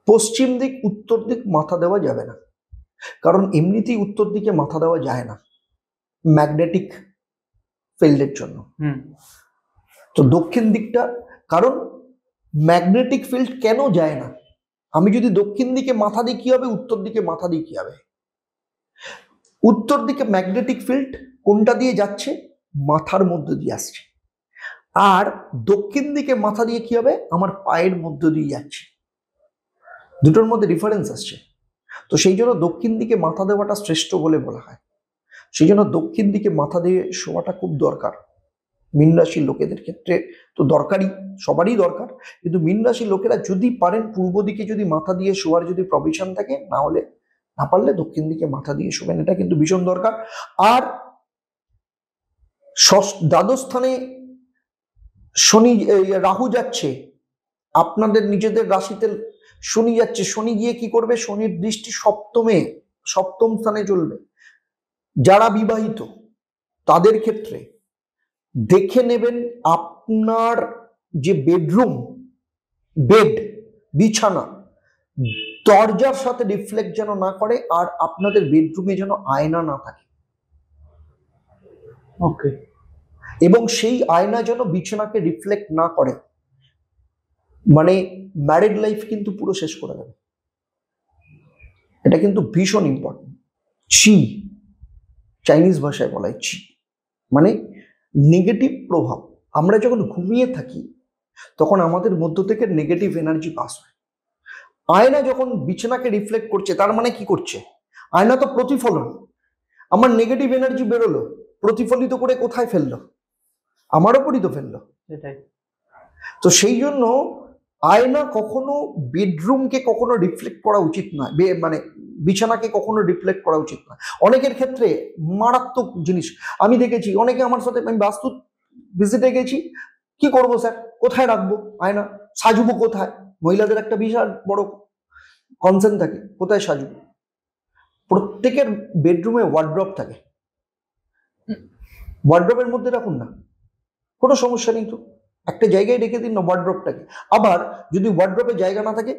পশ্চিম দিক উত্তর দিক মাথা দেওয়া যাবে না, কারণ এমনিতেই উত্তর দিকে মাথা দেওয়া যায় না ম্যাগনেটিক ফিল্ডের জন্য। তো দক্ষিণ দিকটা, কারণ ম্যাগনেটিক ফিল্ড কেন যায় না, আমি যদি দক্ষিণ দিকে মাথা দিই কি হবে, উত্তর দিকে মাথা দিই কি হবে? উত্তর দিকে ম্যাগনেটিক ফিল্ড কোনটা দিয়ে যাচ্ছে, মাথার মধ্যে দিয়ে আসছে, আর দক্ষিণ দিকে মাথা দিয়ে কি হবে, আমার পায়ের মধ্যে দিয়ে যাচ্ছে, দুটোর মধ্যে ডিফারেন্স আসছে। তো সেই জন্য দক্ষিণ দিকে মাথা দেওয়াটা শ্রেষ্ঠ বলে বলা হয়, সেই জন্য দক্ষিণ দিকে মাথা দিয়ে শোয়াটা খুব দরকার মীন রাশির লোকেদের ক্ষেত্রে। তো দরকারই, সবারই দরকার, কিন্তু মীন রাশির লোকেরা যদি পারেন পূর্ব দিকে যদি মাথা দিয়ে শোয়ার যদি প্রভিশন থাকে, না হলে না পারলে দক্ষিণ দিকে মাথা দিয়ে শোবেন, এটা কিন্তু ভীষণ দরকার। আর দ্বাদশ স্থানে শনি রাহু যাচ্ছে, আপনাদের নিজেদের রাশিতে শনি যাচ্ছে, শনি গিয়ে কি করবে, শনির দৃষ্টি সপ্তম স্থানে চলবে। যারা বিবাহিত তাদের ক্ষেত্রে দেখে নেবেন আপনার যে বেডরুম, বেড, বিছানা দরজার সাথে রিফ্লেক্ট যেন না করে, আর আপনাদের বেডরুমে যেন আয়না না থাকে। ওকে। এবং সেই আয়না যেন বিছানাকে রিফ্লেক্ট না করে, মানে ম্যারিড লাইফ কিন্তু পুরো শেষ করে দেবে। এটা কিন্তু ভীষণ ইম্পর্টেন্ট। চি, চাইনিজ ভাষায় বলা হয় চি, মানে নেগেটিভ প্রভাব। আমরা যখন ঘুমিয়ে থাকি তখন আমাদের মধ্য থেকে নেগেটিভ এনার্জি পাস হয়। আয়না যখন বিছানাকে রিফ্লেক্ট করছে, তার মানে কি করছে? আয়না তো প্রতিফলন। আমার নেগেটিভ এনার্জি বেরোলো, প্রতিফলিত করে কোথায় ফেললো? আমার ওপরই তো ফেললো। সেটাই। তো সেই জন্য আয়না কখনো বেডরুমকে কখনো রিফ্লেক্ট করা উচিত নয়, মানে বিছানাকে কখনো রিফ্লেক্ট করা উচিত নয়। অনেকের ক্ষেত্রে মারাত্মক জিনিস আমি দেখেছি। অনেকে আমার সাথে, আমি বাস্তু ভিজিটে গেছি, কি করব স্যার, কোথায় রাখবো আয়না, সাজবো কোথায়? মহিলাদের একটা বিশাল বড় কনসার্ন থাকে, কোথায় সাজবো। প্রত্যেকের বেডরুমে ওয়ার্ড্রপ থাকে, ওয়ার্ড্রপের মধ্যে রাখুন না, কোনো সমস্যা নেই তো, একটা জায়গায় রেখে দিন না ওয়ার্ড্রপটাকে। আবার যদি ওয়ার্ড্রপে জায়গা না থাকে,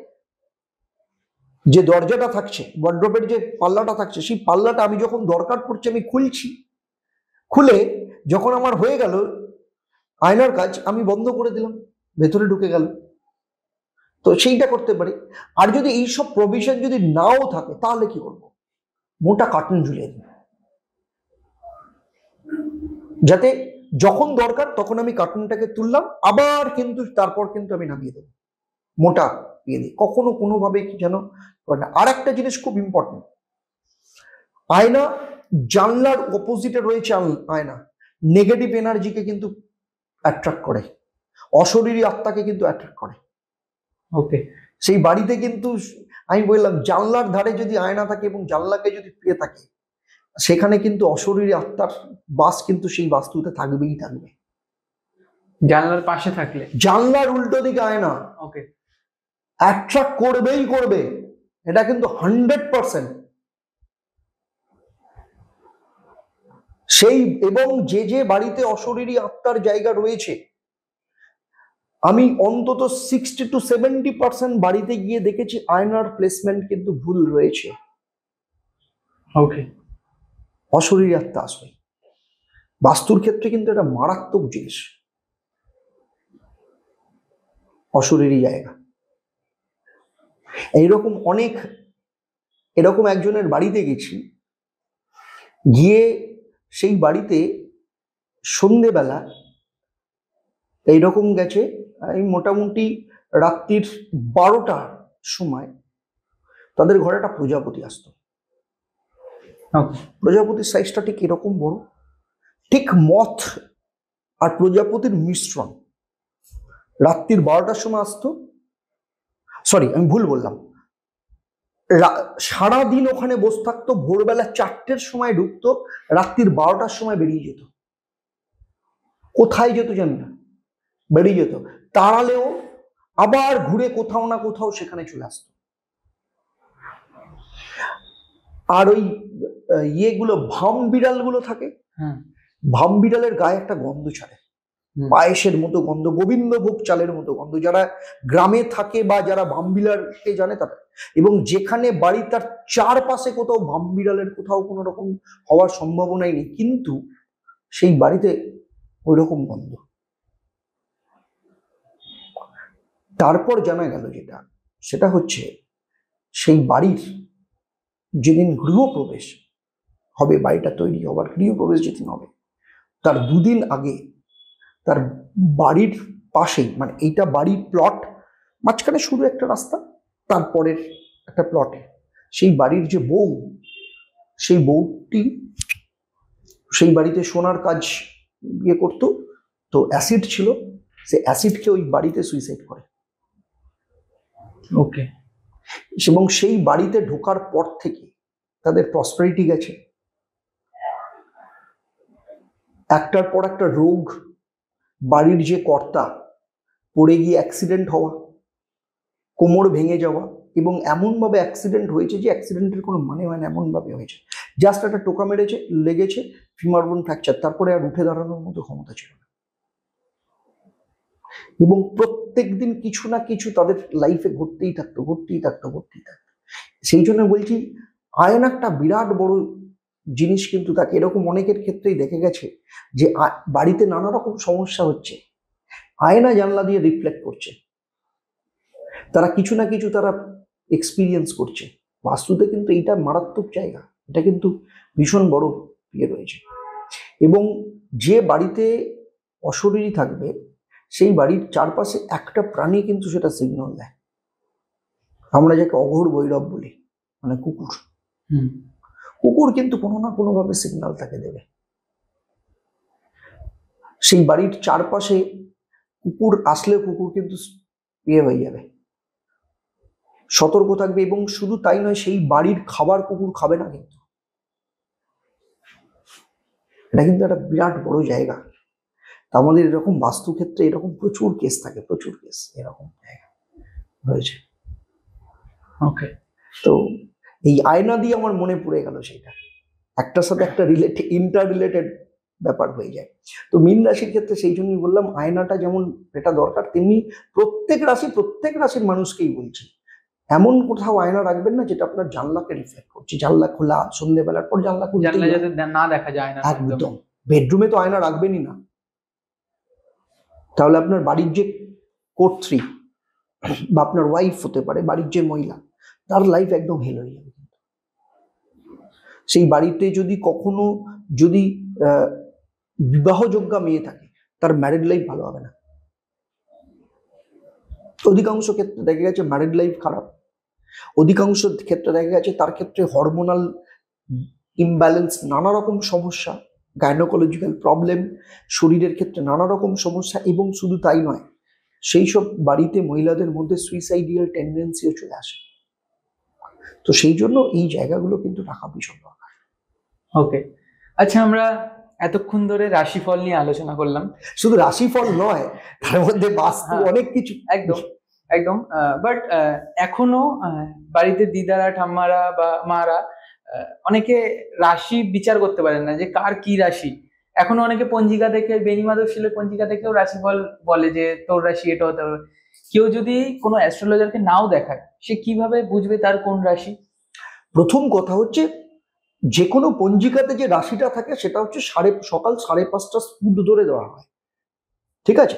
যে দরজাটা থাকছে, ওয়ার্ড্রপের যে পাল্লাটা থাকছে, সেই পাল্লাটা আমি যখন দরকার পড়ছে আমি খুলছি, খুলে যখন আমার হয়ে গেল আয়নার কাজ, আমি বন্ধ করে দিলাম, ভেতরে ঢুকে গেল। তো সেইটা করতে পারি। আর যদি এইসব প্রভিশন যদি নাও থাকে, তাহলে কি করব? মোটা কার্টন ঝুলিয়ে দিন, যাতে যখন দরকার তখন আমি কার্টুনটাকে তুললাম, আবার কিন্তু তারপর কিন্তু আমি নামিয়ে দেবো, মোটা দিয়ে দিই, কখনো কোনোভাবে কি যেন। আর একটা জিনিস খুব ইম্পর্টেন্ট, আয়না জানলার অপোজিটে রয়েছে। আয়না নেগেটিভ এনার্জিকে কিন্তু অ্যাট্রাক্ট করে, অশরীরী আত্মাকে কিন্তু অ্যাট্রাক্ট করে। ওকে। সেই বাড়িতে কিন্তু আমি বললাম, জানলার ধারে যদি আয়না থাকে এবং জানলাকে যদি পেয়ে থাকে, সেখানে কিন্তু অশরীরী আত্মার বাস কিন্তু সেই বাস্তুতে থাকবেই থাকবে। জানলার পাশে থাকলে, জানলার উল্টো দিকে আয়না ওকে, অ্যাট্রাক্ট করবেই করবে, এটা কিন্তু 100%। সেই এবং যে যে বাড়িতে অশরীরী আত্মার জায়গা রয়েছে, আমি অন্তত 60 to 70% বাড়িতে গিয়ে দেখেছি আয়নার প্লেসমেন্ট কিন্তু ভুল রয়েছে। ওকে। অশরীরী আত্মা আসবে। বাস্তুর ক্ষেত্রে কিন্তু এটা মারাত্মক জিনিস, অশরীরী জায়গা। এইরকম অনেক, এরকম একজনের বাড়িতে গেছি, গিয়ে সেই বাড়িতে সন্ধেবেলা এইরকম গেছে, আমি মোটামুটি রাত্রির 12টার সময় তাদের ঘরে একটা প্রজাপতি আসতো। প্রজাপতির সাইজটা ঠিক এরকম বড়, ঠিক মথ আর প্রজাপতির মিশ্রণ। রাত্রির 12টার সময় আসতো, সরি আমি ভুল বললাম, সারাদিন ওখানে বসে থাকতো, ভোরবেলা 4টের সময় ঢুকতো, রাত্রির 12টার সময় বেরিয়ে যেত। কোথায় যেত জানি না, বেরিয়ে যেত, তাড়ালেও আবার ঘুরে কোথাও না কোথাও সেখানে চলে আসতো। আর ওই ইয়েগুলো, ভাম বিড়ালগুলো থাকে, ভাম বিড়ালের গায়ে একটা গন্ধ ছাড়ে, পায়েসের মতো গন্ধ, গোবিন্দভোগ চালের মতো গন্ধ। যারা গ্রামে থাকে বা যারা ভাম বিড়ালকে জানে তারা, এবং যেখানে বাড়ি তার চারপাশে কোথাও ভাম বিড়ালের কোথাও কোনো রকম হওয়ার সম্ভাবনাই নেই, কিন্তু সেই বাড়িতে ওই রকম গন্ধ। তারপর জানা গেল যেটা, সেটা হচ্ছে সেই বাড়ির যেদিন গৃহপ্রবেশ হবে, বাড়িটা তৈরি হবার গৃহপ্রবেশ যেদিন হবে, তার 2 দিন আগে তার বাড়ির পাশেই, মানে এইটা বাড়ির প্লট, মাঝখানে শুরু একটা রাস্তা, তারপরের একটা প্লটে সেই বাড়ির যে বউ, সেই বউটি সেই বাড়িতে সোনার কাজ ইয়ে করতো, তো অ্যাসিড ছিল, সে অ্যাসিডকে ওই বাড়িতে সুইসাইড করে। ওকে। এবং সেই বাড়িতে ঢোকার পর থেকে তাদের প্রসপারিটি গেছে, একটার পর একটা রোগ, বাড়ির যে কর্তা পড়ে গিয়ে অ্যাক্সিডেন্ট হওয়া, কোমর ভেঙে যাওয়া, এবং এমনভাবে অ্যাক্সিডেন্ট হয়েছে যে অ্যাক্সিডেন্টের কোনো মানে হয় না, এমনভাবে হয়েছে। জাস্ট একটা টোকা মেরেছে, লেগেছে, ফিমার বোন ফ্র্যাকচার, তারপরে আর উঠে দাঁড়ানোর মতো ক্ষমতা ছিল না। এবং প্রত্যেক দিন কিছু না কিছু তাদের লাইফে ঘটতেই থাকতো। সেই জন্য বলছি আয়ন একটা বিরাট বড় জিনিস, কিন্তু তাকে এরকম অনেকের ক্ষেত্রেই দেখে গেছে যে বাড়িতে নানা রকম সমস্যা হচ্ছে, আয়না জানলা দিয়ে রিফ্লেক্ট করছে, তারা কিছু না কিছু তারা এক্সপিরিয়েন্স করছে। বাস্তুতে কিন্তু এইটা মারাত্মক জায়গা, এটা কিন্তু ভীষণ বড় ইয়ে রয়েছে। এবং যে বাড়িতে অশরীরী থাকবে সেই বাড়ির চারপাশে একটা প্রাণী কিন্তু সেটা সিগন্যাল দেয়। আমরা যাকে অঘোর বৈরব বলি, মানে কুকুর। কুকুর কিন্তু কোনো না কোনো ভাবে সিগন্যাল তাকে দেবে। সেই বাড়ির চারপাশে কুকুর আসলে কুকুর কিন্তু ইয়ে হয়ে যাবে, সতর্ক থাকবে। এবং শুধু তাই নয়, সেই বাড়ির খাবার কুকুর খাবে না কিন্তু। এটা কিন্তু একটা বিরাট বড় জায়গা। আমাদের এরকম বাস্তুক্ষেত্রে এরকম প্রচুর কেস থাকে, প্রচুর কেস এরকম জায়গা হয়েছে। ওকে, তো এই আয়না দিয়ে আমার মনে পড়ে গেল, সেটা একটার সাথে একটা ইন্টার রিলেটেড ব্যাপার হয়ে যায়। তো মীন রাশির ক্ষেত্রে সেই জন্যই বললাম আয়নাটা যেমন এটা দরকার, তেমনি প্রত্যেক রাশির মানুষকেই বলছি এমন কোথাও আয়না রাখবেন না যেটা আপনার জানলাকে রিফ্লেক্ট করছে। জানলা খোলা, সন্ধ্যেবেলার পর জানলা যাতে না দেখা যায় না একদম। বেডরুমে তো আয়না রাখবেনই না, তাহলে আপনার বাড়ির যে কর্ত্রী বা আপনার ওয়াইফ হতে পারে, বাড়ির যে মহিলা, তার লাইফ একদম হেল হয়ে যাবে। সেই বাড়িতে যদি কখনো যদি বিবাহযোগ্য মেয়ে থাকে, তার ম্যারিড লাইফ ভালো হবে না। অধিকাংশ ক্ষেত্রে দেখা গেছে ম্যারিড লাইফ খারাপ, অধিকাংশ ক্ষেত্রে দেখা গেছে তার ক্ষেত্রে হরমোনাল ইমব্যালেন্স, নানা রকম সমস্যা, গাইনোকোলজিক্যাল প্রবলেম, শরীরের ক্ষেত্রে নানা রকম সমস্যা। এবং শুধু তাই নয়, সেই সব বাড়িতে মহিলাদের মধ্যে সুইসাইডিয়াল টেন্ডেন্সিও চলে আসে। তো সেই জন্য এই জায়গাগুলো কিন্তু রাখা ভীষণ দরকার। ওকে, আচ্ছা, আমরা এতক্ষণ ধরে রাশিফল নিয়ে আলোচনা করলাম। শুধু রাশিফল নয়, তার মধ্যে বাস্তু অনেক কিছু। একদম একদম। বাট এখনো বাড়িতে দিদারা, ঠাম্মারা বা মারা অনেকে রাশি বিচার করতে পারেন না যে কার কি রাশি। এখনো অনেকে পঞ্জিকা দেখে, বেনিমাধব শিলের পঞ্জিকা দেখেও রাশিফল বলে যে তোর রাশি এটা হতে হবে। কেউ যদি কোনো অ্যাস্ট্রোলজারকে নাও দেখায়, সে কিভাবে বুঝবে তার কোন রাশি? প্রথম কথা হচ্ছে, যে কোনো পঞ্জিকাতে যে রাশিটা থাকে সেটা হচ্ছে সকাল 5:30 স্পুট ধরে দেওয়া হয়, ঠিক আছে?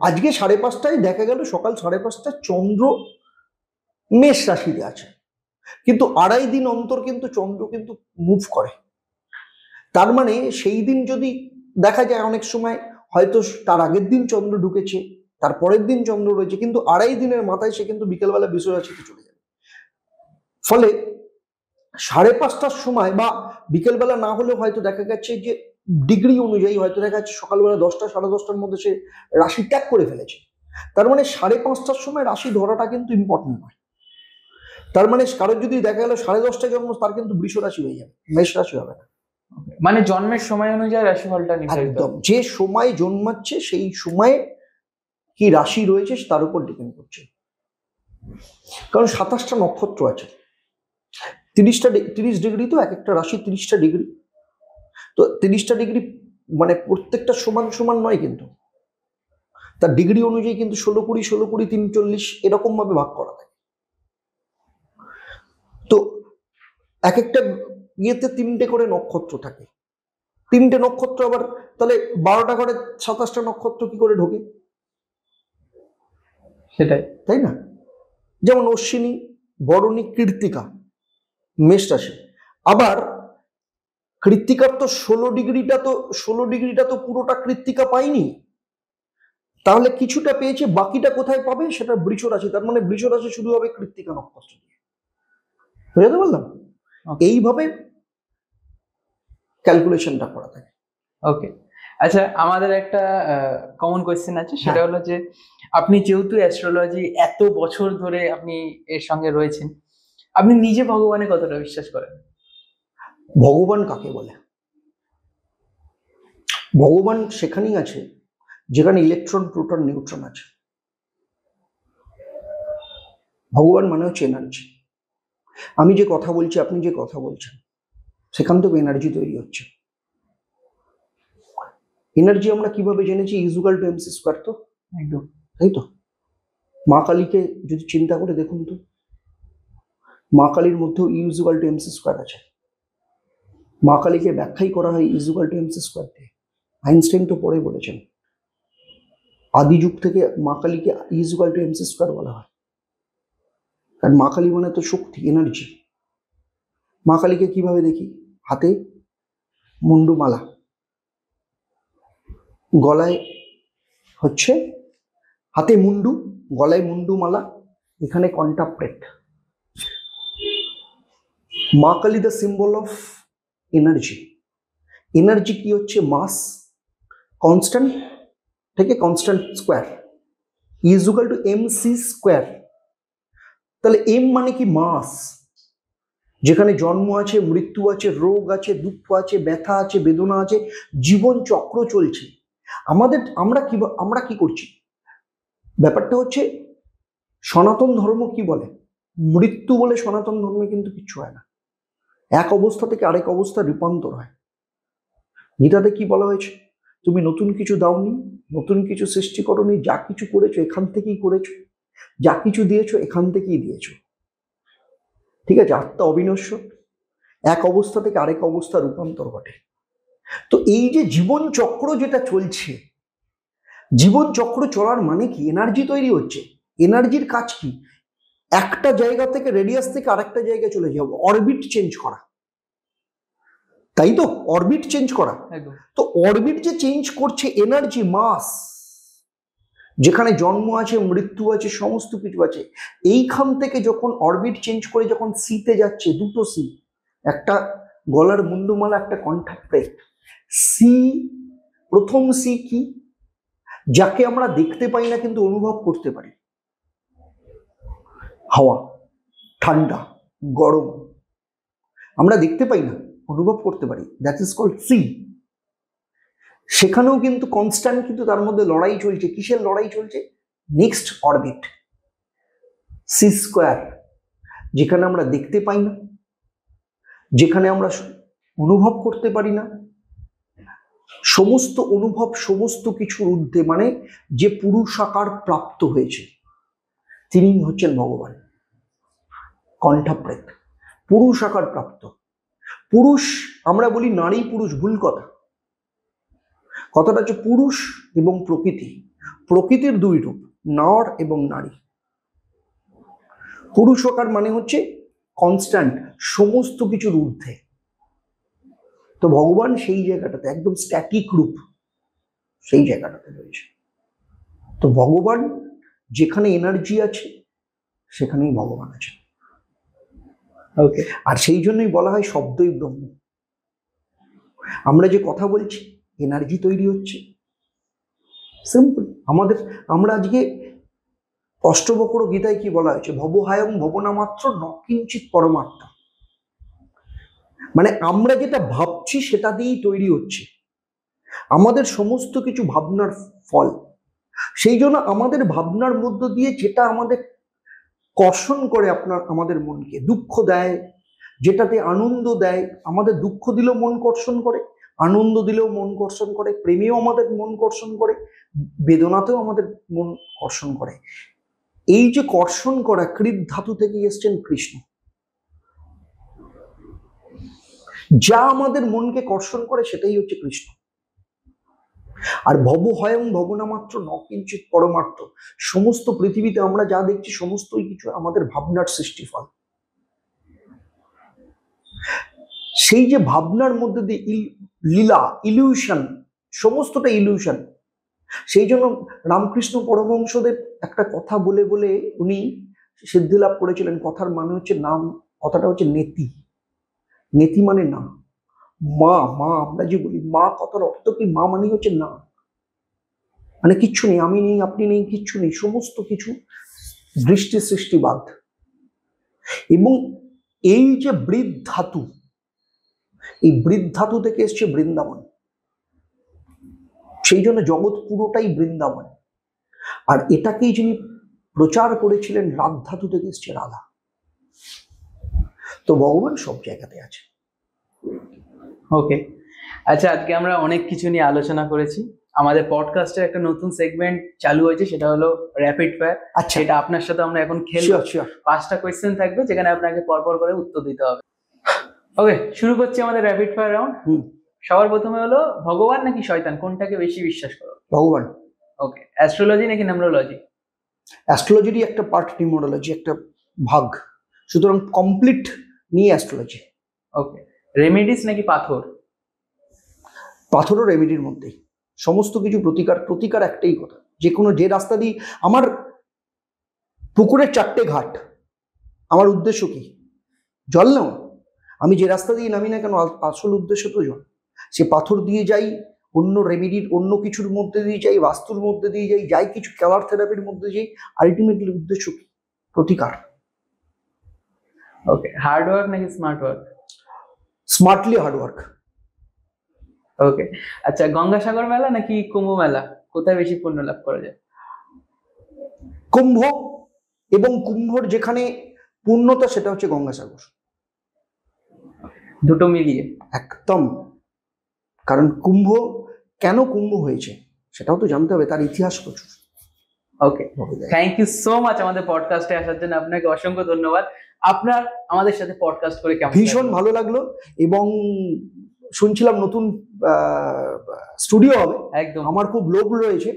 আজকে 5:30টায় দেখা গেল, সকাল 5:30টায় চন্দ্র মেষ রাশিতে আছে, কিন্তু 2.5 দিন অন্তর কিন্তু চন্দ্র কিন্তু মুভ করে। তার মানে সেই দিন যদি দেখা যায়, অনেক সময় হয়তো তার আগের দিন চন্দ্র ঢুকেছে, তার পরের দিন চন্দ্র রয়েছে, কিন্তু 2.5 দিনের মাথায় সে কিন্তু বিকেলবেলা বৃষ রাশিতে চলে যাবে। ফলে 5:30টার সময় বা বিকেলবেলা না হলেও হয়তো দেখা গেছে যে ডিগ্রি অনুযায়ী হয়তো দেখা যাচ্ছে সকালবেলা 10টা 10:30টার মধ্যে সে রাশি ত্যাগ করে ফেলেছে। তার মানে 5:30টার সময় রাশি ধরাটা কিন্তু ইম্পর্টেন্ট নয়। তার মানে কারোর যদি দেখা গেল 10:30টায় জন্ম, তার কিন্তু বৃষ রাশি হয়ে যাবে, মেষ রাশি হবে না। মানে জন্মের সময় অনুযায়ী রাশিফলটা নির্ধারিত। একদম, যে সময় জন্মাচ্ছে সেই সময়ে কি রাশি রয়েছে তার উপর ডিপেন্ড করছে। কারণ 27টা নক্ষত্র আছে, 30 ডিগ্রি, তো এক একটা রাশি 30টা ডিগ্রি, তো 30টা ডিগ্রি মানে প্রত্যেকটা সমান সমান নয়, কিন্তু তার ডিগ্রি অনুযায়ী কিন্তু 16-20, 16-20, 3-40 এরকম ভাবে ভাগ করা থাকে। তো এক একটা ইয়েতে 3টে করে নক্ষত্র থাকে, 3টে নক্ষত্র আবার তাহলে 12টা ঘরে 27টা নক্ষত্র কি করে ঢোকে? সেটাই, তাই না? যেমন অশ্বিনী, বরণী, কৃত্তিকা মেষ রাশি। আবার কৃত্তিকার তো 16 ডিগ্রিটা তো পুরোটা কৃত্তিকা পায়নি, তাহলে কিছুটা পেয়েছে, বাকিটা কোথায় পাবে? সেটা বৃষ রাশি। তার মানে বৃষ রাশি শুরু হবে কৃত্তিকা নক্ষত্র দিয়ে। বুঝতে পারলাম? এইভাবে ক্যালকুলেশনটা করা থাকে। ওকে, আচ্ছা, আমাদের একটা কমন কোয়েশ্চেন আছে, সেটা হলো যে আপনি যেহেতু অ্যাস্ট্রোলজি এত বছর ধরে আপনি এর সঙ্গে রয়েছেন, আপনি নিজে ভগবানে কতটা বিশ্বাস করেন? ভগবান কাকে বলে? ভগবান সেখানেই আছে যেখানে ইলেকট্রন, প্রোটন, নিউট্রন আছে। ভগবান মানে হচ্ছে এনার্জি। আমি যে কথা বলছি, আপনি যে কথা বলছেন, সেখান থেকে এনার্জি তৈরি হচ্ছে। এনার্জি আমরা কিভাবে জেনেছি? ইজুগাল টু এমসি স্কোয়ার, তো একদম তাই তো। মা কালীকে যদি চিন্তা করে দেখুন তো, মা কালীর মধ্যেও ইউজুগাল টু এমসি স্কোয়ার আছে। মা কালীকে ব্যাখ্যাই করা হয় ইজুগাল টু এমসি স্কোয়ার দিয়ে। আইনস্টাইন তো পরে বলেছেন, আদি যুগ থেকে মা কালীকে ইজুগাল টু এমসি স্কোয়ার বলা হয়। কারণ মা কালী মানে তো শক্তি, এনার্জি। মা কালীকে কিভাবে দেখি? হাতে মুন্ডুমালা, গলায় হচ্ছে হাতে মুন্ডু, গলায় মুন্ডুমালা, এখানে কন্টাপ্রেট। মা Kali the symbol of energy. Energy কি হচ্ছে? মাস কনস্ট্যান্ট থেকে constant square equal to MC square. তাহলে এম মানে কি? মাস। যেখানে জন্ম আছে, মৃত্যু আছে, রোগ আছে, দুঃখ আছে, ব্যথা আছে, বেদনা আছে, জীবন চক্র চলছে। আমরা কি করছি? ব্যাপারটা হচ্ছে, সনাতন ধর্ম কি বলে? মৃত্যু বলে সনাতন ধর্মে কিন্তু কিচ্ছু হয় না। এক অবস্থা থেকে আরেক অবস্থা রূপান্তর হয়। গীতাতে কি বলা হয়েছে? তুমি নতুন কিছু দাওনি, নতুন কিছু সৃষ্টি করোনি, যা কিছু করেছো এখান থেকেই করেছো, যা কিছু দিয়েছো এখান থেকেই দিয়েছো। ঠিক আছে? আত্মা অবিনশ্বর, এক অবস্থা থেকে আরেক অবস্থা রূপান্তর ঘটে। তো এই যে জীবন চক্র যেটা চলছে, জীবন চক্র চলার মানে কি? এনার্জি তৈরি হচ্ছে। এনার্জির কাজ কি? একটা জায়গা থেকে, রেডিয়াস থেকে আরেকটা জায়গায় চলে যাবো, অরবিট চেঞ্জ করা, তাই তো? অরবিট চেঞ্জ করা। তো অরবিট যে চেঞ্জ করছে, এনার্জি, মাস, যেখানে জন্ম আছে, মৃত্যু আছে, সমস্ত কিছু আছে, এইখান থেকে যখন অরবিট চেঞ্জ করে যখন সিতে যাচ্ছে, দুটো সি, একটা গলার মুন্ডুমালা, একটা কন্টাপ্রেট। সি, প্রথম সি কি? যাকে আমরা দেখতে পাই না কিন্তু অনুভব করতে পারি। হাওয়া, ঠান্ডা, গরম, আমরা দেখতে পাই না, অনুভব করতে পারি, দ্যাট ইজ কল্ড সি। সেখানেও কিন্তু কনস্ট্যান্ট, কিন্তু তার মধ্যে লড়াই চলছে। কিসের লড়াই চলছে? নেক্সট অরবিট, সি স্কোয়ার, যেখানে আমরা দেখতে পাই না, যেখানে আমরা অনুভব করতে পারি না। সমস্ত অনুভব, সমস্ত কিছুর ঊর্ধ্বে, মানে যে পুরুষাকার প্রাপ্ত হয়েছে তিনি হচ্ছেন ভগবান। কণ্ঠাপ্রেত, পুরুষাকার প্রাপ্ত। পুরুষ, আমরা বলি নারী পুরুষ, ভুল কথা। কথাটা হচ্ছে পুরুষ এবং প্রকৃতি। প্রকৃতির দুই রূপ, নর এবং নারী। পুরুষাকার মানে হচ্ছে কনস্ট্যান্ট, সমস্ত কিছুর ঊর্ধ্বে। তো ভগবান সেই জায়গাটাতে একদম স্ট্যাটিক রূপ, সেই জায়গাটাতে রয়েছে। তো ভগবান যেখানে এনার্জি আছে সেখানেই ভগবান আছে। ওকে। আর সেই জন্যই বলা হয় শব্দই ব্রহ্ম। আমরা যে কথা বলছি, এনার্জি তৈরি হচ্ছে। সিম্পল। আমরা আজকে অষ্টবক্র গীতায় কি বলা হয়েছে? ভবহায়ং ভবনা মাত্র নকিঞ্চিত পরমাত্মা। মানে আমরা যেটা ভাবছি সেটা দিয়েই তৈরি হচ্ছে। আমাদের সমস্ত কিছু ভাবনার ফল। সেই জন্য আমাদের ভাবনার মধ্য দিয়ে যেটা আমাদের কর্ষণ করে, আমাদের মনকে দুঃখ দেয়, যেটাতে আনন্দ দেয়, আমাদের দুঃখ দিলেও মন কর্ষণ করে, আনন্দ দিলেও মন কর্ষণ করে, প্রেমেও আমাদের মন কর্ষণ করে, বেদনাতেও আমাদের মন কর্ষণ করে। এই যে কর্ষণ করা, কৃৎ ধাতু থেকে এসছেন কৃষ্ণ। যা আমাদের মনকে কর্ষণ করে সেটাই হচ্ছে কৃষ্ণ। আর ভবহয়ং ভবনা মাত্র নকিঞ্চিত পরমার্থ। সমস্ত পৃথিবীতে আমরা যা দেখছি সমস্তই কিছু আমাদের ভাবনার সৃষ্টিফল। সেই যে ভাবনার মধ্যে দিয়ে লীলা, ইলিউশন, সমস্তটা ইলিউশন। সেই জন্য রামকৃষ্ণ পরমহংসদেব একটা কথা বলে বলে উনি সিদ্ধি লাভ করেছিলেন। কথার মানে হচ্ছে নাম, কথাটা হচ্ছে নেতি। নেতি মানে না, মা। মা আমরা যে বলি মা, কথার অর্থ কি? মা মানে হচ্ছে না, মানে কিচ্ছু নেই, আমি নেই, আপনি নেই, কিচ্ছু নেই, সমস্ত কিছু দৃষ্টি সৃষ্টিবাদ। এবং এই যে বৃদ্ধ ধাতু, এই বৃদ্ধ ধাতু থেকে এসছে বৃন্দাবন। সেই জন্য জগৎ পুরোটাই বৃন্দাবন। আর এটাকেই যিনি প্রচার করেছিলেন, রাগ ধাতু থেকে এসছে রাধা। তো ভগবান সব জায়গাতে আছে। ওকে, আচ্ছা, আজকে আমরা অনেক কিছু নিয়ে আলোচনা করেছি। আমাদের পডকাস্টের একটা নতুন সেগমেন্ট চালু হয়েছে, সেটা হলো র্যাপিড ফায়ার। আচ্ছা, সেটা আপনার সাথে আমরা এখন খেলবো। Sure sure. 5টা কোয়েশ্চেন থাকবে, যেখানে আপনাকে পরপর করে উত্তর দিতে হবে। ওকে, শুরু করছি আমাদের র্যাপিড ফায়ার রাউন্ড। সবার প্রথমে হলো, ভগবান নাকি শয়তান, কোনটাকে বেশি বিশ্বাস করো? ভগবান। ওকে, অ্যাস্ট্রোলজি নাকি নিউমেরোলজি? অ্যাস্ট্রোলজিরই একটা পার্ট, নিউমোরোলজি একটা ভাগ, সুতরাং কমপ্লিট নিয়ে অ্যাস্ট্রোলজি। ওকে, রেমেডিস নাকি পাথর? পাথর ও রেমেডির মধ্যেই সমস্ত কিছু প্রতিকার। প্রতিকার একটাই কথা, যে কোনো যে রাস্তা দিয়ে আমার পুকুরের 4টে ঘাট, আমার উদ্দেশ্য কি? জল নেওয়া। আমি যে রাস্তা দিয়ে নামি না কেন, আসল উদ্দেশ্য তো জল। সে পাথর দিয়ে যাই, অন্য রেমেডির অন্য কিছুর মধ্যে দিয়ে যাই, বাস্তুর মধ্যে দিয়ে যাই, যাই কিছু কালার থেরাপির মধ্যে যাই, আলটিমেটলি উদ্দেশ্য কি? প্রতিকার। ওকে, হার্ড ওয়ার্ক নাকি smart work? Smartly hard work. Okay, আচ্ছা, গঙ্গাসাগর মেলা নাকি কুম্ভ মেলা, কোথায় বেশি পুণ্য লাভ করা যায়? কুম্ভ, এবং কুম্ভর যেখানে পূর্ণতা সেটা হচ্ছে গঙ্গাসাগর। দুটো মিলিয়ে একদম। কারণ কুম্ভ, কেন কুম্ভ হয়েছে সেটাও তো জানতে হবে, তার ইতিহাস প্রচুর। ওকে, থ্যাংক ইউ সো মাচ আমাদের পডকাস্টে আসার জন্য। আপনাকে অসংখ্য ধন্যবাদ। আপনার আমাদের সাথে পডকাস্ট করে কেমন? ভীষণ ভালো লাগলো, এবং শুনছিলাম নতুন স্টুডিও হবে। একদম, আমার খুব লোভ রয়েছে।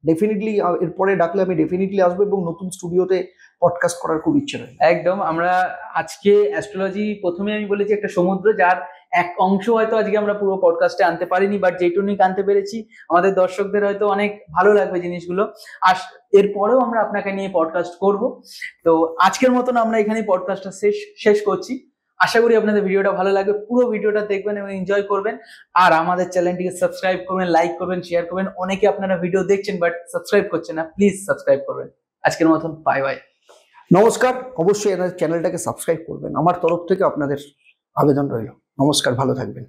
ডেফিনেটলি এরপরে ডাকলে আমি ডেফিনেটলি আসবো, এবং নতুন স্টুডিওতে পডকাস্ট করার খুব ইচ্ছে রয়েছে। একদম। আমরা আজকে অ্যাস্ট্রোলজি, প্রথমে আমি বলেছি একটা সমুদ্র, যার এক অংশ হয়তো আজকে আমরা পুরো পডকাস্টে আনতে পারিনি, বাট যেটুকুনি আনতে পেরেছি আমাদের দর্শকদের হয়তো অনেক ভালো লাগবে জিনিসগুলো। আর এরপরেও আমরা আপনাকে নিয়ে পডকাস্ট করব। তো আজকের মতন আমরা এখানে পডকাস্টটা শেষ করছি। আশা করি আপনাদের ভিডিওটা ভালো লাগবে। পুরো ভিডিওটা দেখবেন এবং এনজয় করবেন। আর আমাদের চ্যানেলটিকে সাবস্ক্রাইব করবেন, লাইক করবেন, শেয়ার করবেন। অনেকে আপনারা ভিডিও দেখছেন বাট সাবস্ক্রাইব করছেন না, প্লিজ সাবস্ক্রাইব করবেন। আজকের মতন বাই বাই। নমস্কার। অবশ্যই চ্যানেলটাকে সাবস্ক্রাইব করবেন, আমার তরফ থেকে আপনাদের আবেদন রইল। নমস্কার, ভালো থাকবেন।